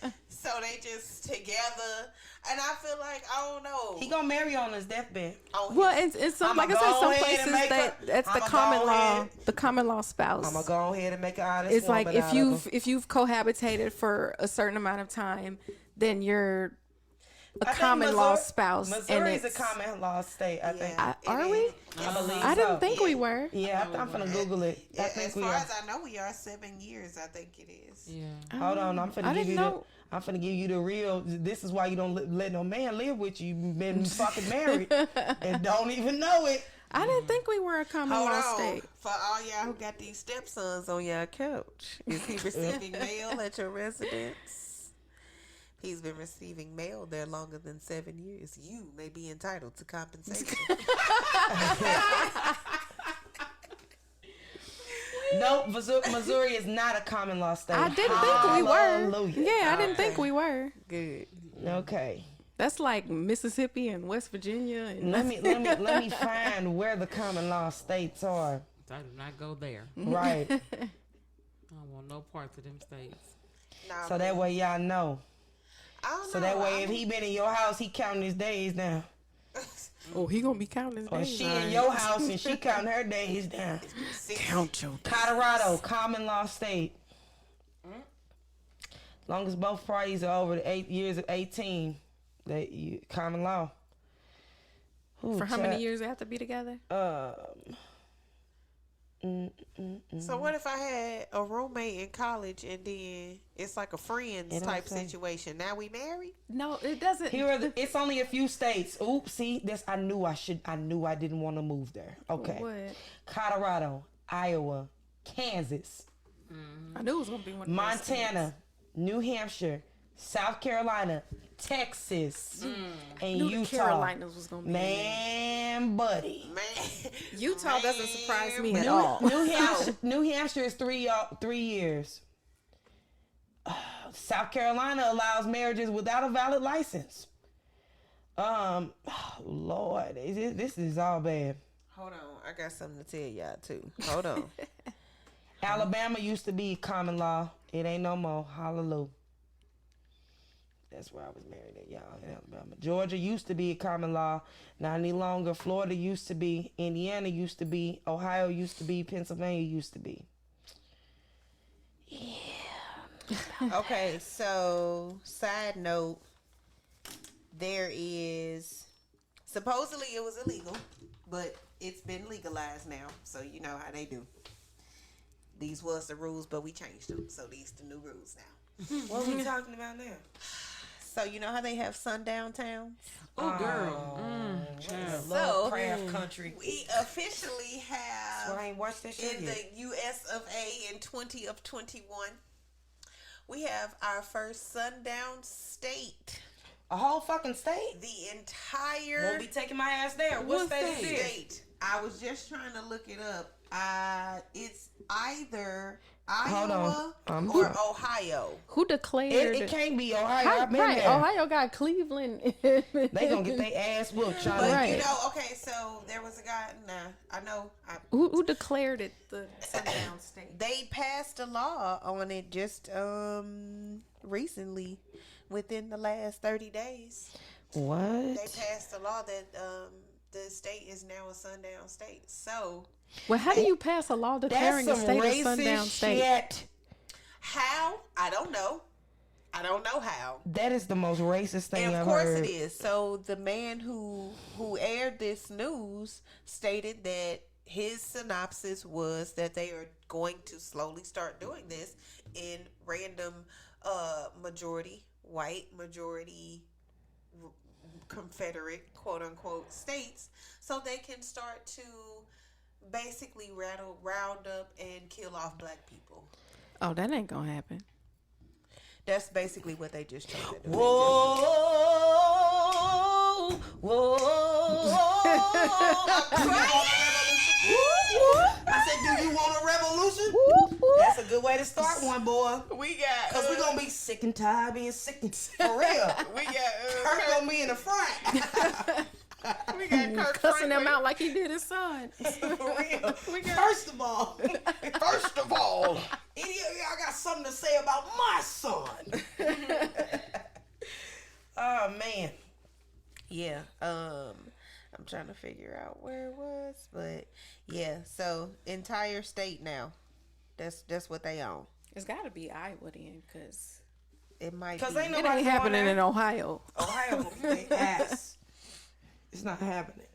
So they just together, and I feel like I don't know. He gonna marry on his deathbed. Well, it's some, like I said, some places that's the common law, the common law spouse. I'm gonna go ahead and make an honest. It's like if you've cohabitated for a certain amount of time, then you're a common law spouse. Missouri is a common law state. I think. Are we? I believe. I didn't think we were. Yeah, I'm gonna Google it. I think as far as I know, we are 7 years. I think it is. Yeah. Hold on, I'm finna give you I'm finna give you the real. This is why you don't let no man live with you. You've been fucking married and don't even know it. I didn't think we were a common law state. For all y'all who got these stepsons on your couch, is he receiving mail at your residence? He's been receiving mail there longer than 7 years. You may be entitled to compensation. No, Missouri is not a common law state. I didn't think we were. Yeah, I didn't think we were. Good. Okay. That's like Mississippi and West Virginia. And Let me find where the common law states are. I do not go there. Right. I don't want no parts of them states. Nah, So that way y'all know. I don't So know. that way if he been in your house, he counting his days down. Oh, he gonna be counting his Or days. she in your house and she counting her days down. Count your days. Colorado, common law state. Long as both parties are over the 8 years of 18, common law. Ooh, For how many years they have to be together? So what if I had a roommate in college and then it's like a friends type situation? Now we married? No, it doesn't. It's only a few states. Oops, see, I knew I didn't want to move there. Okay. What? Colorado, Iowa, Kansas, I knew it was gonna be one of those Montana, New Hampshire, South Carolina, Texas, and Knew Utah. the Carolinas was gonna be Man, buddy. Man. Utah doesn't surprise me at all. New Hampshire is 3 years. South Carolina allows marriages without a valid license. Lord, this is all bad. Hold on. I got something to tell y'all too. Hold on. Alabama used to be common law. It ain't no more. Hallelujah. That's where I was married at, y'all, in Alabama. Georgia used to be a common law. Not any longer. Florida used to be. Indiana used to be. Ohio used to be. Pennsylvania used to be. Yeah. Okay, so side note, there is supposedly it was illegal, but it's been legalized now. So you know how they do. These was the rules, but we changed them. So these the new rules now. What are we talking about now? So you know how they have sundown towns? Oh, girl. Love craft country. We officially have So I ain't watched that shit in yet. the U.S. of A. in 20 of 21. We have our first sundown state. A whole fucking state? The entire Won't be taking my ass there. What state is this? state. I was just trying to look it up. It's either Iowa or Ohio. Who declared It can't be Ohio. I've been right, there. Ohio got Cleveland. They gonna get their ass whooped, But Charlie. you know, okay, so there was a guy. I know. Who declared it the sundown state? They passed a law on it just recently, within the last 30 days. What? They passed a law that the state is now a sundown state. So Well, how do you pass a law declaring a That's some state a sundown racist state? shit. how? I don't know. I don't know how. That is the most racist thing And I've of course heard. it is. So the man who aired this news stated that his synopsis was that they are going to slowly start doing this in random majority white, majority Confederate, quote unquote, states, so they can start to basically round up and kill off black people. Oh, that ain't gonna happen. That's basically what they just tried to do. Whoa, whoa. I'm crying. I said, do you want a revolution? That's a good way to start one, boy. We got Because we're going to be sick and tired of being sick and for real. we got Kirk going to be in the front. we got Kirk Cussing him Franklin. out like he did his son. For real. First of all, any of y'all got something to say about my son? Oh man. Yeah. I'm trying to figure out where it was, but yeah. So entire state now. That's what they own. It's got to be Iowa then, because It might Cause be. ain't it nobody ain't going happening there. in Ohio. Ohio gonna be their ass. It's not happening.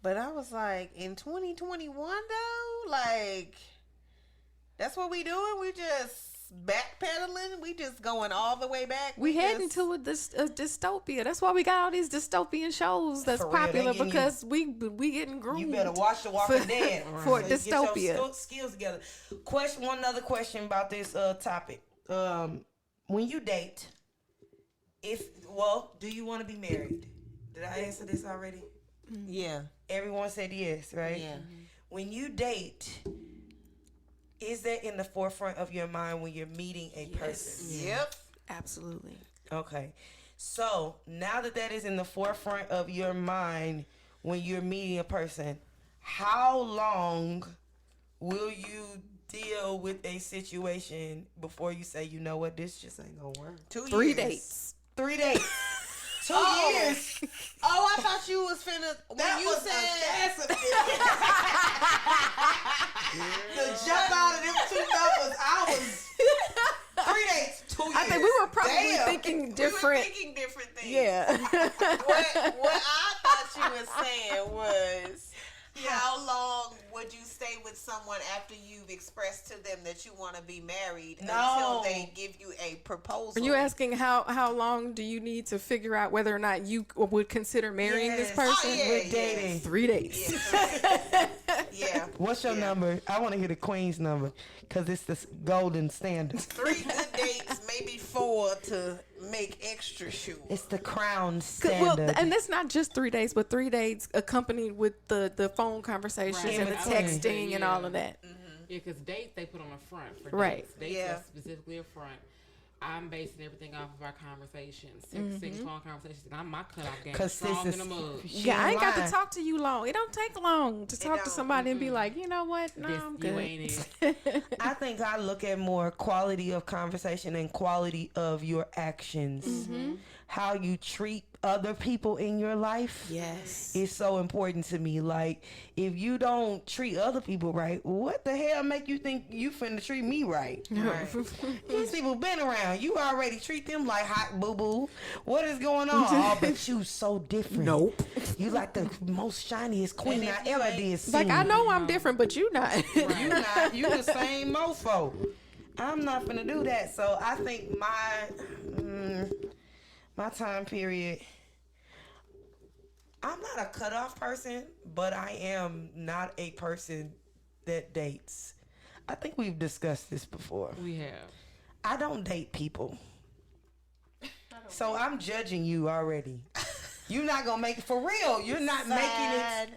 But I was like, in 2021 though, like that's what we doing. We just backpedaling. We just going all the way back. We heading just, to a dystopia. That's why we got all these dystopian shows that's For real, they popular, getting because we getting groomed. You better watch The Walking Dead for so you get your dystopia. skills together. One other question about this topic. When you date, do you want to be married? Did I answer this already? Yeah. Everyone said yes, right? Yeah. When you date, is that in the forefront of your mind when you're meeting a person? Yep. Absolutely. Okay. So now that is in the forefront of your mind when you're meeting a person, how long will you deal with a situation before you say, you know what, this just ain't gonna work? 3 dates. 3 days. 2 years. Oh, I thought you was finna. When you said to jump out of them 2 numbers, I was 3 days, 2 years. I think we were probably Damn. thinking different. thinking different things. Yeah. What I thought you were saying was, how long would you stay with someone after you've expressed to them that you want to be married until they give you a proposal? Are you asking how long do you need to figure out whether or not you would consider marrying this person? With dating. 3 days. Yeah. What's your number? I want to hear the queen's number because it's the golden standard. 3 good dates, maybe 4 to make extra sure. It's the crown Well, standard. and that's not just 3 days, but 3 days accompanied with the phone conversations Right. and the Yeah, texting and all of that. Yeah, because dates they put on a front for Right. dates. Dates are specifically a front. I'm basing everything off of our conversations, six phone conversations, and my cutoff game is strong in the mud. Yeah, I ain't got to talk to you long. It don't take long to talk to somebody and be like, you know what? No, I'm good. You ain't it. I think I look at more quality of conversation and quality of your actions. How you treat other people in your life. Yes. Is so important to me. Like, if you don't treat other people right, what the hell make you think you finna treat me right? These people been around. You already treat them like hot boo-boo. What is going on? Oh, but you so different. Nope. You like the most shiniest queen I ever did see. Like, I know I'm different, but you not. You not. You the same mofo. I'm not gonna do that. So I think my time period. I'm not a cutoff person, but I am not a person that dates. I think we've discussed this before. We have. I don't date people. So I'm judging you already. You're not gonna make it for real. You're not making it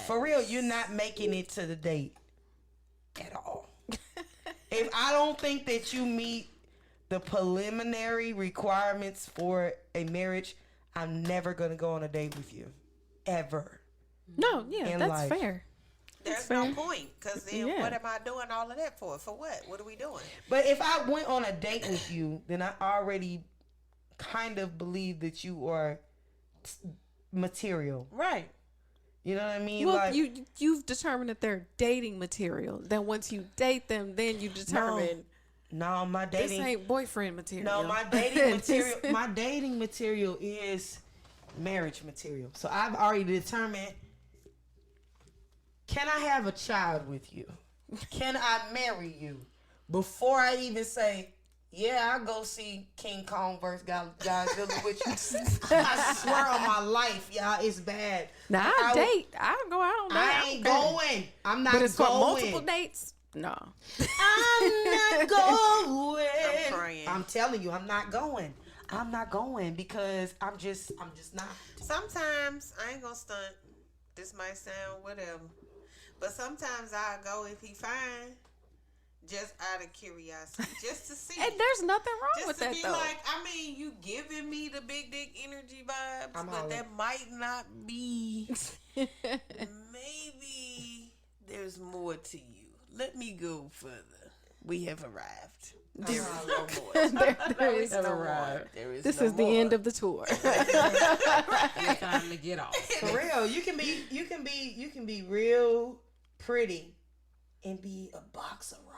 for real. You're not making it to the date at all. If I don't think that you meet the preliminary requirements for a marriage, I'm never gonna go on a date with you, ever. No, yeah, In that's life. fair. There's no point, because then what am I doing all of that for? For what? What are we doing? But if I went on a date with you, then I already kind of believe that you are material. Right. You know what I mean? Well, like, you've determined that they're dating material. Then once you date them, then you determine no, my this dating ain't boyfriend material. No, my dating material. My dating material is marriage material. So I've already determined: can I have a child with you? Can I marry you? Before I even say, yeah, I'll go see King Kong versus Godzilla with you. I swear on my life, y'all, it's bad. Now I date. I go out on that. I ain't going. I'm not But it's going. for multiple dates. No. I'm not going. I'm praying. I'm telling you, I'm not going. I'm not going because I'm just not. Sometimes I ain't gonna stunt. This might sound whatever, but sometimes I go if he fine, just out of curiosity, just to see. And there's nothing wrong Just with to that be though. like, I mean, you giving me the big dick energy vibes, I'm but hollering. that might not be. Maybe there's more to you. Let me go further. We have arrived. There is no more. There is Never no arrived. more. There is This no is the more. end of the tour. It's time to get off. For real, you can be real pretty and be a box of rocks.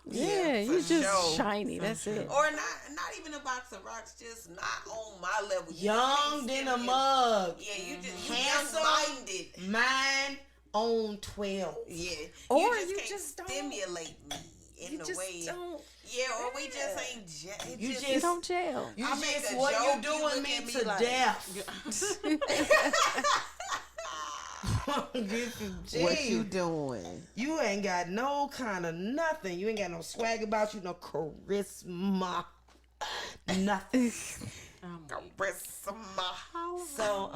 Yeah, for you just sure. shiny. That's it. Or not even a box of rocks, just not on my level. You Young can't than a stimulate- mug. Yeah, you just Handsome. young-minded. Mine on 12. Yeah. Or you you can't just don't- stimulate me in You the just way. don't. Yeah, or we just ain't. You You just- don't jail. You I make just a what joke, you you doing look me at me to like- death. What you doing? You ain't got no kind of nothing. You ain't got no swag about you, no charisma, nothing. So,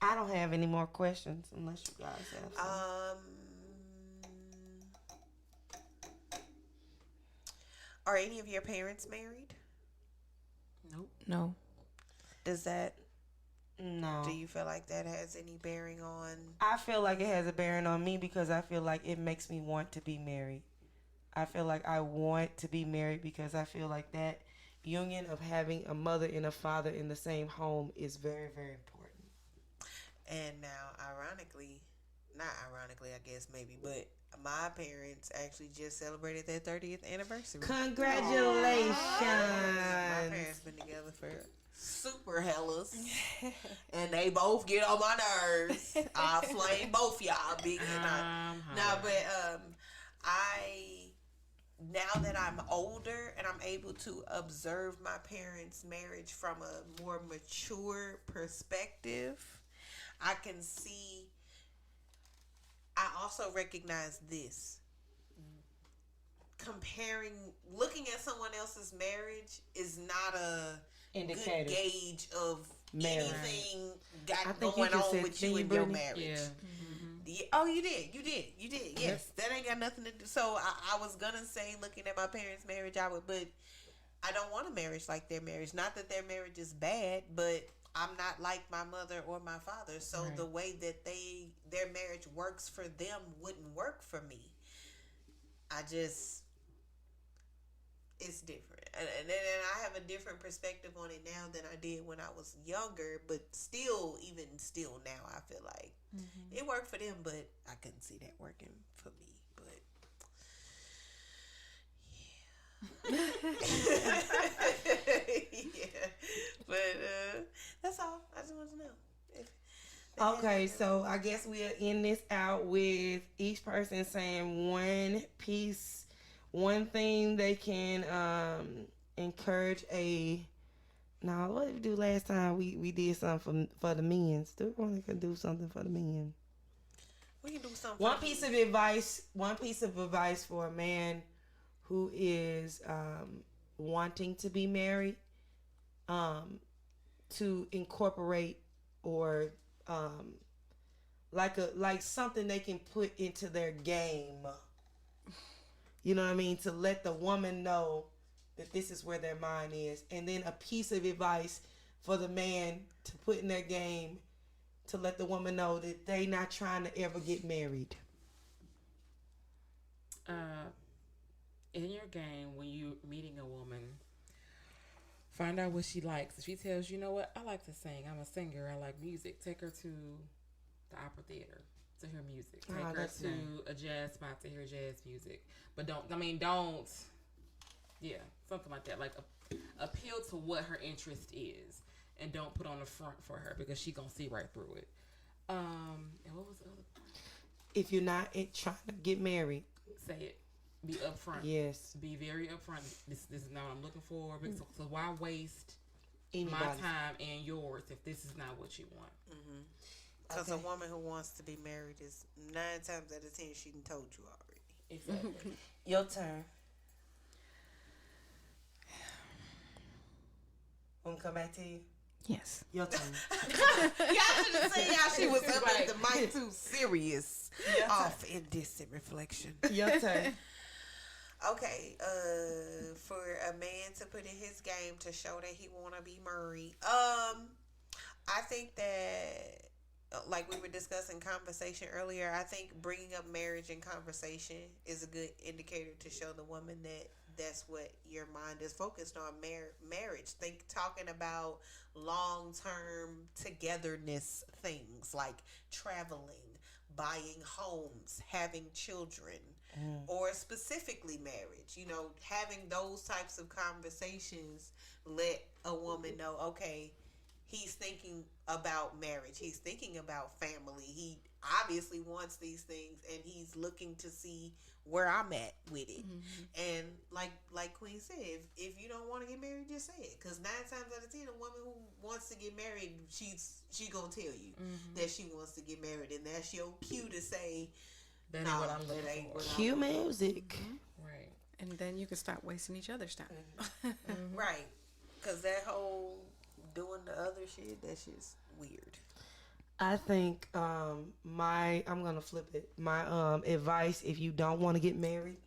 I don't have any more questions unless you guys have some. Are any of your parents married? Nope. No. Does that? No. Do you feel like that has any bearing on? I feel like it has a bearing on me because I feel like it makes me want to be married. I feel like I want to be married because I feel like that union of having a mother and a father in the same home is very, very important. And now, not ironically, I guess maybe, but my parents actually just celebrated their 30th anniversary. Congratulations. My parents been together for super hellas, and they both get on my nerves. I'll flame both y'all big and now that I'm older and I'm able to observe my parents' marriage from a more mature perspective, I can see. I also recognize this. Looking at someone else's marriage is not a Indicator. good gauge of Marriage. anything I got think going you just on said with you Queen and your Britny. marriage. Yeah. Yeah. Oh, you did. Yes, that ain't got nothing to do. So I was gonna say, looking at my parents' marriage, but I don't want a marriage like their marriage. Not that their marriage is bad, but I'm not like my mother or my father. So Right. the way that their marriage works for them wouldn't work for me. It's different. And I have a different perspective on it now than I did when I was younger. But even still now, I feel like it worked for them, but I couldn't see that working for me. But yeah, but that's all. I just want to know. Okay, so I guess we'll end this out with each person saying one thing they can encourage what did we do last time? We did something for the men. Still want to do something for the men. We can do something. One piece of advice for a man who is wanting to be married, to incorporate or like something they can put into their game. You know what I mean? To let the woman know that this is where their mind is. And then a piece of advice for the man to put in their game to let the woman know that they not trying to ever get married. In your game, when you're meeting a woman, find out what she likes. If she tells you, know what, I like to sing. I'm a singer. I like music. Take her to the opera theater to hear music. Take her that's to nice. a jazz spot to hear jazz music. But don't, something like that. Like appeal to what her interest is, and don't put on the front for her because she gonna see right through it. And what was the other part? If you're not trying to get married, Say it. Be upfront. yes, Be very upfront. This is not what I'm looking for. So why waste anybody. my time and yours if this is not what you want? Because Okay. a woman who wants to be married is 9 times out of 10 she done told you already. Exactly. Your turn. Want to come back to you? Yes. Your turn. Y'all should have seen how she was up at the mic too serious. Off in distant reflection. Your turn. Okay, for a man to put in his game to show that he want to be married, I think that like we were discussing conversation earlier, I think bringing up marriage in conversation is a good indicator to show the woman that that's what your mind is focused on. Marriage. Think talking about long-term togetherness things like traveling, buying homes, having children, or specifically marriage. You know, having those types of conversations let a woman know, okay, he's thinking about marriage. He's thinking about family. He obviously wants these things, and he's looking to see where I'm at with it. Mm-hmm. And like Queen said, if you don't want to get married, just say it. Because 9 times out of 10, a woman who wants to get married, she gonna tell you that she wants to get married, and that's your cue to say, that ain't what I'm looking for. Cue music. Mm-hmm. Right. And then you can stop wasting each other's time. Mm-hmm. Right. Because that whole doing the other shit, that shit's weird. I think I'm gonna flip it. My advice, if you don't want to get married,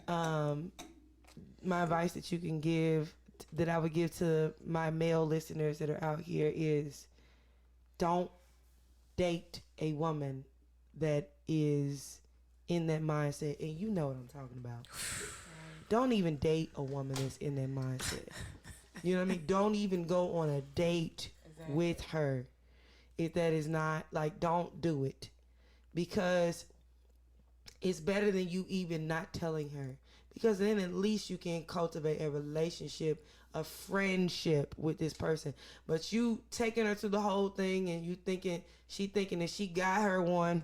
my advice that you can give, that I would give to my male listeners that are out here, is don't date a woman that is in that mindset, and you know what I'm talking about. Don't even date a woman that's in that mindset. You know what I mean? Don't even go on a date with her if that is not, like, don't do it, because it's better than you even not telling her, because then at least you can cultivate a relationship, a friendship with this person. But you taking her to the whole thing, and you thinking that she got her one,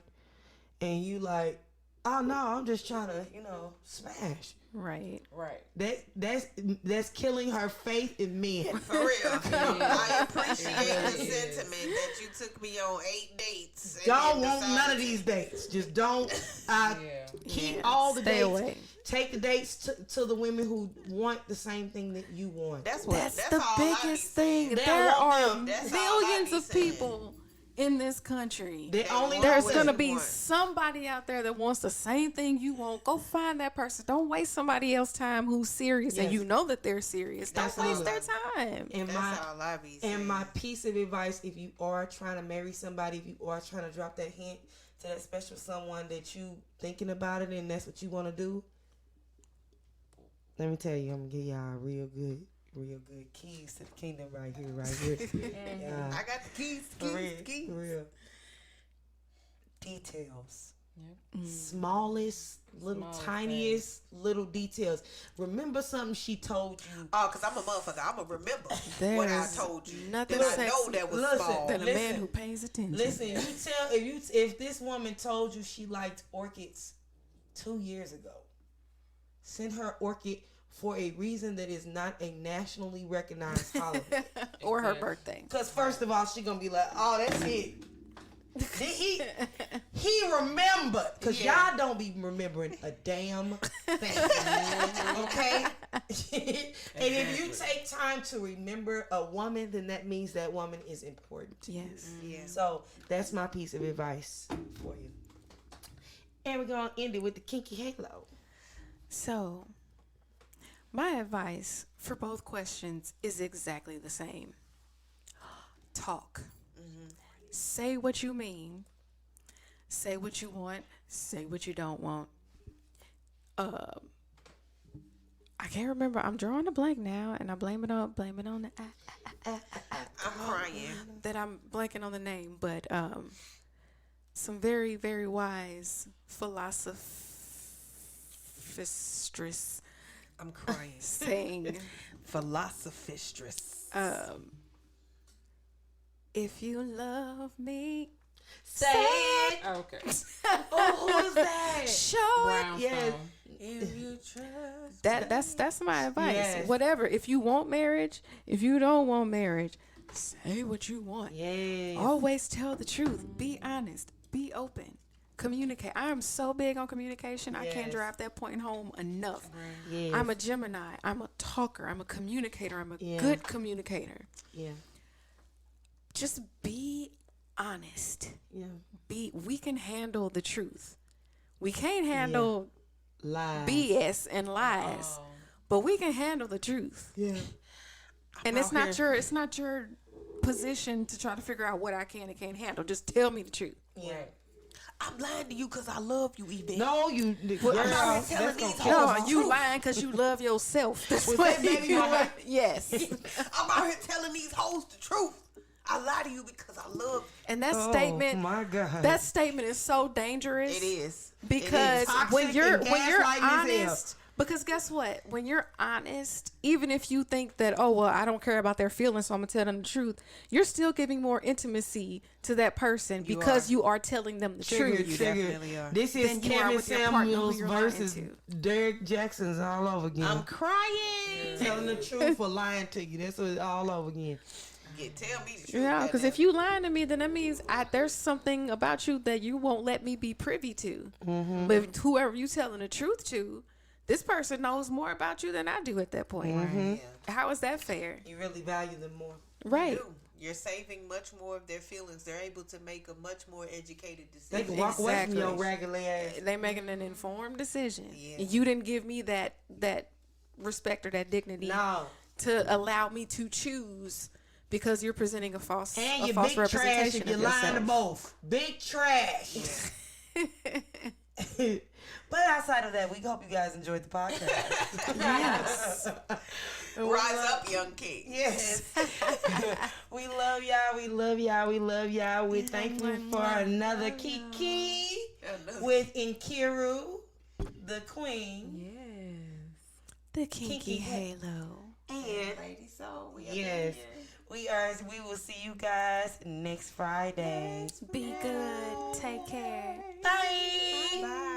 and you like, oh no, I'm just trying to, smash. Right. That's killing her faith in men. For real. I appreciate the sentiment that you took me on 8 dates. Don't want none of these dates. Just don't. Keep all the dates. Away. Take the dates to the women who want the same thing that you want. That's the biggest thing. There are millions of people in this country. There's going to be somebody out there that wants the same thing you want. Go find that person. Don't waste somebody else's time who's serious, and you know that they're serious. Don't waste their time. And my piece of advice, if you are trying to marry somebody, if you are trying to drop that hint to that special someone that you thinking about it and that's what you want to do, let me tell you, I'm going to give y'all real good keys to the kingdom right here. I got the keys. For real. Details. Yep. Smallest, tiniest little details. Remember something she told you. Oh, because I'm a motherfucker. I'm going to remember what I told you. Nothing I know that was small. Than a man who pays attention. Listen, if this woman told you she liked orchids 2 years ago, send her orchid for a reason that is not a nationally recognized holiday. Or her birthday. Because first of all, she gonna be like, oh, that's it. He remembered. Because y'all don't be remembering a damn thing. Okay? And if you take time to remember a woman, then that means that woman is important. Yes. Yeah. So that's my piece of advice for you. And we're gonna end it with the Kinky Halo. So my advice for both questions is exactly the same. Talk. Mm-hmm. Say what you mean. Say what you want. Say what you don't want. I can't remember. I'm drawing a blank now, and I blame it on the. I'm crying that I'm blanking on the name, but some very, very wise philosophistress. I'm crying. Saying philosophistress. If you love me, say it. Okay. Oh, who is that? Show Brown it. Yes. If you trust. That's my advice. Yes. Whatever. If you want marriage, if you don't want marriage, say what you want. Yes. Always tell the truth. Be honest. Be open. Communicate. I am so big on communication. I can't drive that point home enough. Yes. I'm a Gemini. I'm a talker. I'm a communicator. I'm a good communicator. Yeah. Just be honest. Yeah. We can handle the truth. We can't handle lies. BS and lies. But we can handle the truth. Yeah. And it's not your position to try to figure out what I can and can't handle. Just tell me the truth. Yeah. I'm lying to you because I love you, Yvette. No, you. I'm not telling these No, hoes. you lying because you love yourself. That's Was what that baby you mama? Yes. I'm out here telling these hoes the truth. I lie to you because I love And that Oh statement, my God. that statement is so dangerous. you. It is. Because Toxic when you're and gaslighting as hell. honest, because guess what? When you're honest, even if you think that, oh well, I don't care about their feelings, so I'm gonna tell them the truth, you're still giving more intimacy to that person because you are telling them the truth. You definitely are. This is Than you are Kevin with your partner who Samuels you're lying versus to. Derek Jackson's all over again. I'm crying. telling the truth or lying to you. That's what all over again. Yeah, tell me the truth. Yeah, because if goddamn. you lying to me, then that means there's something about you that you won't let me be privy to. Mm-hmm. But if whoever you telling the truth to, this person knows more about you than I do at that point. Mm-hmm. Yeah. How is that fair? You really value them more. Right. You do. You're saving much more of their feelings. They're able to make a much more educated They decision. can walk away from Exactly. your regular ass. They making an informed decision. Yeah. And you didn't give me that respect or that dignity No. to allow me to choose because you're presenting a false And a you're false big trash representation if you're of lying to yourself. both. Big trash. But outside of that, we hope you guys enjoyed the podcast. Yes. Rise up, young king. Yes. We love y'all. We love y'all. We love y'all. We're thankful for another Kiki with Nkiru, the queen, Yes. The Kinky Kinky Halo. and Ladii Sol. Yes. We will see you guys next Friday. Be good. Take care. Bye. Bye.